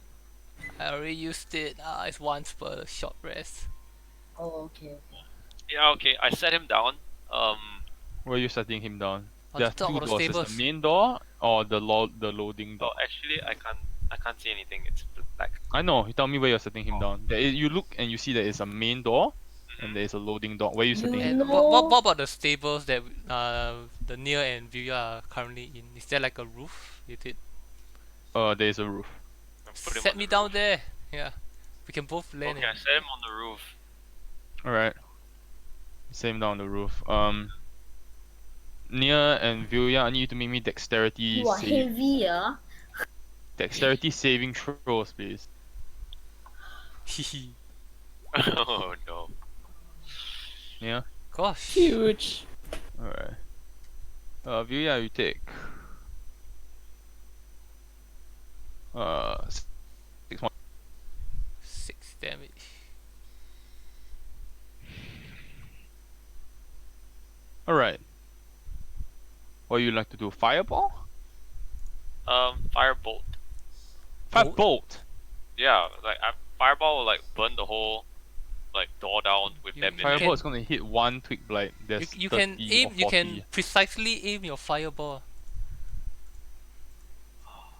I already used it. It's once per short rest. Oh, okay, okay. Yeah, okay. I set him down. Where are you setting him down? On There the are top two of the doors. There's stables. the main door or the loading door. Oh, actually, I can't see anything. It's black. I know. You tell me where you're setting him Oh. down. You look and you see there is a main door and there is a loading door. Where are you setting him And down? what about the stables that the Nia and Vilya are currently in? Is there like a roof? You did There is a roof. Put him set on me the down roof. there. Yeah, we can both land. Okay, I set him on the roof. Alright. Set him down on the roof. Nia and Vilya, I need you to make me dexterity You are save. heavy, Dexterity saving throws, please. Oh no. Yeah. Gosh. Huge. Alright. Vilya, you take 6 more. 6 damage. Alright. What you like to do? Fireball? Firebolt. Firebolt! Yeah, like fireball will like burn the whole like door down with You- them you in Fireball it. is gonna hit one twig blight. There's You 30 can or aim. 40. You can precisely aim your fireball.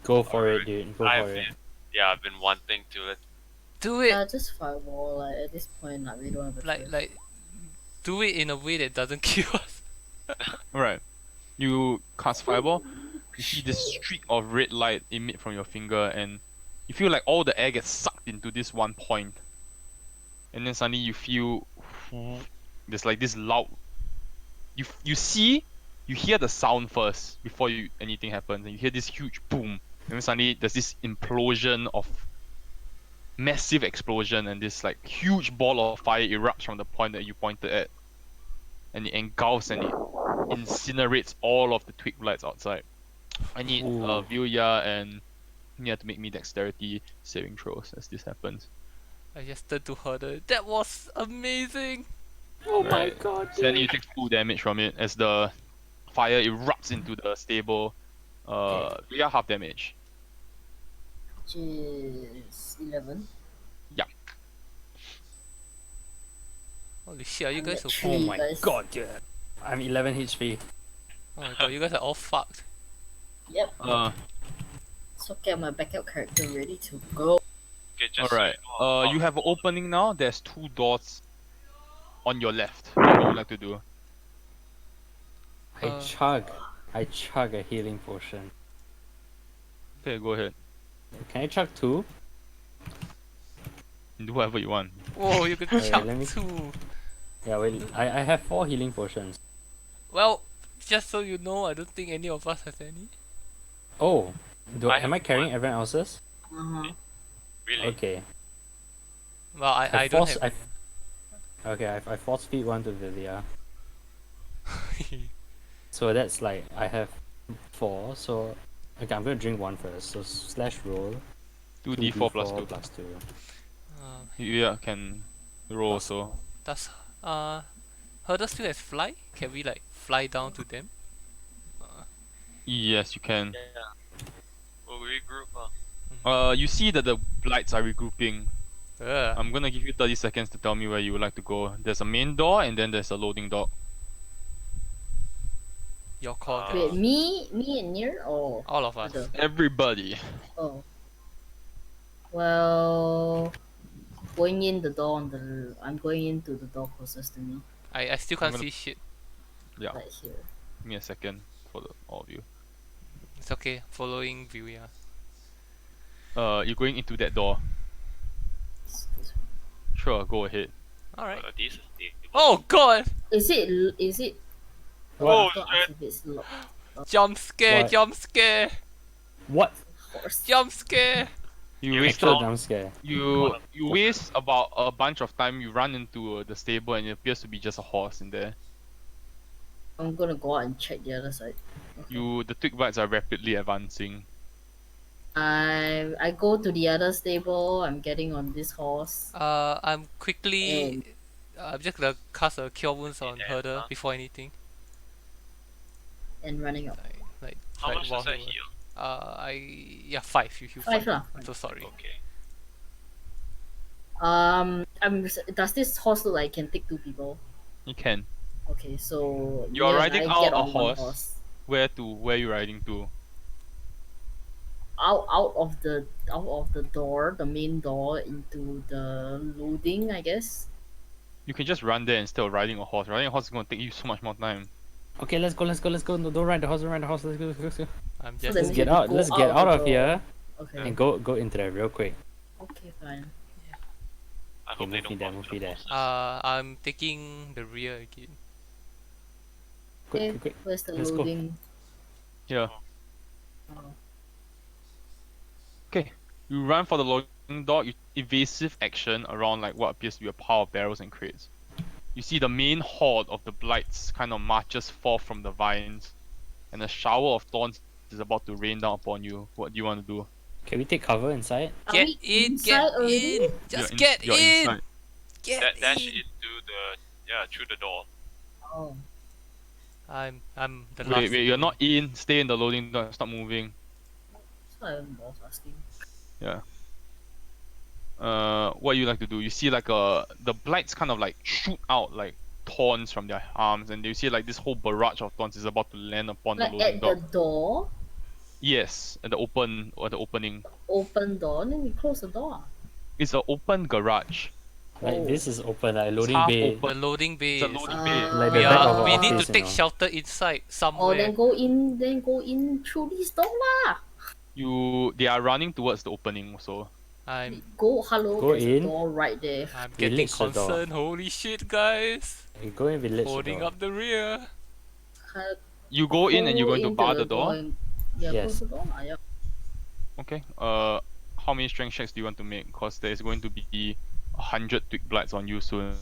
Go for Alright. it, dude. Go I've for it. been, yeah, I've been wanting to. Do it just fireball. Like at this point, like we don't have a choice. like do it in a way that doesn't kill us. Alright. You cast fireball. You see this streak of red light emit from your finger, and you feel like all the air gets sucked into this one point. And then suddenly you feel there's like this loud. You hear the sound first before anything happens, and you hear this huge boom. And then suddenly there's this implosion of massive explosion, and this like huge ball of fire erupts from the point that you pointed at, and it engulfs and it incinerates all of the twig blights outside. I need Ooh. Vilya and Nia to make me dexterity saving throws as this happens. I just turned to her. That was amazing. Oh Right. my god. So then you take full damage from it as the fire erupts into the stable. Vilya half damage. Which is 11. Yeah. Holy shit, are you I'm guys at okay? Oh 3, my guys. god, dude. I'm 11 HP. Oh my god, you guys are all fucked. Yep. Uh, So get my backup character ready to go. Okay, just alright. so you know, You have an opening now. There's 2 doors on your left. What would you like to do? I Uh, chug a healing potion. Okay, go ahead. Can I chug 2? Do whatever you want. Whoa, you can Okay, chuck let me- 2. Yeah, wait, I have 4 healing potions. Well, just so you know, I don't think any of us has any. Oh, I am I have carrying one. everyone else's? Uh-huh. Really? Okay. Well, I don't force, have. Okay, I force feed one to Vilia. Any. So that's like, I have 4, so... Okay, I'm gonna drink one first. So slash roll. 2d4 plus 2. plus 2. Yeah, can roll Plus also. Does Herder still has fly? Can we like fly down to them? Yes, you can. Yeah. We'll regroup. You see that the blights are regrouping. Ugh. I'm gonna give you 30 seconds to tell me where you would like to go. There's a main door and then there's a loading dock. Your call, Uh, Wait, guys. me and Nier or All of us. other? Everybody. Oh. Well, going in the door on the. I'm going into the door closest to me, I still can't gonna- see shit. Yeah, right here. give me a second for all of you. It's okay. Following view, yeah. You're going into that door. Excuse me. Sure, go ahead. Alright. This is the. Oh god! Is it? Oh, I thought shit. if it's locked. Jump scare! What? Jump scare! What? Horse. Jump scare! You You waste Extra Stop. jump scare. you waste about a bunch of time. You run into the stable and it appears to be just a horse in there. I'm gonna go out and check the other side. Okay. The twig bites are rapidly advancing. I go to the other stable. I'm getting on this horse. I'm quickly. I'm just gonna cast a cure wounds on Yeah, Herder before anything. And running up. Like How much while does that he was- heal? Yeah, 5. You heal 5. 5 lah. I'm so sorry. Okay. Does this horse look like it can take 2 people? You can. Okay, so You're me and riding I out get a on one horse. Where are you riding to? Out of the door, the main door into the loading, I guess. You can just run there instead of riding a horse. Riding a horse is gonna take you so much more time. Okay, let's go. No, don't ride the horse. Let's go. I'm So just. then Let's we get have to out. go Let's get out the of door. here Okay. and go into there real quick. Okay, fine. I Okay, hope they move me don't there, bump move the me there. horses. I'm taking the rear again. Quick. Where's the Let's go. loading? Here. Oh. Okay. You run for the loading door. You evasive action around like what appears to be a pile of barrels and crates. You see the main horde of the blights kind of marches forth from the vines, and a shower of thorns is about to rain down upon you. What do you want to do? Can we take cover inside? Are Get we in! inside Get already? in! Just You're get you're in! inside. Get Dash in! into the through the door. Oh. I'm the last. Wait, you're not in. Stay in the loading door. Stop moving. So I was asking. Yeah. What you like to do? You see like the blights kind of like shoot out like thorns from their arms, and you see like this whole barrage of thorns is about to land upon Like the loading at dock. the door, Yes, at the opening. open door, then we close the door. It's an open garage. Like Oh. this is open, like It's loading half bay. The open. loading bay. It's a is- loading bay. Like the we back of are. our We need office, to you take know. shelter inside Oh, somewhere. then go in through this door lah. They are running towards the opening, so I'm Hello, Go there's in. a door right there. I'm We getting lit the door. concerned. Holy shit, guys! We go in village. Holding door. up the rear. you go in and you're going to into bar the door. and- Yeah, Yes. close the door lah, yeah. Okay. How many strength checks do you want to make? Cause there is going to be 100 twig blights on you soon.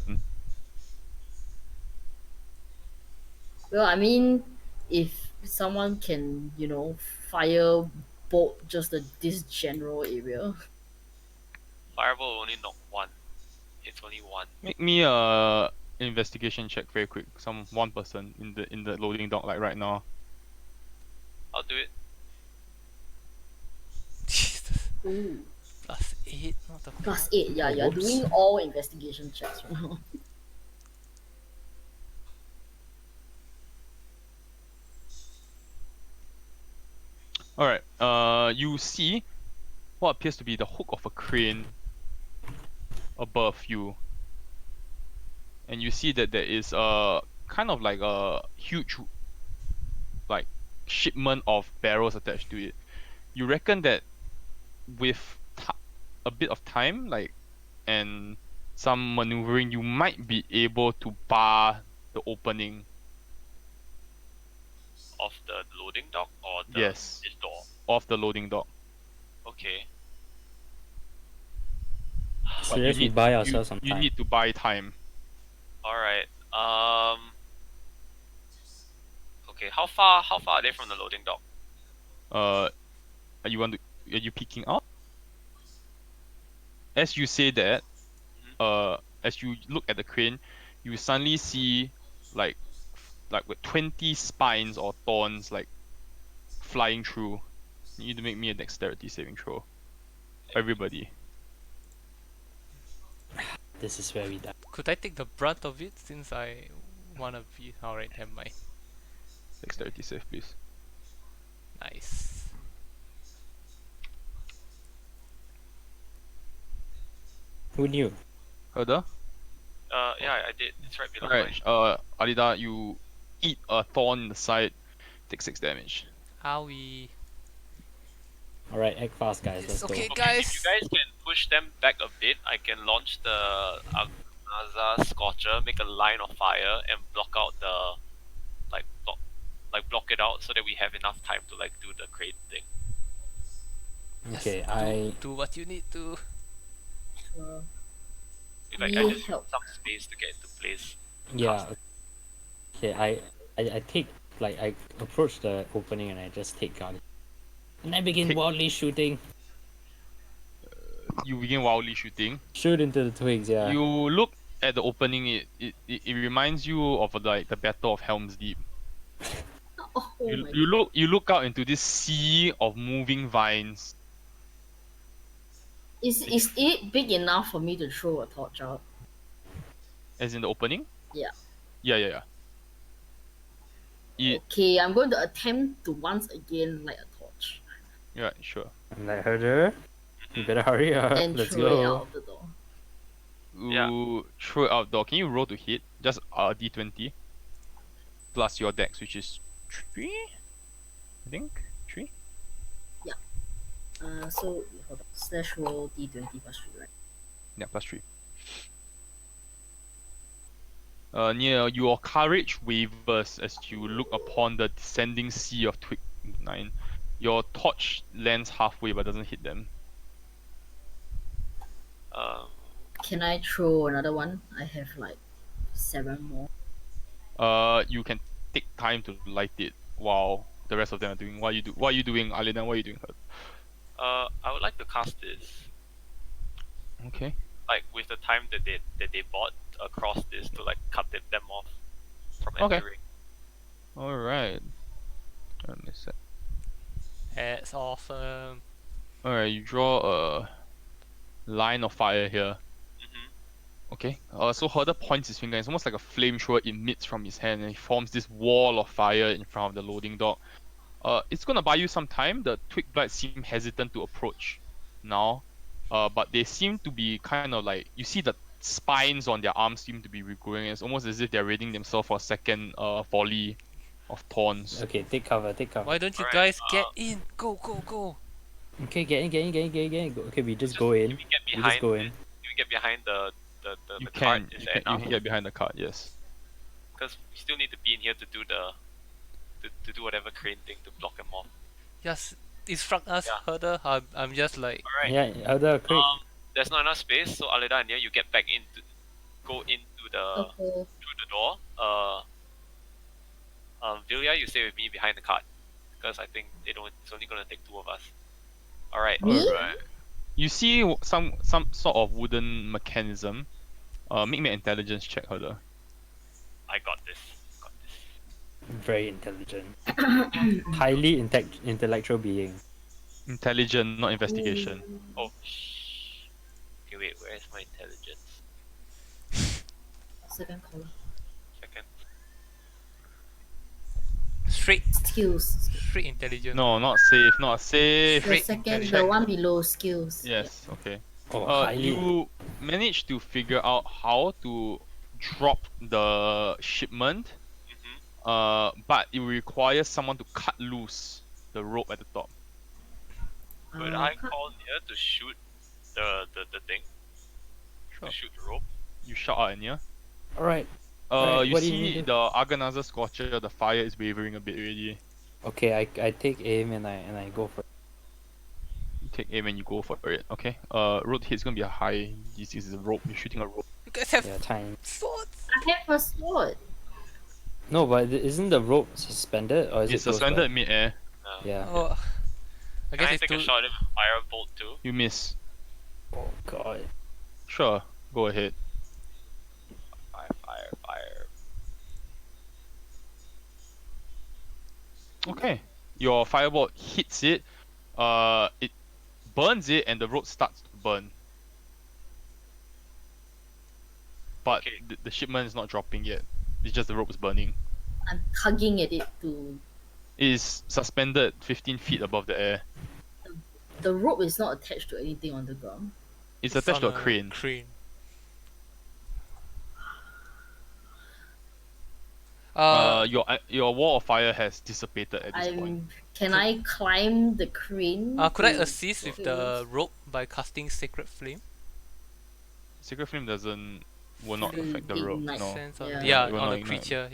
Well, I mean, if someone can, fire bolt just this general area. Fireball only knock one. It's only one. Make me a investigation check very quick. One person in the loading dock like right now. I'll do it. Jesus. Ooh. +8. What the fuck? +8, yeah, you're Whoops. doing all investigation checks right now. Alright, you see what appears to be the hook of a crane above you. And you see that there is a kind of like a huge like shipment of barrels attached to it. You reckon that with a bit of time, like, and some maneuvering, you might be able to bar the opening. Of the loading dock or the Yes, this door? of the loading dock. Okay. But you Suggest we need buy you, ourselves some you time. need to buy time. Alright. Okay, how far are they from the loading dock? Are you peeking out? As you say that, as you look at the crane, you suddenly see like with 20 spines or thorns like flying through. You need to make me a dexterity saving throw. Everybody. This is where we die. Could I take the brunt of it since I wanna be? Alright, never mind. Dexterity save, please. Nice. Who knew? Herder? Yeah, I did. It's right below Alright, my Alida, you eat a thorn in the side, take 6 damage. Owie. Alright, act fast, guys. Let's It's okay, go. Okay, if guys. you guys can push them back a bit, I can launch the Agnaza Scorcher, make a line of fire, and block out the block it out so that we have enough time to like do the crate thing. Okay, Yes, do what you need to. Like We I just help. need some space to get into place. yeah. Okay, I take like I approach the opening and I just take gun. And I begin Take- wildly shooting. You begin wildly shooting. Shoot into the twigs, yeah. You look at the opening, it reminds you of like the Battle of Helm's Deep. Oh my You look out into this sea of moving vines. Is it big enough for me to throw a torch out? As in the opening? Yeah. Yeah. Okay, I'm going to attempt to once again light a torch Yeah, sure. I'm like, Herder, you better hurry up. and Let's throw it go. out of the door. Yeah. You throw it out door. Can you roll to hit? Just d20 plus your dex, which is 3, I think 3. So hold on. Slash roll d20 plus 3, right? Yeah, plus 3. Near your courage wavers as you look upon the descending sea of twig 9. Your torch lands halfway but doesn't hit them. Can I throw another one? I have like 7 more. You can take time to light it while the rest of them are doing. What are you doing, Alina? What are you doing? I would like to cast this, Okay. like with the time that they bought across this to like cut them off from Okay. entering. All right. Let me see. That's awesome. All right. You draw a line of fire here. Okay. So Herder points his finger. It's almost like a flamethrower emits from his hand, and he forms this wall of fire in front of the loading dock. It's gonna buy you some time. The twig blights seem hesitant to approach now, but they seem to be kind of like, you see the spines on their arms seem to be regrowing. It's almost as if they're readying themselves for a second volley of thorns. Okay, take cover, take cover. Why don't you Alright, guys get in? Go, go, go. Okay, get in. Okay, we just go in. If we get We behind, just go in. if we get behind the You cart, can, is you that can, you enough? can get behind the cart. Yes. Because we still need to be in here to do to do whatever crane thing to block them off. Just instruct us, Yeah. Herder. I'm just like, All right. Yeah, Herder, quick. There's not enough space, so Alida and Nia, you get back go into the Okay. through the door. Vilya, you stay with me behind the cart, because I think it's only gonna take 2 of us. All right. Me? Alright. You see some sort of wooden mechanism. Make me an intelligence check, Herder. I got this. Got this. Very intelligent. Highly intellectual being. Intelligent, not investigation. Oh, shh. Okay, wait. Where is my intelligence? Second column. Second. Straight Skills. intelligence. No, not safe, not safe. The Straight second, the intelligence. one below skills. Yes, okay. Oh, highly. You managed to figure out how to drop the shipment, but it requires someone to cut loose the rope at the top. Could Uh, I cut- call near to shoot the thing? Sure. To shoot the rope? You shout out, Anya. Alright. You what do you need see to- the Arganaza Scorcher, the fire is wavering a bit already. Okay, I take aim and I go for it. You take aim and you go for it, okay? Road hit's gonna be a high. This is a rope, you're shooting a rope. You guys have Yeah, tiny. swords. I have a sword. No, but isn't the rope suspended or is It's it close suspended by? in mid-air. Yeah. Oh, I Can guess I it's take too. a shot at the firebolt too? You miss. Oh god. Sure, go ahead. Fire. Okay. Your firebolt hits it. It burns it and the rope starts to burn. But Okay. the shipment is not dropping yet. It's just the rope is burning. I'm tugging at it to. It is suspended 15 feet above the air. The rope is not attached to anything on the ground. It's attached to a on crane. Crane. Your wall of fire has dissipated at this point. Can I climb the crane? Could I to- assist with the rope by casting Sacred Flame? Sacred Flame will not affect the rope. Ignite. No. Sense on, Yeah. yeah, It will on not the ignite. creature.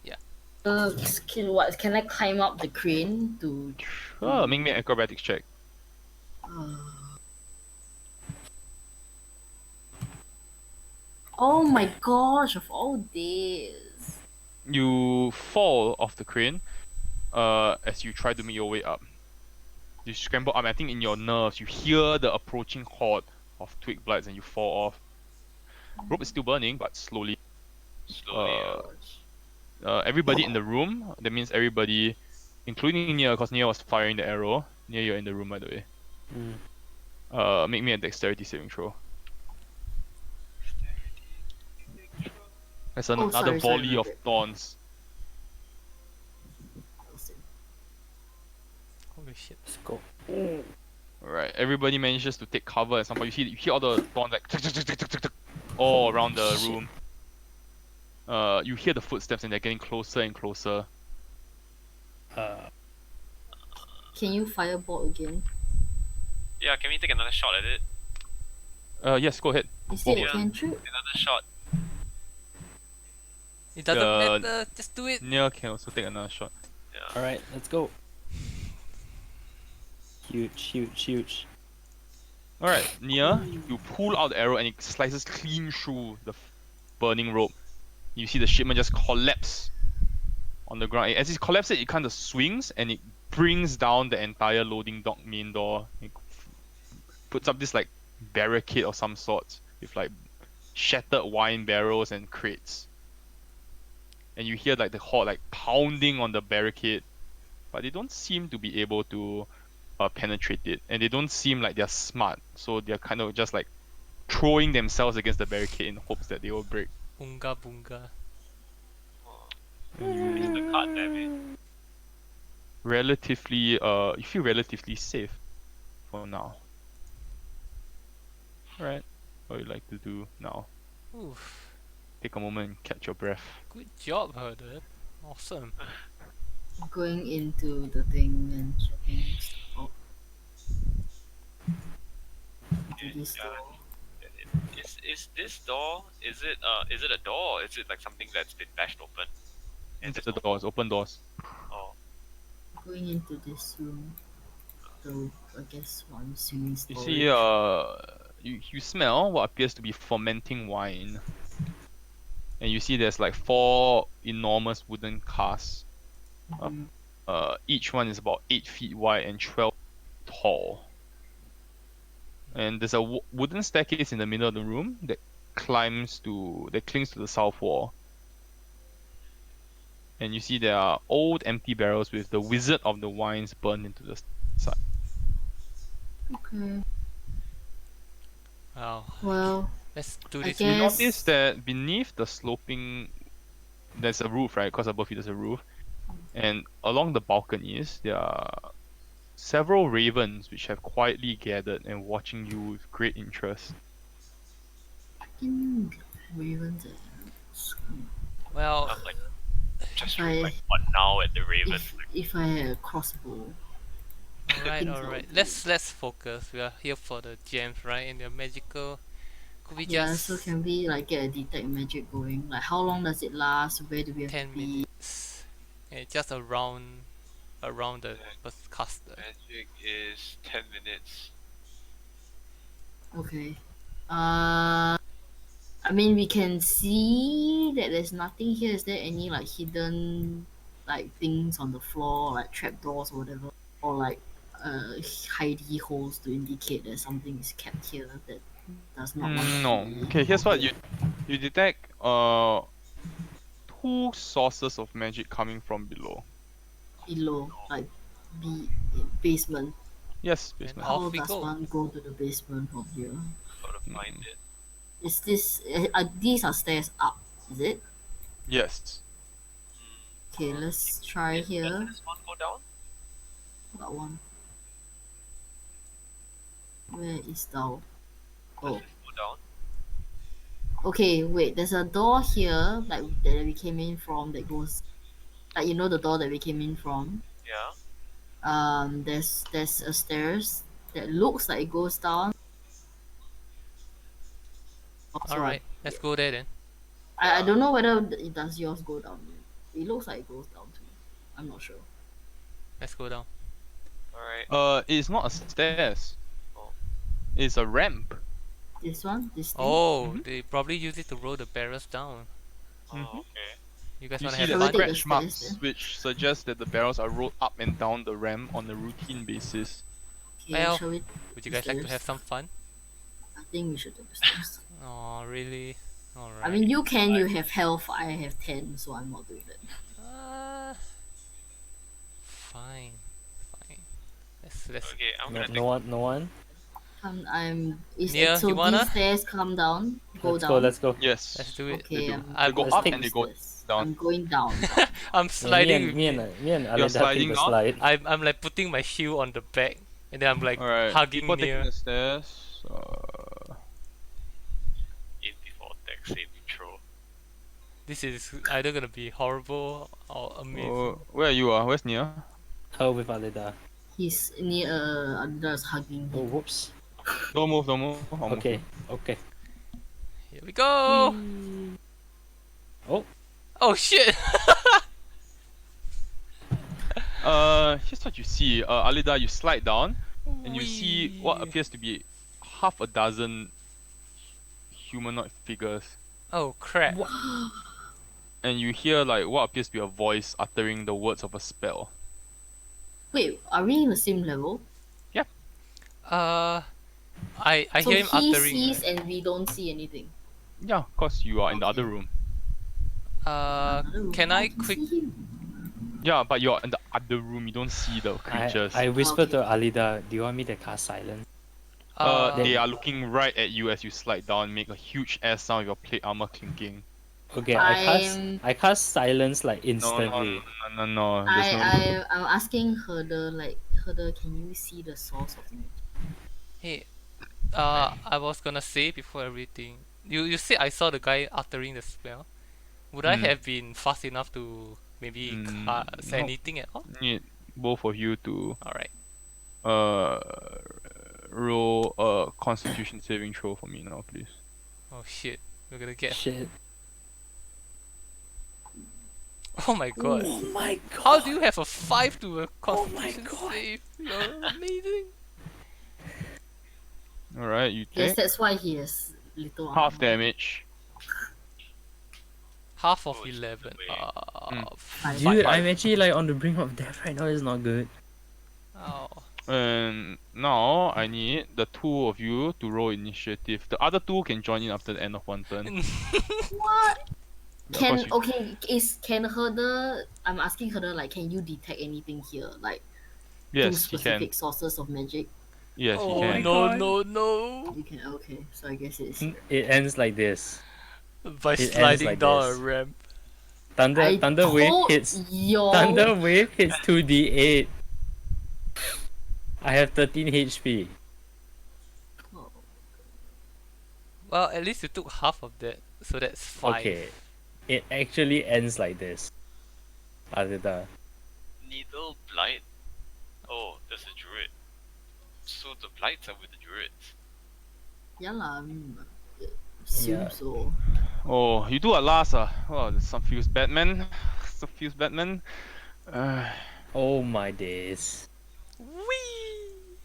Yeah. Can I climb up the crane to? Sure, make me an acrobatics check. Oh my gosh! Of all days. You fall off the crane as you try to make your way up. You scramble up, I think in your nerves, you hear the approaching horde of twig blights and you fall off. Rope is still burning, but slowly. Slowly. Everybody in the room, that means everybody, including Nia, because Nia was firing the arrow. Nia, you're in the room, by the way. Make me a dexterity saving throw. There's another sorry, volley of sorry. thorns. Holy shit. Let's go. Alright, everybody manages to take cover at some point. You hear all the thorns like all around the room. You hear the footsteps and they're getting closer and closer. Can you firebolt again? Yeah, can we take another shot at it? Yes, go ahead. Is it a Yeah. cantrip? Another shot. It doesn't The- matter. Just do it. Nia can also take another shot. Yeah. Alright, let's go. Huge. Alright, Nia, you pull out the arrow and it slices clean through the burning rope. You see the shipment just collapse on the ground. As it collapses, it kind of swings and it brings down the entire loading dock main door. It puts up this like barricade of some sort with like shattered wine barrels and crates. And you hear like the horde like pounding on the barricade, but they don't seem to be able to penetrate it, and they don't seem like they're smart, so they're kind of just like throwing themselves against the barricade in hopes that they will break. Bunga bunga. Use the card damage. Relatively, you feel relatively safe for now. Alright, what would you like to do now? Oof. Take a moment and catch your breath. Good job, Herder. Awesome. Going into the thing and checking stuff out. Into this Yeah. door. Is this door? Is it a door or is it like something that's been bashed open? And It's there's the no- doors, open doors. Oh, Going into this room. So I guess what I'm assuming is You storage. see, you smell what appears to be fermenting wine. And you see there's like 4 enormous wooden casks. Mhm. Each one is about 8 feet wide and 12 tall. And there's a wooden staircase in the middle of the room that clings to the south wall. And you see there are old empty barrels with the wizard of the wines burned into the side. Okay. Wow. Well, Let's do I this. You guess- notice that beneath the sloping, there's a roof, right? Because above you there's a roof. And along the balconies, there are several ravens which have quietly gathered and watching you with great interest. Fucking ravens. Eh. Well, I'm like gesturing I- like what now at the raven. If I had a crossbow, alright, things alright. will Let's focus. We are here for the gems, right? And they're magical. Could we yeah. just So can we like get a detect magic going? Like how long does it last? Where do we have to 10 be? minutes? And just around the first caster. Magic is 10 minutes. Okay. I mean, we can see that there's nothing here. Is there any like hidden like things on the floor, like trapdoors or whatever, or like hidey holes to indicate that something is kept here that does not want to No. be Okay, here's what you detect two sources of magic coming from below. below, like be basement. Yes, And basement. How off we does go. one go to the basement from here? Gotta find it. Is this? These are stairs up? Is it? Yes. Okay, let's try Does here. this one go down? Got one. Where is thou? Does Oh. this go down? Okay, wait. There's a door here, like that we came in from. That goes, like you know, the door that we came in from. Yeah. There's a stairs that looks like it goes down. Also, Alright, let's go there then. I don't know whether it does yours go down. It looks like it goes down too. I'm not sure. Let's go down. Alright. It's not a stairs. Oh. It's a ramp. This one, this thing. Oh, they probably use it to roll the barrels down. Oh, Mhm. okay. You guys You wanna see have the Shall we fun? take the scratch stairs marks, then? which suggest that the barrels are rolled up and down the ramp on a routine basis. Okay, Well, shall we? Would you guys like to Stairs. have some fun? I think we should take the stairs. Oh, really? Alright. I mean, you can. You have health. I have 10, so I'm not doing that. Fine. Fine. Let's Okay, I'm No, gonna no one, no one. Is Nia, it, so you wanna? these stairs come down, go Let's down. go. Let's go. Yes. let's do it. They Okay, do. I'm, They go Let's up take and the they go stairs. down. I'm going down. I'm Yeah, sliding. me and You're Alida sliding take the down? slide. I'm like putting my shield on the back, and then I'm like Alright. hugging People taking near. the stairs. in before deck saving throw. This is either gonna be horrible or amazing. Where are you? Where's Nia? Oh, with Alida. He's near Adidas hugging Oh, him. whoops. Don't move. Don't move. I'll move. Okay, okay. Here we go. Oh. Oh shit. Here's what you see. Alida, you slide down and you see what Whee! appears to be half a dozen humanoid figures. Oh crap. And you hear like what appears to be a voice uttering the words of a spell. Wait, are we in the same level? I So hear him he uttering. sees Right? and we don't see anything. Yeah, cause you are in the Okay. other room. Another room. Can I quick? see him? Yeah, but you're in the other room. You don't see the creatures. I whispered Okay. to Alida, do you want me to cast silence? They are looking right at you as you slide down, make a huge ass sound with your plate armor clinking. Okay, I'm- I cast silence like No, instantly. no. There's no. I'm asking Herder, like, Herder, can you see the source of the magic? Hey, I was gonna say before everything. You said I saw the guy uttering the spell. Would I Hmm. have been fast enough to maybe say no. anything at all? Need both of you to Alright. roll a Constitution saving throw for me now, please. Oh shit. We're gonna get. Shit. Oh my god. Oh my god. How do you have a 5 to a Oh my constitution God. save? You're amazing. Alright, you Yes, take that's why he has little half armor. damage. Half of Oh, it's 11. the way. Dude, Five. I'm actually like on the brink of death right now. It's not good. Oh. And now I need the two of you to roll initiative. The other two can join in after the end of one turn. What? Yeah, Can cause you- okay? Can Herder? I'm asking Herder, like, can you detect anything here? Like two Yes, he can. specific sources of magic. Yes, he Oh can. no no no! You can. Okay, so I guess it's. It ends like this. Hmm. By ends sliding like down this. a ramp. Thunder wave hits. Thunder wave hits 2d8. I have 13 HP. Well, at least you took half of that, so that's 5. Okay, it actually ends like this. Adida. Needle blight. Oh, there's a druid. So the blights are with the druids. Yeah lah, I mean, assume Yeah. so. Oh, you do at last, Oh, there's some feels Batman. Some feels Batman. Oh my days. Whee!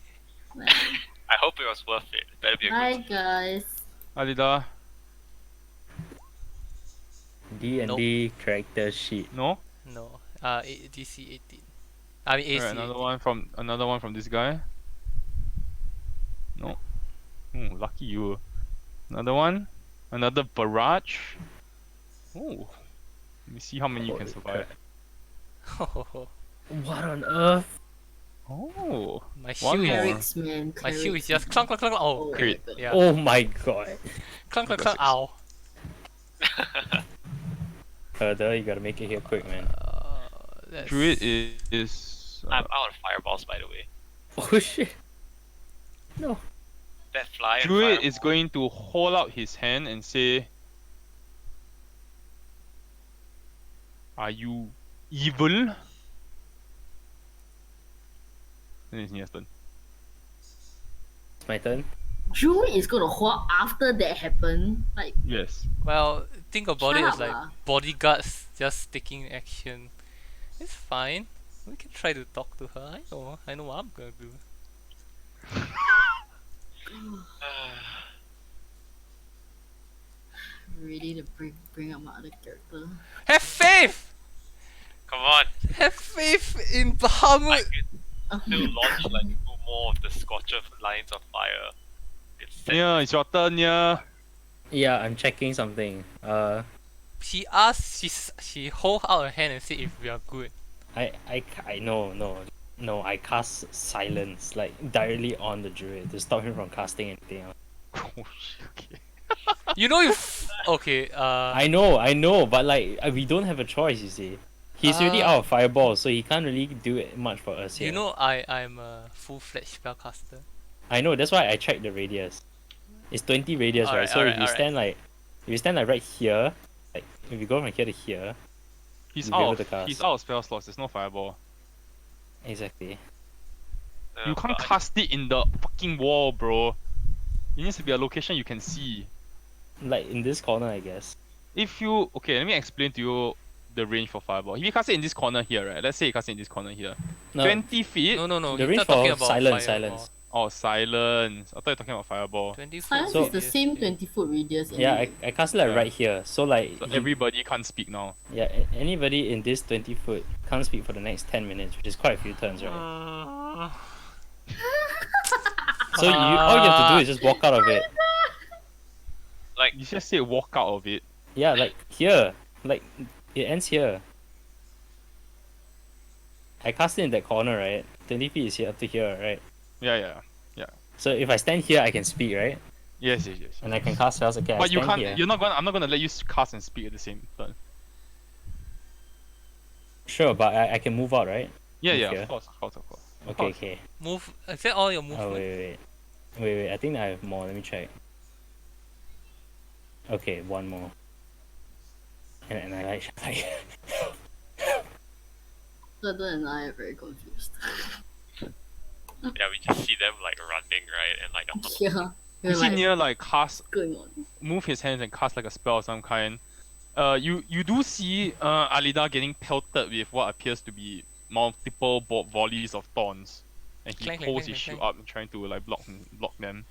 I hope it was worth it. It better be a Hi good. guys. Alida, D&D character sheet. no? No. DC 18. I mean AC. Alright, 18. another one from this guy. No. Lucky you. Another one. Another barrage. Oh. Let me see how many you can Holy survive. What on earth? Oh. My One shield more. is Clerics, man. my shield is Clerics, just man. clunk clunk clunk. Oh, Oh, Crit. my God. yeah. Oh my god. Clunk clunk Got clunk. Ow. Further, you gotta make it here quick, man. That's... Druid is I'm out of fireballs, by the way. Oh shit. No. That fly. and Druid fireball. is going to hold out his hand and say, "Are you evil?" Then it's Nia's turn. It's my turn. Druid is gonna walk after that happened. Like, Yes. Well, think about Shut it as up like lah. bodyguards just taking action. It's fine. We can try to talk to her. I know what I'm gonna do. ready to bring up my other character. Have faith! Come on. Have faith in I Bahamut! could still launch like 2 more of the scorcher lines of fire. It's Yeah, it's your turn, yeah. Yeah, I'm checking something. She asked, she hold out her hand and said if we are good. No, I cast silence like directly on the druid to stop him from casting anything else. Oh shit, okay. You know okay, I know, but like we don't have a choice, you see. He's already out of fireball, so he can't really do it much for us here. you know I'm a full-fledged spellcaster. I know, that's why I checked the radius. It's 20 radius, Alright, right? So alright, if you stand like right here, like if you go from here to here, He's You'll be able out to cast. he's out of spell slots, there's no fireball. exactly. You can't cast it in the fucking wall, bro. It needs to be a location you can see. Like in this corner, I guess. If you okay, let me explain to you the range for fireball. If you cast it in this corner here, right? Let's say you cast it in this corner here. No, 20 feet. No, the he's range not talking for about silence, fireball. silence. Oh, silence. I thought you were talking about fireball. 20 foot Silence So- is the radius, same yeah. 20-foot radius. Yeah, anyway. I cast it like Yeah. right here. So like So he- everybody can't speak now. yeah, anybody in this 20 foot can't speak for the next 10 minutes, which is quite a few turns, right? So all you have to do is just walk out of it. Like, You just say walk out of it. Yeah, like here. Like it ends here. I cast it in that corner, right? 20 feet is here up to here, right? Yeah. So if I stand here, I can speak, right? Yes. And I can cast spells. Okay, I But you stand can't. here. I'm not gonna let you cast and speak at the same turn. Sure, but I can move out, right? Yeah, Move yeah. here. Of course. Okay, course. okay. Move. Is that all your Oh movement? wait. I think I have more. Let me check. Okay, one more. And I like Further and I are very confused. yeah, we just see them like running, right? And like, Yeah. You We're see like, near like cast, what's going on? move his hands and cast like a spell of some kind. You do see Alida getting pelted with what appears to be multiple volleys of thorns, and he Clank, pulls clank, his clank, shield up and trying to like block them.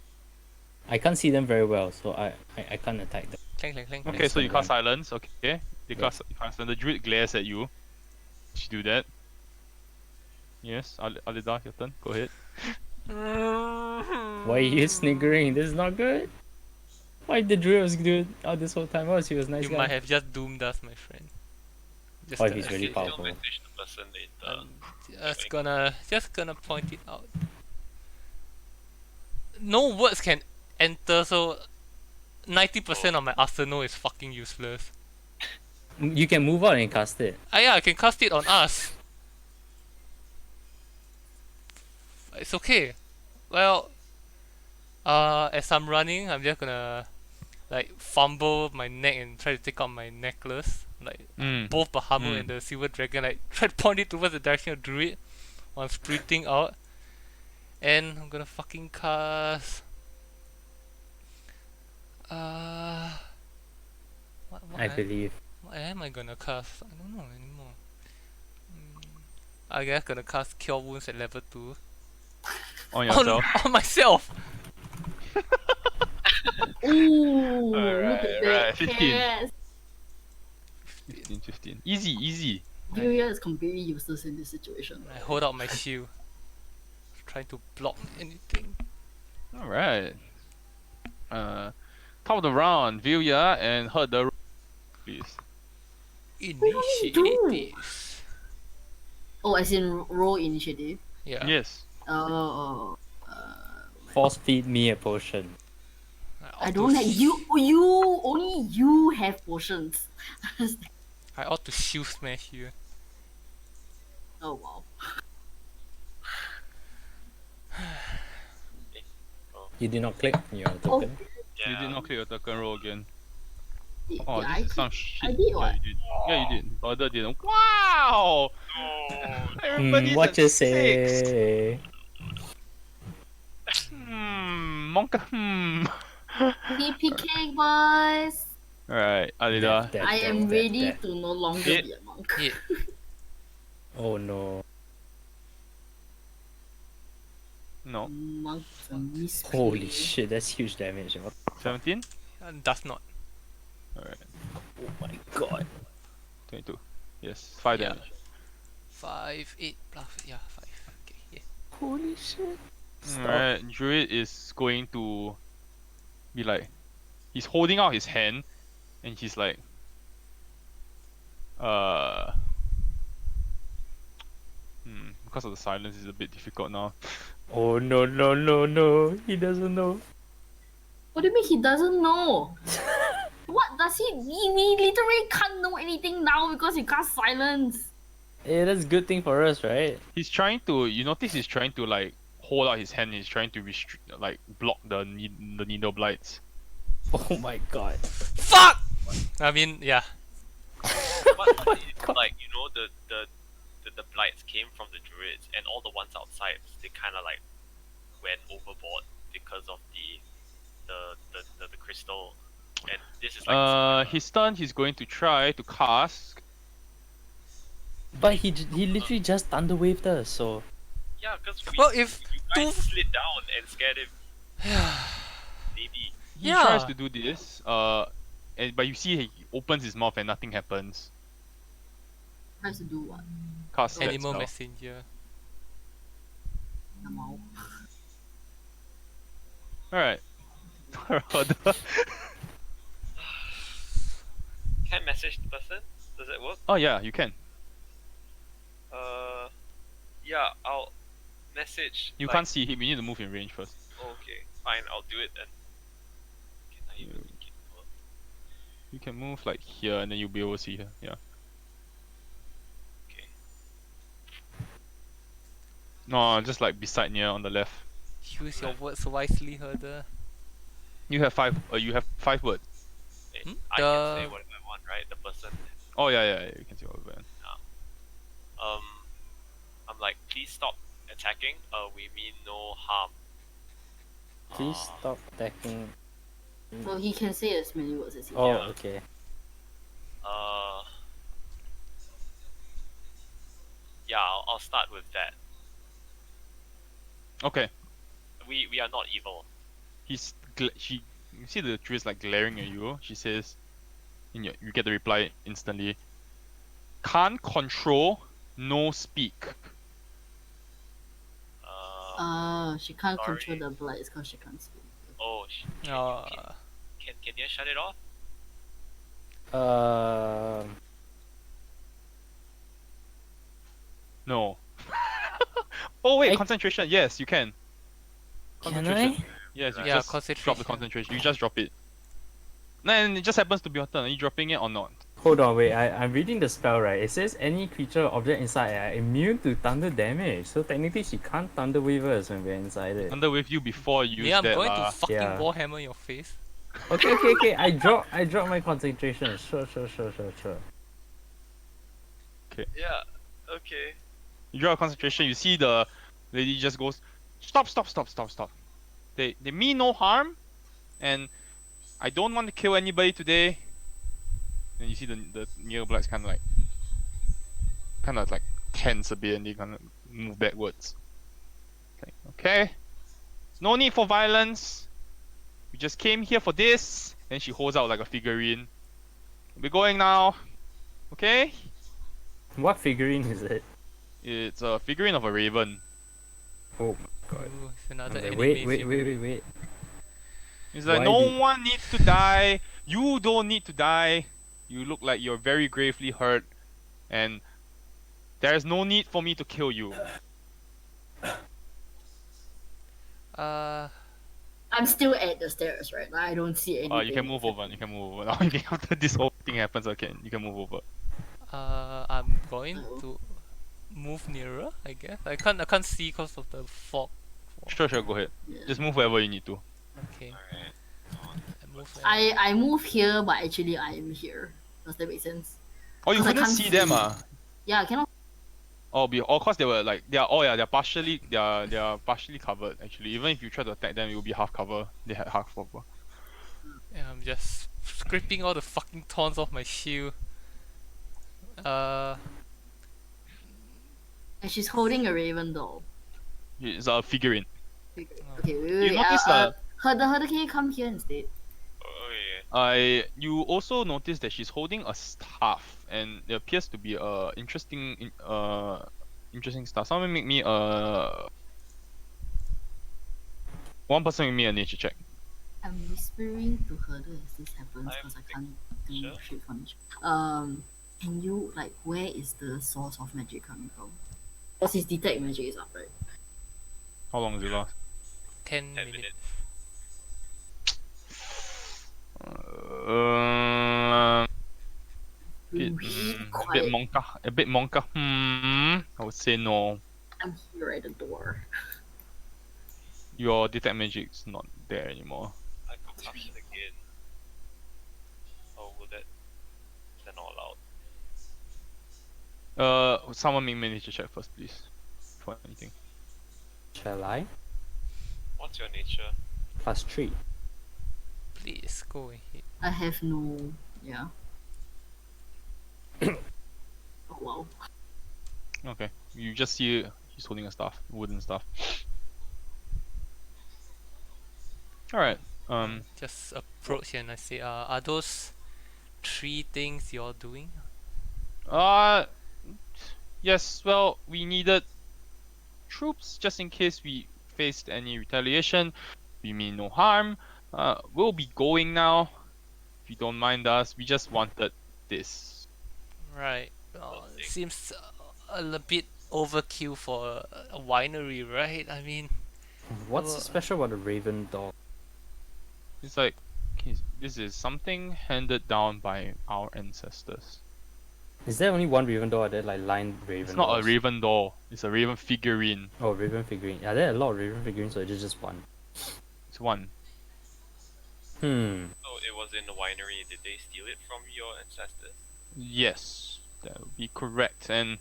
I can't see them very well, so I can't attack them. Clank, clank, clank. Okay, so you Excellent. cast silence. Okay, you cast and the druid glares at you. Did you do that? Yes, Alida, your turn. Go ahead. Why are you sniggering? This is not good. Why did the druid was good out this whole time? Oh, he was a nice You guy. might have just doomed us, my friend. Just Oh, gonna, he's really still powerful. message the person later. just gonna point it out. No words can enter, so 90% of my arsenal is fucking useless. You can move out and cast it. Ah yeah, I can cast it on us. It's okay. Well, as I'm running, I'm just gonna like fumble my neck and try to take out my necklace. Like both Bahamut and the silver dragon, like try to point it towards the direction of Druid while I'm sprinting out. And I'm gonna fucking cast uh what I believe. what am I gonna cast? I don't know anymore. I guess gonna cast Cure Wounds at level 2. On yourself. On myself! Ooh, look Alright, at right, that. 15. Yes. 15. Easy. Julia is completely useless in this situation. I hold out my shield. Trying to block anything. Alright. Top of the round, Vilya and her the please. Initiate do? this. Oh, as in roll initiative. Yeah. Yes. Oh, Force feed me a potion. I don't have you. Only you have potions. I ought to shield smash you. Oh wow. You did not click your token. Yeah. You did not clear your token roll again. Did, Oh, did this I is some click? shit. I did Yeah, what? you did. Yeah, you did. Other didn't. Wow! Everybody's What at you 6. say? Monka. TP cake, boys. Alright, Alida. I am ready That. to no longer Hit. be a monk. Hit. Oh no. No. Monks are misplaced. Holy shit, that's huge damage. What? 17? Does not. Alright. Oh my god. 22. Yes. 5 Yeah. damage. 5, 8 plus. Yeah, 5. Okay, yeah. Holy shit. Alright, Druid is going to be like, he's holding out his hand and he's like, because of the silence, it's a bit difficult now. Oh no. He doesn't know. What do you mean he doesn't know? What does he? He literally can't know anything now because he cast silence. Hey, that's a good thing for us, right? He's trying to, you notice he's trying to like hold out his hand. He's trying to restrict, like block the needle blights. Oh my god. Fuck! I mean, yeah. But it's like, you know, the blights came from the druids, and all the ones outside, they kind of like went overboard because of the crystal. And this is like His turn. He's going to try to cast. But he literally just thunderwaved us, so yeah, because Well, if you guys two- slid down and scared him. Maybe. He Yeah. tries to do this. But you see he opens his mouth and nothing happens. Tries to do what? Cast that Animal spell. messenger. Animal. Alright. Can I message the person? Does it work? Oh yeah, you can. Yeah, I'll message. You can't see him. You need to move in range first. Okay, fine, I'll do it then. Can I even make it work? You can move like here, and then you'll be able to see her. Yeah. Okay. No, just like beside near on the left. Use your words wisely, Herder. You have 5. You have 5 words. Wait, Hmm? I can say whatever I want, right? The person. Oh yeah. You can see what we're doing. I'm like, please stop attacking. We mean no harm. please stop attacking. Well, he can say as many words as he Oh, wants. okay. Yeah, I'll start with that. Okay. We are not evil. She. You see the tree is like glaring at you. She says, you get the reply instantly. Can't control, no speak. She can't Sorry. control the blights because she can't speak. Oh, can you shut it off? No. Oh wait, I- concentration. Yes, you can. Can Concentration. I? Yes, you Yeah, just drop the concentration. concentration. You just drop it. And it just happens to be your turn. Are you dropping it or not? Hold on, wait. I'm reading the spell, right? It says any creature or object inside are immune to thunder damage. So technically, she can't thunder wave us when we're inside it. Under with you before you use Yeah, I'm that going to lah. fucking Yeah. warhammer your face. Okay. I drop my concentration. Sure. Yeah. Okay. You draw a concentration, you see the lady just goes, stop. They mean no harm, and I don't want to kill anybody today. And you see the near blacks kind of like tense a bit, and they kind of move backwards. Okay, there's no need for violence. We just came here for this. And she holds out like a figurine. We're going now. Okay, What figurine is it? it's a figurine of a raven. Oh my god. Ooh, it's another Okay, anime figurine. wait. It's like Why no did- one needs to die. You don't need to die. You look like you're very gravely hurt, and there's no need for me to kill you. Uh, I'm still at the stairs, right? I don't see anything. You can move over. You can move over. Now, after this whole thing happens, you can move over. I'm going to move nearer, I guess. I can't see because of the fog. Sure, go ahead. Yeah. Just move wherever you need to. Okay. Alright. I move. I move here, but actually I'm here. Does that make sense? Oh, you 'Cause I couldn't can't see them, see. ah. Yeah, I cannot. Cause they were like they're partially covered actually. Even if you try to attack them, it will be half cover. They had half cover. Yeah, I'm just scraping all the fucking thorns off my shield. And she's holding a raven doll. It's a figurine. Okay, wait. You notice Herder, can you come here instead? Okay. You also notice that she's holding a staff, and there appears to be a interesting staff. Someone make me one person make me a nature check. I'm whispering to Herder as this happens I'm because I can't do sure. shit for nature. Can you where is the source of magic coming from? Because his detect magic is up, right? How long does it last? 10 10 minutes. minutes. Bit, Really a quiet. bit monka. I would say no. I'm here at the door. Your detect magic's not there anymore. I could cast it again. Oh, would that? Is that not allowed? Someone make me a nature check first, please. For anything. Shall I? What's your nature? +3. Please go ahead. I have no. Yeah. Oh wow. Okay. You just see he's holding a staff, wooden staff. Alright. Just approach and I say, are those 3 things you're doing? Yes, well, we needed troops just in case we faced any retaliation. We mean no harm. We'll be going now. If you don't mind us, we just wanted this. Right. Okay. Seems a bit overkill for a winery, right? I mean, What's Well, special about the raven doll? It's like this is something handed down by our ancestors. Is there only one raven doll or are there lined raven It's not a dolls? raven doll. It's a raven figurine. Oh, raven figurine. Are there a lot of raven figurines or is it just one? It's one. So it was in the winery. Did they steal it from your ancestors? Yes, that would be correct. And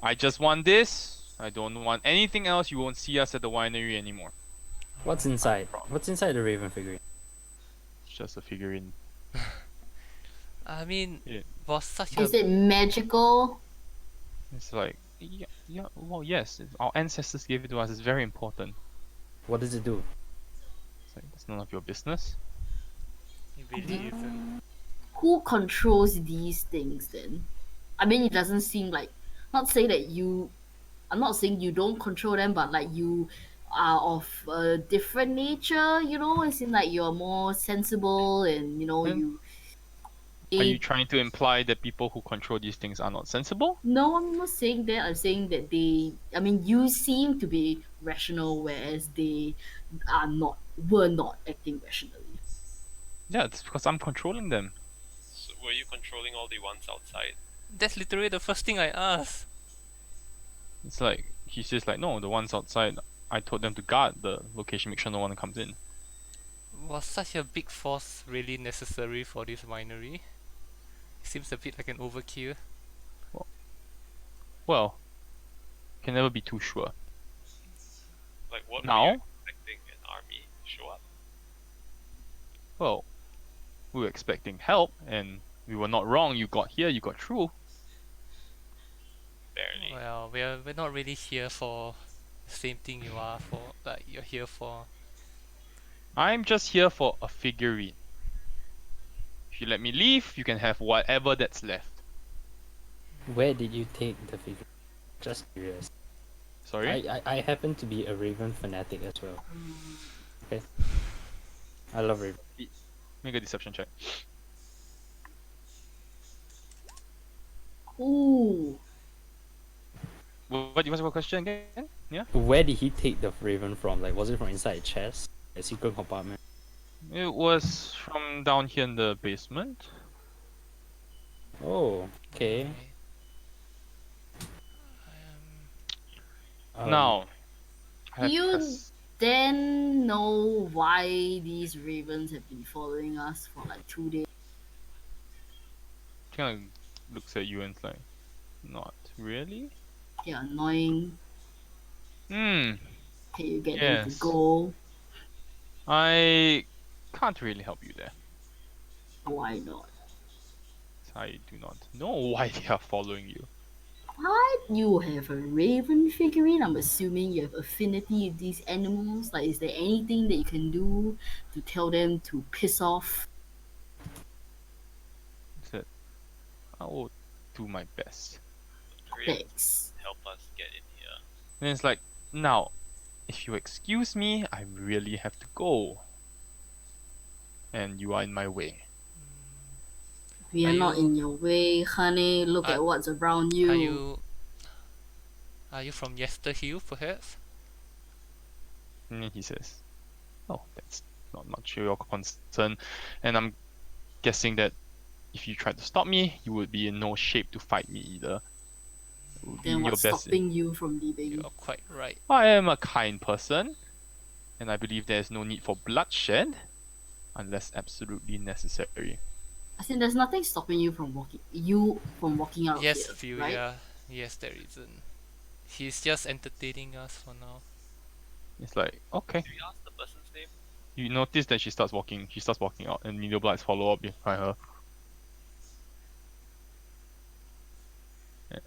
I just want this. I don't want anything else. You won't see us at the winery anymore. What's inside? What's inside the raven figurine? It's just a figurine. I mean, Yeah. was such Is a it magical? It's like, yeah. Well, yes. Our ancestors gave it to us. It's very important. What does it do? It's like it's none of your business. it really isn't. Who controls these things then? I mean, it doesn't seem like. Not saying that you. I'm not saying you don't control them, but you are of a different nature. It seems like you're more sensible, and Hmm. you. Are you trying to imply that people who control these things are not sensible? No, I'm not saying that. I'm saying that they. I mean, you seem to be rational, whereas they were not acting rationally. Yeah, it's because I'm controlling them. So were you controlling all the ones outside? That's literally the first thing I asked. It's like he says like, no, the ones outside. I told them to guard the location, make sure no one comes in. Was such a big force really necessary for this winery? Seems a bit like an overkill. Well, can never be too sure. Like what were Now, you expecting an army to show up? well, we were expecting help, and we were not wrong. You got here, you got through. Barely. Well, we're not really here for the same thing you are for. Like you're here for. I'm just here for a figurine. If you let me leave, you can have whatever that's left. Where did you take the figure? Just curious. Sorry? I happen to be a Raven fanatic as well. Okay. I love Raven. Make a deception check. Ooh. What was your question again? Yeah? Where did he take the Raven from? Like, was it from inside a chest? A secret compartment? It was from down here in the basement. Oh, okay. Now, You then know why these ravens have been following us for like 2 days. kind of looks at you and it's like, not really? They're annoying. Hmm, Can you get them to yes. go? I can't really help you there. Why not? I do not know why they are following you. What? You have a raven figurine? I'm assuming you have affinity with these animals. Like, is there anything that you can do to tell them to piss off? I said, I will do my best. Really Thanks. help us get in here. Then it's like, now, if you excuse me, I really have to go. And you are in my way. We are Are not you- in your way, honey. Look Are- at what's around you. Are you from Yesterhill, perhaps? And then he says, oh, that's not much of your concern. And I'm guessing that if you tried to stop me, you would be in no shape to fight me either. It would be Then in your what's best. stopping you from You leaving? are quite right. I am a kind person, and I believe there is no need for bloodshed unless absolutely necessary. I think there's nothing stopping you from walking out Yes, of here, right? Furia. Yes, there isn't. He's just entertaining us for now. It's like, okay. Do you ask the person's name? You notice that she starts walking out, and Needleblights follow up behind her.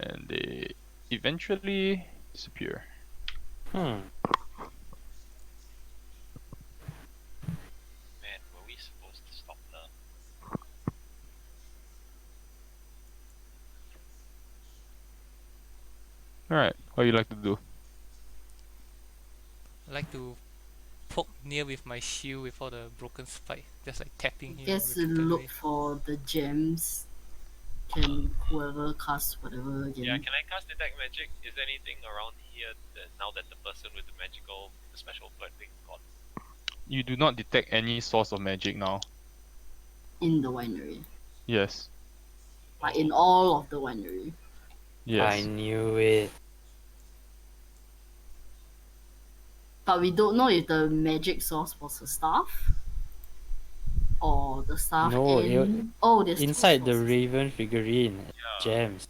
And they eventually disappear. Hmm. Man, were we supposed to stop her? Alright, what do you like to do? I like to poke near with my shield with all the broken spike, just like tapping him Guess repeatedly. look for the gems. Can whoever cast whatever again? Yeah, can I cast detect magic? Is there anything around here that now that the person with the special bird thing gone? You do not detect any source of magic now. In the winery. Yes. Like in all of the winery. Yes. I knew it. But we don't know if the magic source was a staff. Or the staff No, in... Oh, there's two Inside the sources. Raven figurine. Yeah. Gems.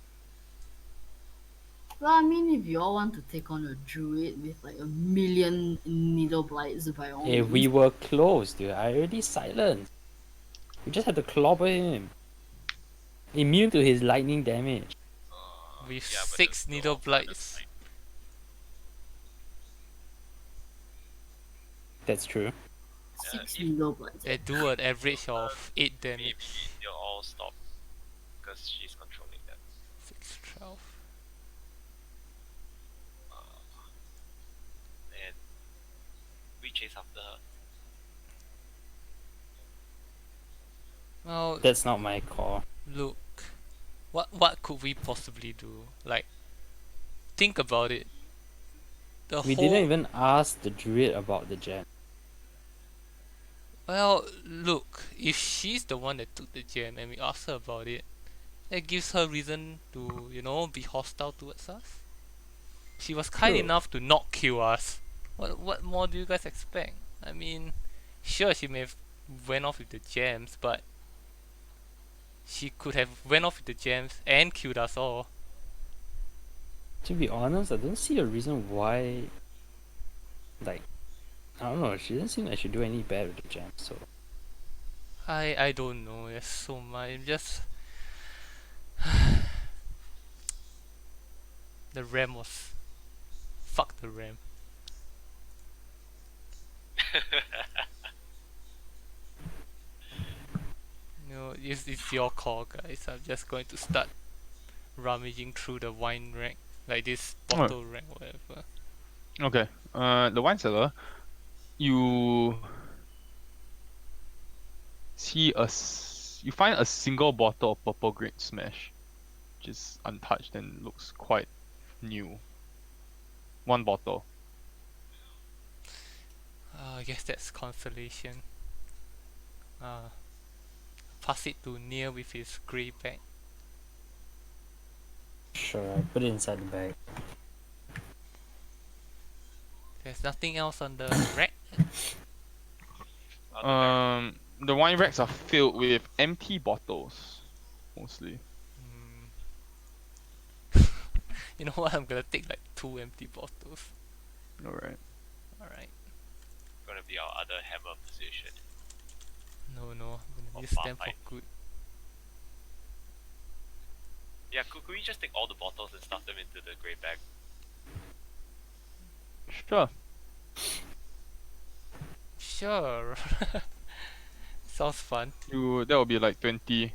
Well, I mean, if you all want to take on a druid with like 1,000,000 needle blights, by all Hey, means. we were close, dude. I already silenced. We just had to clobber him. Immune to his lightning damage. With Yeah, but 6 there's needle no other blights. sign. That's true. 6 if- needle blights. They do an average of 8 Maybe damage. they'll all stop because she's controlling them. 6, 12. And we chase after her. Well, That's not my call. look. What could we possibly do? Like, think about it. We didn't even ask the druid about the gem. Well, look, if she's the one that took the gem and we asked her about it, that gives her reason to, be hostile towards us. She was kind True. enough to not kill us. What more do you guys expect? I mean, sure she may have went off with the gems, but she could have went off with the gems and killed us all. To be honest, I don't see a reason why. Like, I don't know. She doesn't seem like she'd do any bad with the gem. So I don't know. There's so much. Just the ram was fuck the ram. It's your call, guys. I'm just going to start rummaging through the wine rack, like this Alright. bottle rack, whatever. Okay. The wine cellar. You see you find a single bottle of purple grape smash, which is untouched and looks quite new. One bottle. I guess that's consolation. Pass it to Neil with his grey bag. sure, I put it inside the bag. There's nothing else on the rack. The wine racks are filled with empty bottles, mostly. You know what? I'm gonna take like 2 empty bottles. Alright. Alright. Gonna be our other hammer position. No, I'm gonna Or use them for Farmite. good. Yeah, could we just take all the bottles and stuff them into the grey bag? Sure. Sure. Sounds fun. That will be like 20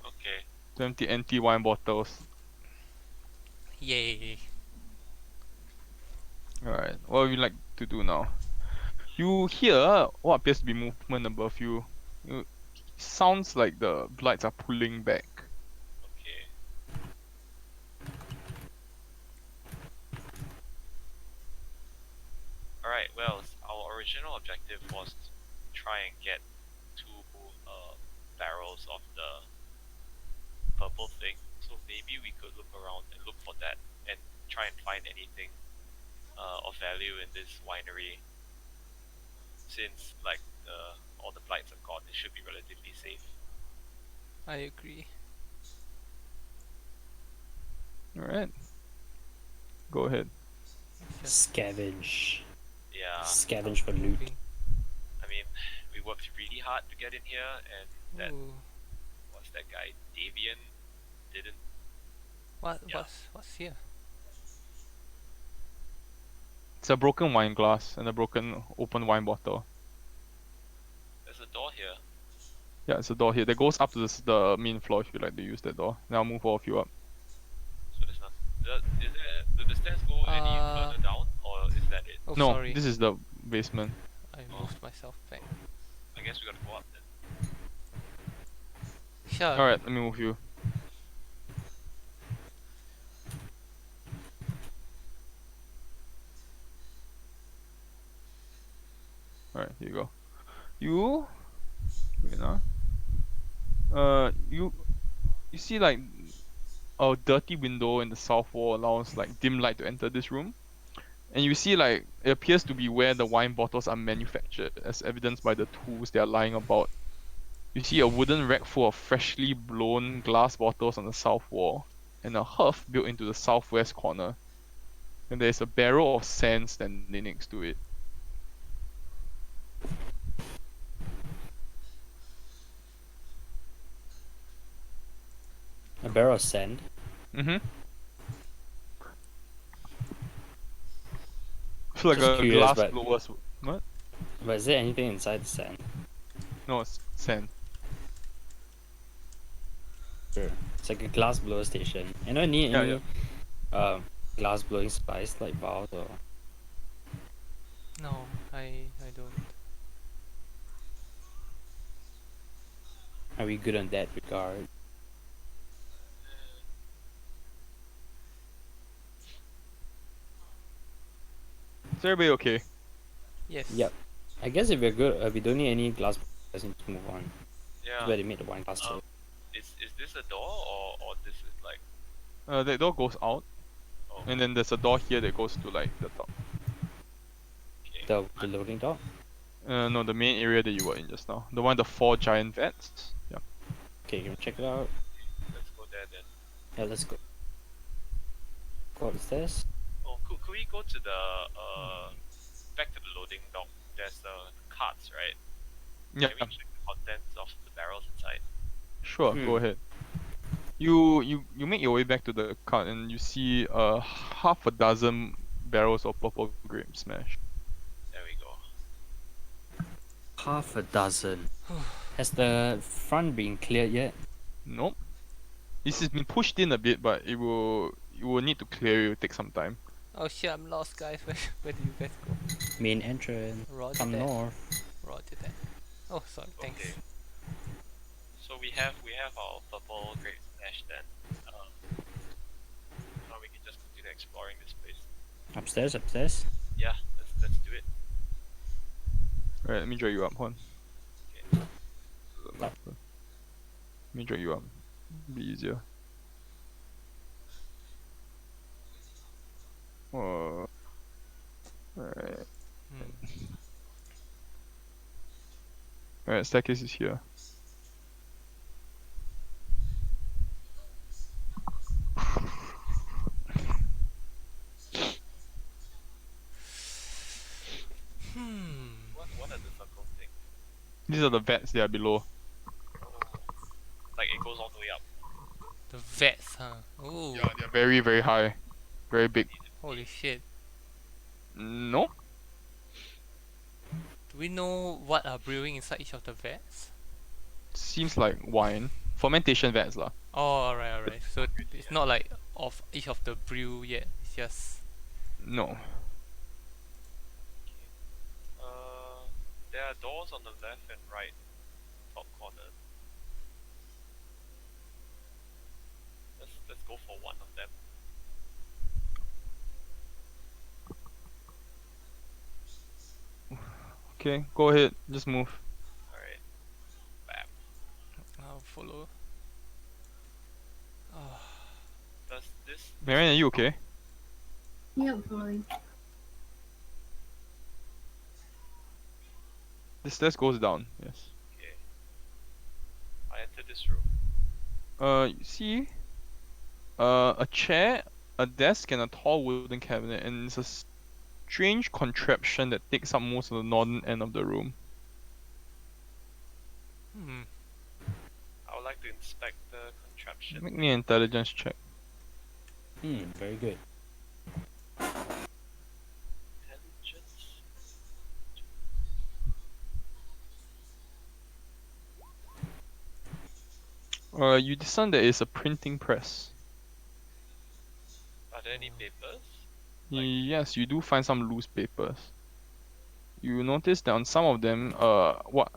Okay. empty wine bottles. Yay. Alright. What would you like to do now? You hear what appears to be movement above you. Sounds like the blights are pulling back. Okay. Alright, well, our original objective was to try and get 2 barrels of the purple thing. So maybe we could look around and look for that and try and find anything of value in this winery. Since like all the blights are gone, it should be relatively safe. I agree. Alright. Go ahead. Just Scavenge. Yeah, Scavenge for loot. moving. I mean, we worked really hard to get in here, and that Ooh. was that guy Davian didn't. Yeah. What's here? It's a broken wine glass and a broken open wine bottle. There's a door here. Yeah, it's a door here that goes up to the main floor if you like to use that door. Then I'll move all of you up. So there's nothing. Do the stairs go any further down, or is that it? Oh, No, sorry. this is the basement. I moved myself back. I guess we gotta go up then. Sure. Alright, let me move you. Alright, here you go. Wait you see like a dirty window in the south wall allows like dim light to enter this room. And you see like it appears to be where the wine bottles are manufactured, as evidenced by the tools they are lying about. You see a wooden rack full of freshly blown glass bottles on the south wall, and a hearth built into the southwest corner. And there is a barrel of sand standing next to it. A barrel of sand. Mm-hmm. It's like Just a curious, glass but- blower's. What? But is there anything inside the sand? No, it's sand. Sure. It's like a glass blower station. You don't need Yeah, any glass blowing supplies like vials or. No, I don't. Are we good on that regard? Is everybody okay? Yes. Yep. I guess if we're good, we don't need any glass. I need to move on. That's Yeah. where they made the wine glass. Is this a door or this is like That door goes out, oh and then there's a door here that goes to like the top. okay. The loading dock. No, the main area that you were in just now. The one with the 4 giant vats. Yeah. Okay, you can check it out. Let's go there then. Yeah, let's go. Go up the stairs. Oh, could we go to the back to the loading dock? There's the carts, right? Yeah. Can we check the contents of the barrels inside? Sure. Go ahead. You make your way back to the cart and you see half a dozen barrels of purple grape smash. There we go. Half a dozen. Has the front been cleared yet? Nope. This has been pushed in a bit, but it will need to clear. It will take some time. Oh shit, I'm lost, guys. Where do you guys go? Main entrance. Roger Come that. north. Roger that. Oh, sorry. Thanks. Okay. So we have our purple grape smash then. Now we can just continue exploring this place. Upstairs, upstairs. Yeah, let's do it. Alright, let me drag you up, hold on. Okay. Let me drag you up. Be easier. Alright. Alright, staircase is here. What are the circle things? These are the vats that are below. Like it goes all the way up. The vats, huh? Ooh. Yeah, they're very, very high. Very big. Holy shit. No? Do we know what are brewing inside each of the vats? Seems like wine. Fermentation vats lah. Oh, alright. So it's not like of each of the brew yet. It's just No. There are doors on the left and right top corner. Let's go for one of them. Okay, go ahead. Just move. Alright. Bam. I'll follow. Oh, Does this Marianne, are you okay? Yeah, following. The stairs goes down. Yes. okay. I enter this room. You see, a chair, a desk, and a tall wooden cabinet, and it's a strange contraption that takes up most of the northern end of the room. I would like to inspect the contraption. Make me an intelligence check. Very good. Intelligence. You discern there is a printing press. Are there any papers? Yes, you do find some loose papers. You notice that on some of them, what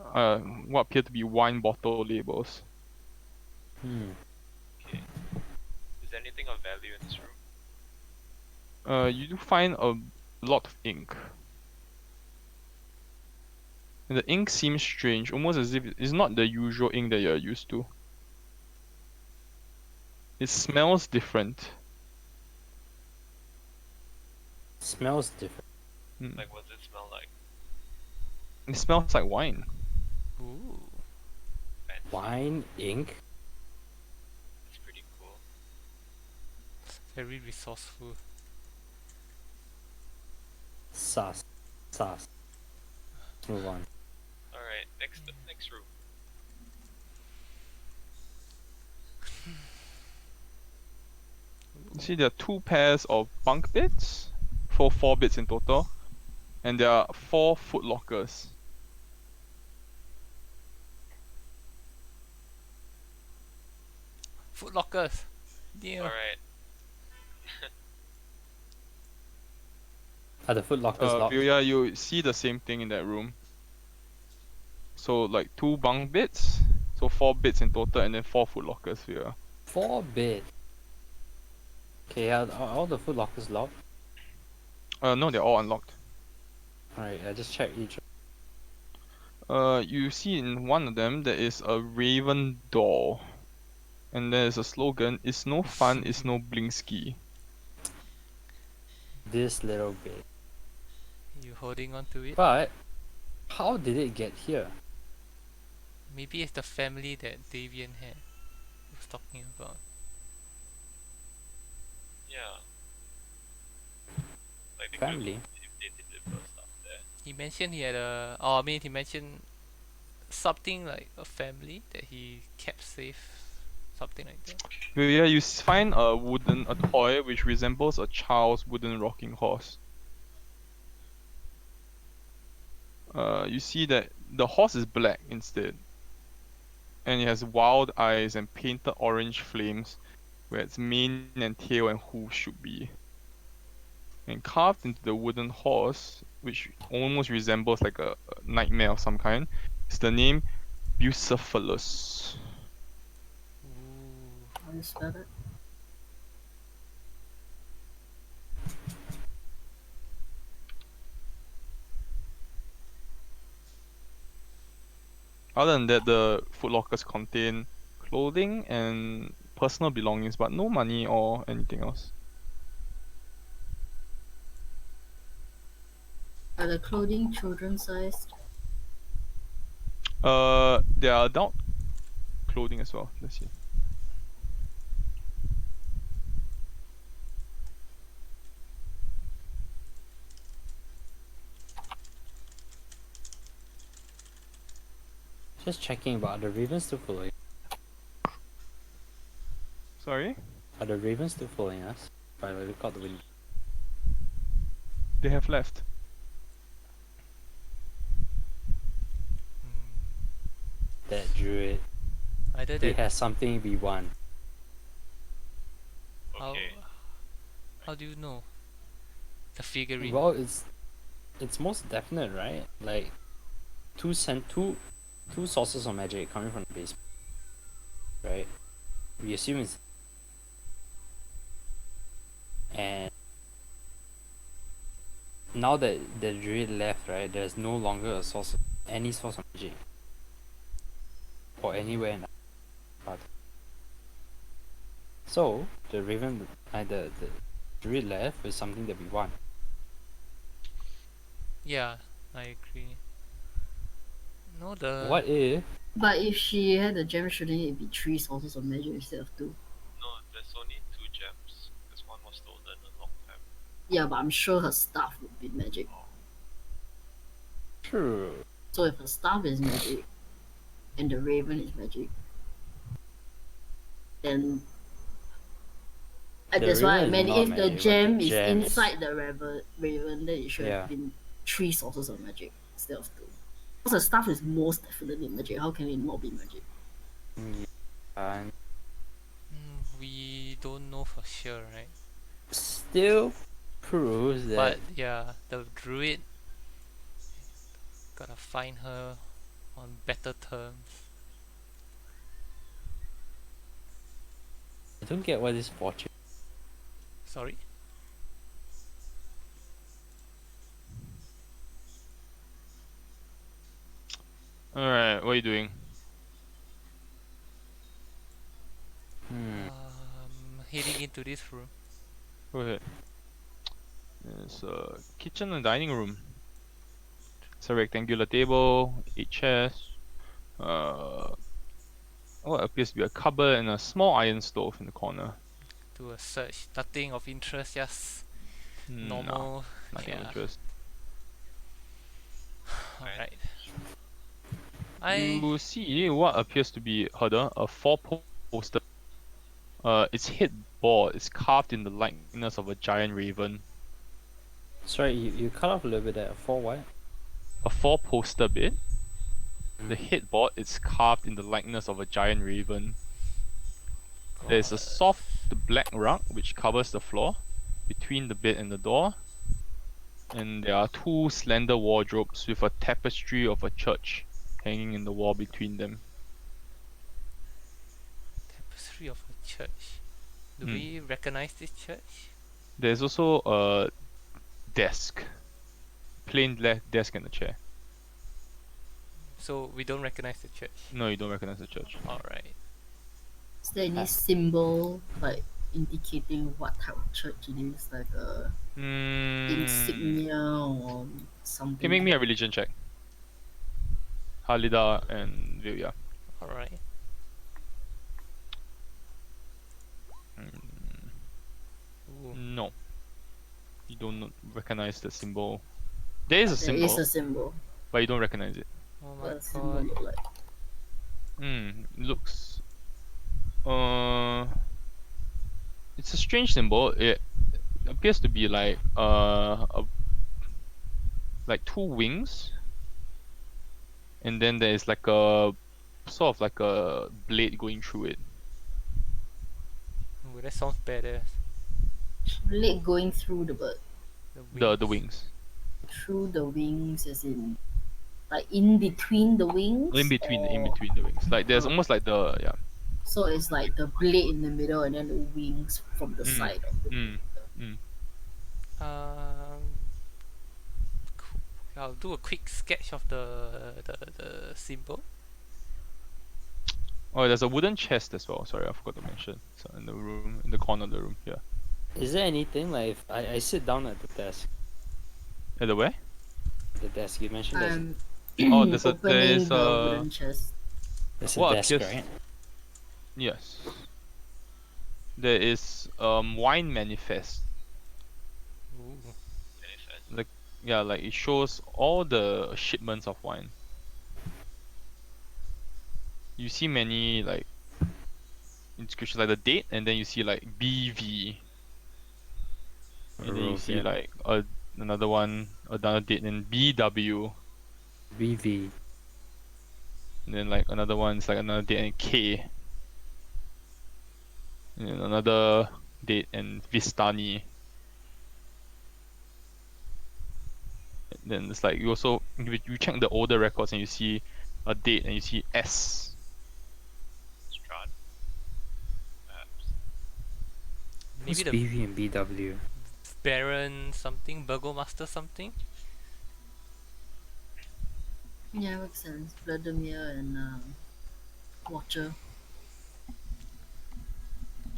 appear to be wine bottle labels. Okay. Is there anything of value in this room? You do find a lot of ink. And the ink seems strange, almost as if it's not the usual ink that you're used to. It smells different. Smells different. Like what does it smell like? It smells like wine. ooh. Fancy. Wine, ink. It's pretty cool. Very resourceful. Sus. Let's move on. Alright, next room. You see, there are 2 pairs of bunk beds, for 4 beds in total, and there are 4 foot lockers. Foot lockers. Yeah. Alright. Are the foot lockers locked? Yeah, you see the same thing in that room. So like 2 bunk beds, so 4 beds in total, and then 4 foot lockers here. 4 bed. Okay, are all the foot lockers locked? No, they're all unlocked. Alright, I just check each. You see in one of them there is a raven door, and there is a slogan: "It's no fun, it's no Blingsky." This little bit. You holding on to it? But how did it get here? Maybe it's the family that Davian had. He was talking about. Yeah. Like they Family? if they deliver stuff there. He mentioned he had a. Oh, I mean, he mentioned something like a family that he kept safe. Something like that. Yeah, you find a toy which resembles a child's wooden rocking horse. You see that the horse is black instead, and it has wild eyes and painted orange flames where its mane and tail and hooves should be. And carved into the wooden horse, which almost resembles like a nightmare of some kind, is the name Bucephalus. Ooh. How do you spell that? Other than that, the footlockers contain clothing and personal belongings, but no money or anything else. Are the clothing children sized? There are adult clothing as well. Let's see. Just checking about the ravens still following. Sorry? Are the ravens still following us? If I look out the window. They have left. That druid. Either He that. has something we want. How, Okay. how do you know? The figurine. Well, it's most definite, right? Like two sources of magic coming from the basement, right? We assume it's and now that the druid left, right? There's no longer any source of magic or anywhere in the part. So the the druid left with something that we want. Yeah, I agree. No, the. What if But if she had a gem, shouldn't it be 3 sources of magic instead of 2? No, there's only 2 gems. Because one was stolen a long time. Yeah, but I'm sure her staff would be magic. true? So if her staff is magic and the raven is magic, then The that's why I raven is meant not if the magic, but the gem is gem is- inside the raven, then it should Yeah. have been 3 sources of magic instead of 2. Because her staff is most definitely magic. How can it not be magic? And We don't know for sure, right? still proves that But yeah, the druid. Gotta find her on better terms. I don't get why this fortune. Sorry? Alright, what are you doing? Heading into this room. Go ahead. There's a kitchen and dining room. It's a rectangular table, 8 chairs, what appears to be a cupboard and a small iron stove in the corner. Do a search. Nothing of interest, just Nah, normal. nothing of Yeah. interest. Alright. You see what appears to be a 4-poster. Its headboard is carved in the likeness of a giant raven. Sorry, you cut off a little bit there. For what? A 4-poster bed. The headboard is carved in the likeness of a giant raven. There's a soft black rug which covers the floor between the bed and the door. And there are 2 slender wardrobes with a tapestry of a church hanging in the wall between them. Tapestry of a church. Do we recognize this church? There's also a desk. Plain desk and a chair. So we don't recognize the church. No, you don't recognize the church. Alright. Is there any Ah. symbol like indicating what type of church it is, like a insignia or something? Okay, make me a religion check. Halida and Vilya. Alright. Ooh. No. You don't recognize the symbol. There is a There symbol, is a symbol. but you don't recognize it. Oh What my does the symbol god. look like? Looks. It's a strange symbol. It appears to be like like two wings, and then there is like a sort of like a blade going through it. Ooh, that sounds badass. Leg going through the bird. The wings. Through the wings, as in like in between the wings. In between or- the wings. Like there's almost like the So it's like the blade in the middle and then the wings from the side of the mm. wing. Um, I'll do a quick sketch of the symbol. Oh, there's a wooden chest as well. Sorry, I forgot to mention. So in the room, in the corner of the room here. Is there anything like if I sit down at the desk? At the where? The desk you mentioned there's, Oh, there Opening is the a wooden chest. there's a what desk, appears- right? yes. There is wine manifest. Ooh. Manifest. Yeah, like it shows all the shipments of wine. You see many like inscriptions like the date, and then you see like BV, and then you Rose, see yeah. like another one, another date, and BW, BV. and then like another one is like another date and K, and then another date and Vistani. And then it's like you check the older records and you see a date and you see S. Strahd. Perhaps. What's Maybe the BV and BW? Baron something, Burgomaster something. Yeah, makes sense. Vladimir and Watcher.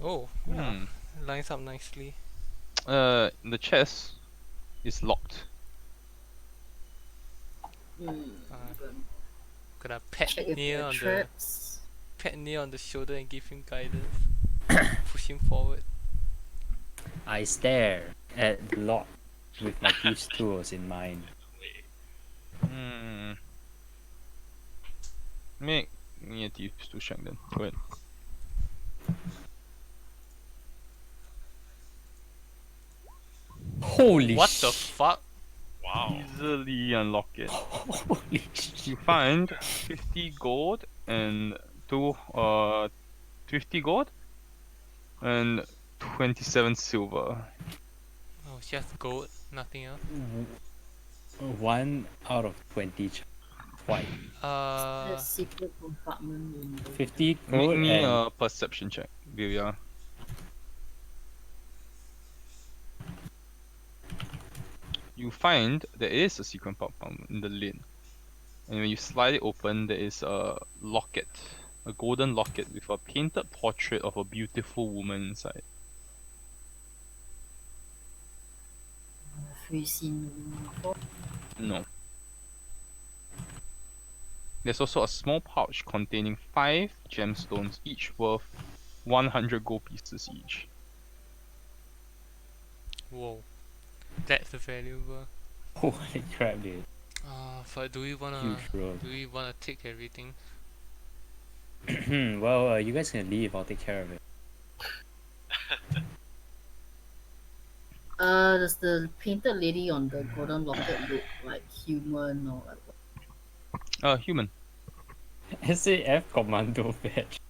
Oh, yeah. Lines up nicely. The chest is locked. Mm. Gonna pat Check if Neil there are on the traps. pat Neil on the shoulder and give him guidance. Push him forward. I stare at the lock with my thieves' tools in mind. Wait. Make me a thieves to check then. Go ahead. Holy What the fuck? Wow. Easily unlock it. Holy shit. You find 50 gold and 50 gold and 27 silver. Oh, just gold, nothing else. 1 out of 20 white. The secret compartment in the 50 Make gold me and a perception check, Vilya. You find there is a secret compartment in the lid. And when you slide it open, there is a locket. A golden locket with a painted portrait of a beautiful woman inside. free scene room before. No. There's also a small pouch containing 5 gemstones, each worth 100 gold pieces each. Whoa, that's valuable. holy crap, dude. But do we wanna Huge roll. take everything? Well, you guys can leave. I'll take care of it. Does the painted lady on the golden locket look like human or like what? Human. SAF Commando badge.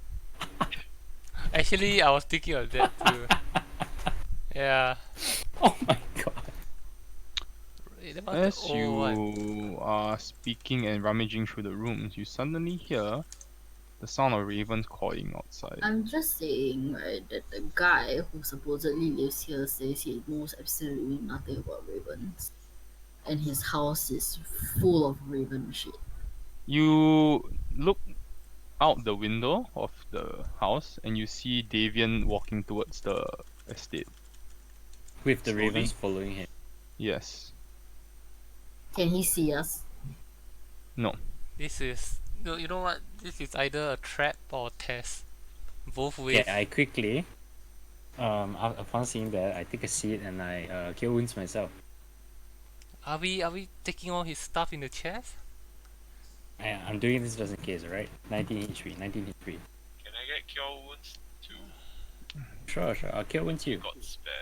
Actually, I was thinking of that too. Yeah. Oh my god. That was the As old one. you are speaking and rummaging through the rooms, you suddenly hear the sound of ravens calling outside. I'm just saying, right, that the guy who supposedly lives here says he knows absolutely nothing about ravens. And his house is full of raven shit. You look out the window of the house and you see Davian walking towards the estate. With the Slowly? ravens following him. Yes. Can he see us? No. This is no, you know what? This is either a trap or a test. Both ways. Okay, I quickly, upon seeing that, I take a seat and I cure wounds myself. Are we taking all his stuff in the chest? I'm doing this just in case, alright? 19 HP, 19 HP. Can I get cure wounds too? Sure, I'll cure wounds you. Got spare.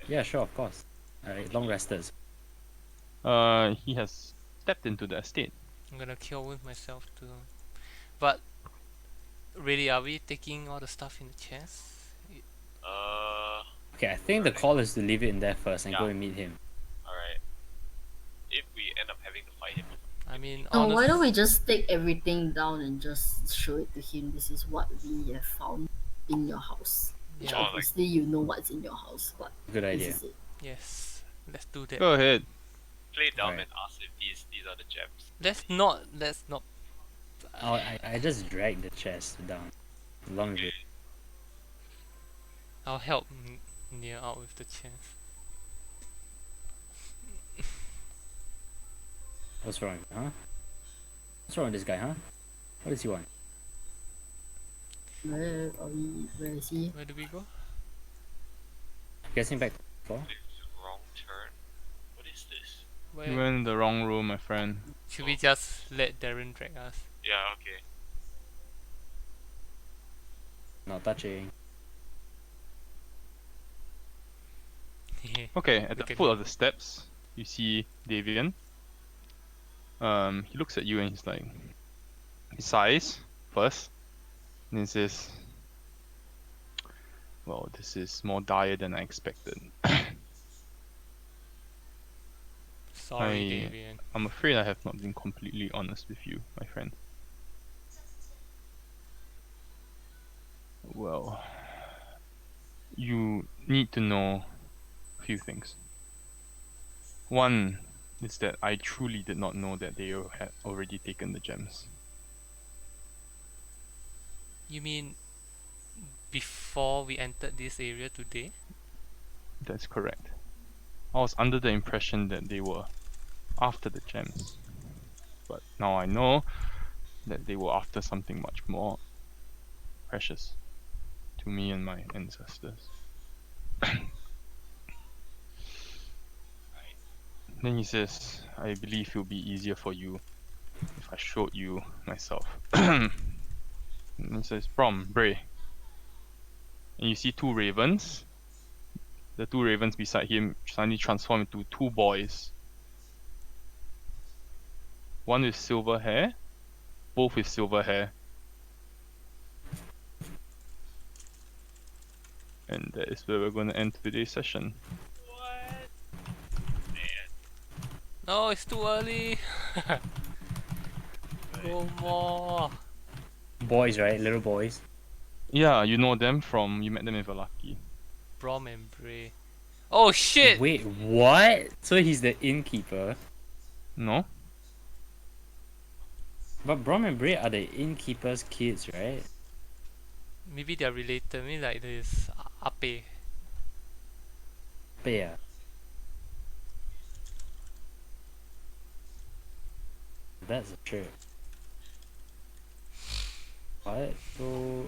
Yeah, sure, of course. Alright, long resters. He has stepped into the estate. I'm gonna cure wound myself too. But really, are we taking all the stuff in the chest? Uh, Okay, I think the call is to leave it in there first and go Yeah. and meet him. alright. If we end up having to fight him, I mean, No, why don't we honest- just take everything down and just show it to him? This is what we have found in your house. Which Yeah. like- obviously you know what's in your house, but Good this idea. is it. Yes, let's do that. Go ahead. play dumb Alright. and ask if these are the gems. Let's not. I just dragged the chest down. Along with it. I'll help Nia out with the chest. What's wrong, huh? What's wrong with this guy, huh? What does he want? Where are we? Where is he? Where do we go? Guessing back to the floor? Wrong turn. What is this? You Where went in the wrong room, my friend. should we just let Darren drag us? Yeah, okay. Not touching. Okay, at Look the at foot him. of the steps, you see Davian. He looks at you and he's like, he sighs first, and he says, "Well, this is more dire than I expected. Sorry, I- Davian. I'm afraid I have not been completely honest with you, my friend." Well, you need to know a few things. One is that I truly did not know that they had already taken the gems. You mean before we entered this area today? That's correct. I was under the impression that they were after the gems. But now I know that they were after something much more precious to me and my ancestors. Then he says, "I believe it will be easier for you if I showed you myself." And he says, "Brom, Bray." And you see two ravens. The two ravens beside him suddenly transform into two boys. One with silver hair, both with silver hair. And that is where we're going to end today's session. What? Man. No, it's too early. Go more. Boys, right? Little boys. Yeah, you know them from, you met them in Valaki. Brom and Bray. Oh shit! Wait, what? So he's the innkeeper. No? But Brom and Bray are the innkeeper's kids, right? Maybe they're related. Maybe like this Ape. But yeah. That's a trip. What? So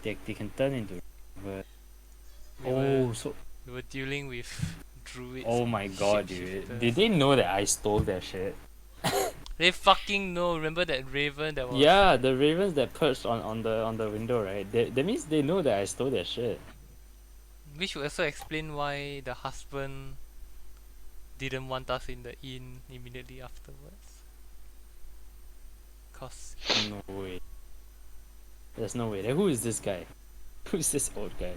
they can turn into but We were, so we were dealing with druids. oh my god, dude. shapeshifters. Did they know that I stole their shit? They fucking know. Remember that raven that was? Yeah, the ravens that perched on the window, right? That means they know that I stole their shit. We should also explain why the husband didn't want us in the inn immediately afterwards. Cause No way. There's no way. Then who is this guy? Who's this old guy?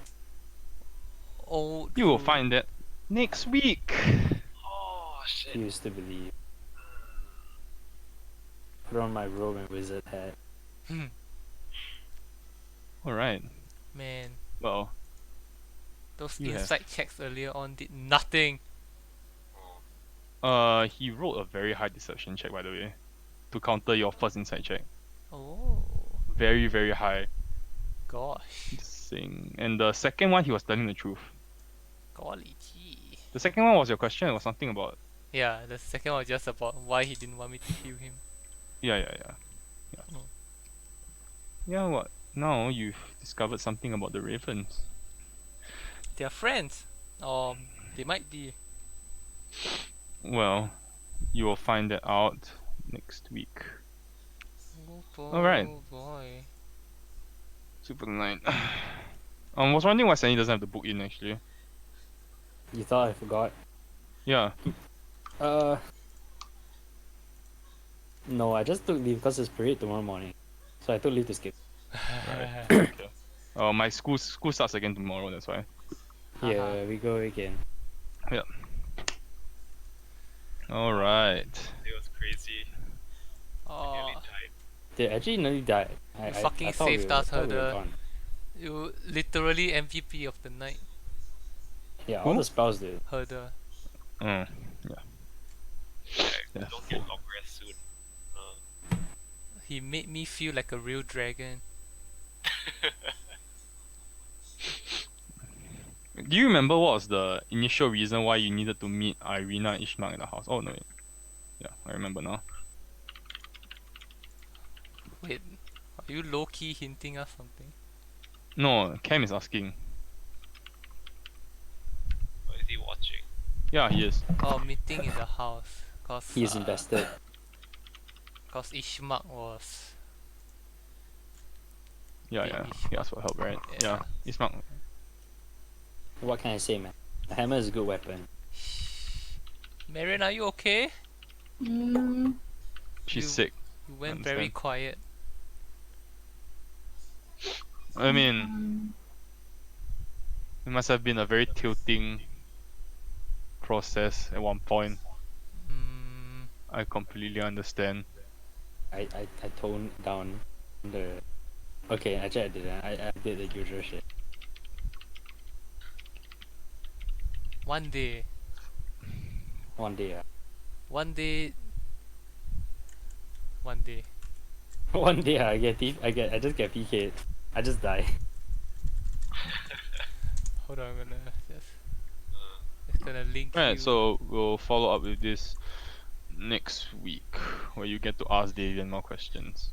old. You will druid- find that next week. Oh shit. He used to believe. Put on my robe and wizard hat. Alright. Man, Well, those You have- insight checks earlier on did nothing. he rolled a very high deception check, by the way. to counter your first insight check. Oh, Very, very high. gosh. Just saying. And the second one, he was telling the truth. Golly gee. The second one was your question. It was something about. Yeah, the second one was just about why he didn't want me to heal him. Yeah. Oh. Yeah, what? Now you've discovered something about the ravens. They're friends. Or they might be. Well, you will find that out next week. Oh boy, Alright. oh boy. Super 9. Was wondering why Sandy doesn't have the book in actually. You thought I forgot? Yeah. No, I just took leave because it's parade tomorrow morning. So I took leave to skip. Right. Okay. My school starts again tomorrow, that's why. Yeah, we go again. Alright. It was crazy. I nearly Oh, died. They actually nearly died. you fucking thought saved we were, us, thought we were Herder. gone. You literally MVP of the night, Yeah, all Who? the spells did. Herder. Yeah. Yeah, Yeah. don't get long rest soon. He made me feel like a real dragon. Do you remember what was the initial reason why you needed to meet Irina and Ishmak in the house? Oh no, wait. Yeah, I remember now. Wait, are you low-key hinting us something? No, Cam is asking. Or is he watching? Yeah, he is. Oh, meeting in the house. Cause, He's invested. Cause Ishmak was... Yeah, Big yeah. Ishmak. He asked for help, right? Yeah. Yeah. Ishmak. What can I say, man? The hammer is a good weapon. Marion, are you okay? Mm, She's You- sick. You went very Understand. quiet. I mean, it must have been a very tilting process at one point. Mm, I completely understand. I toned down the... Okay, actually I didn't. I did the usual shit. one day, One day, one day, one day. One day I just get PK. I just die. Hold on, I'm gonna just gonna link you. Right, so we'll follow up with this next week, where you get to ask Davian more questions.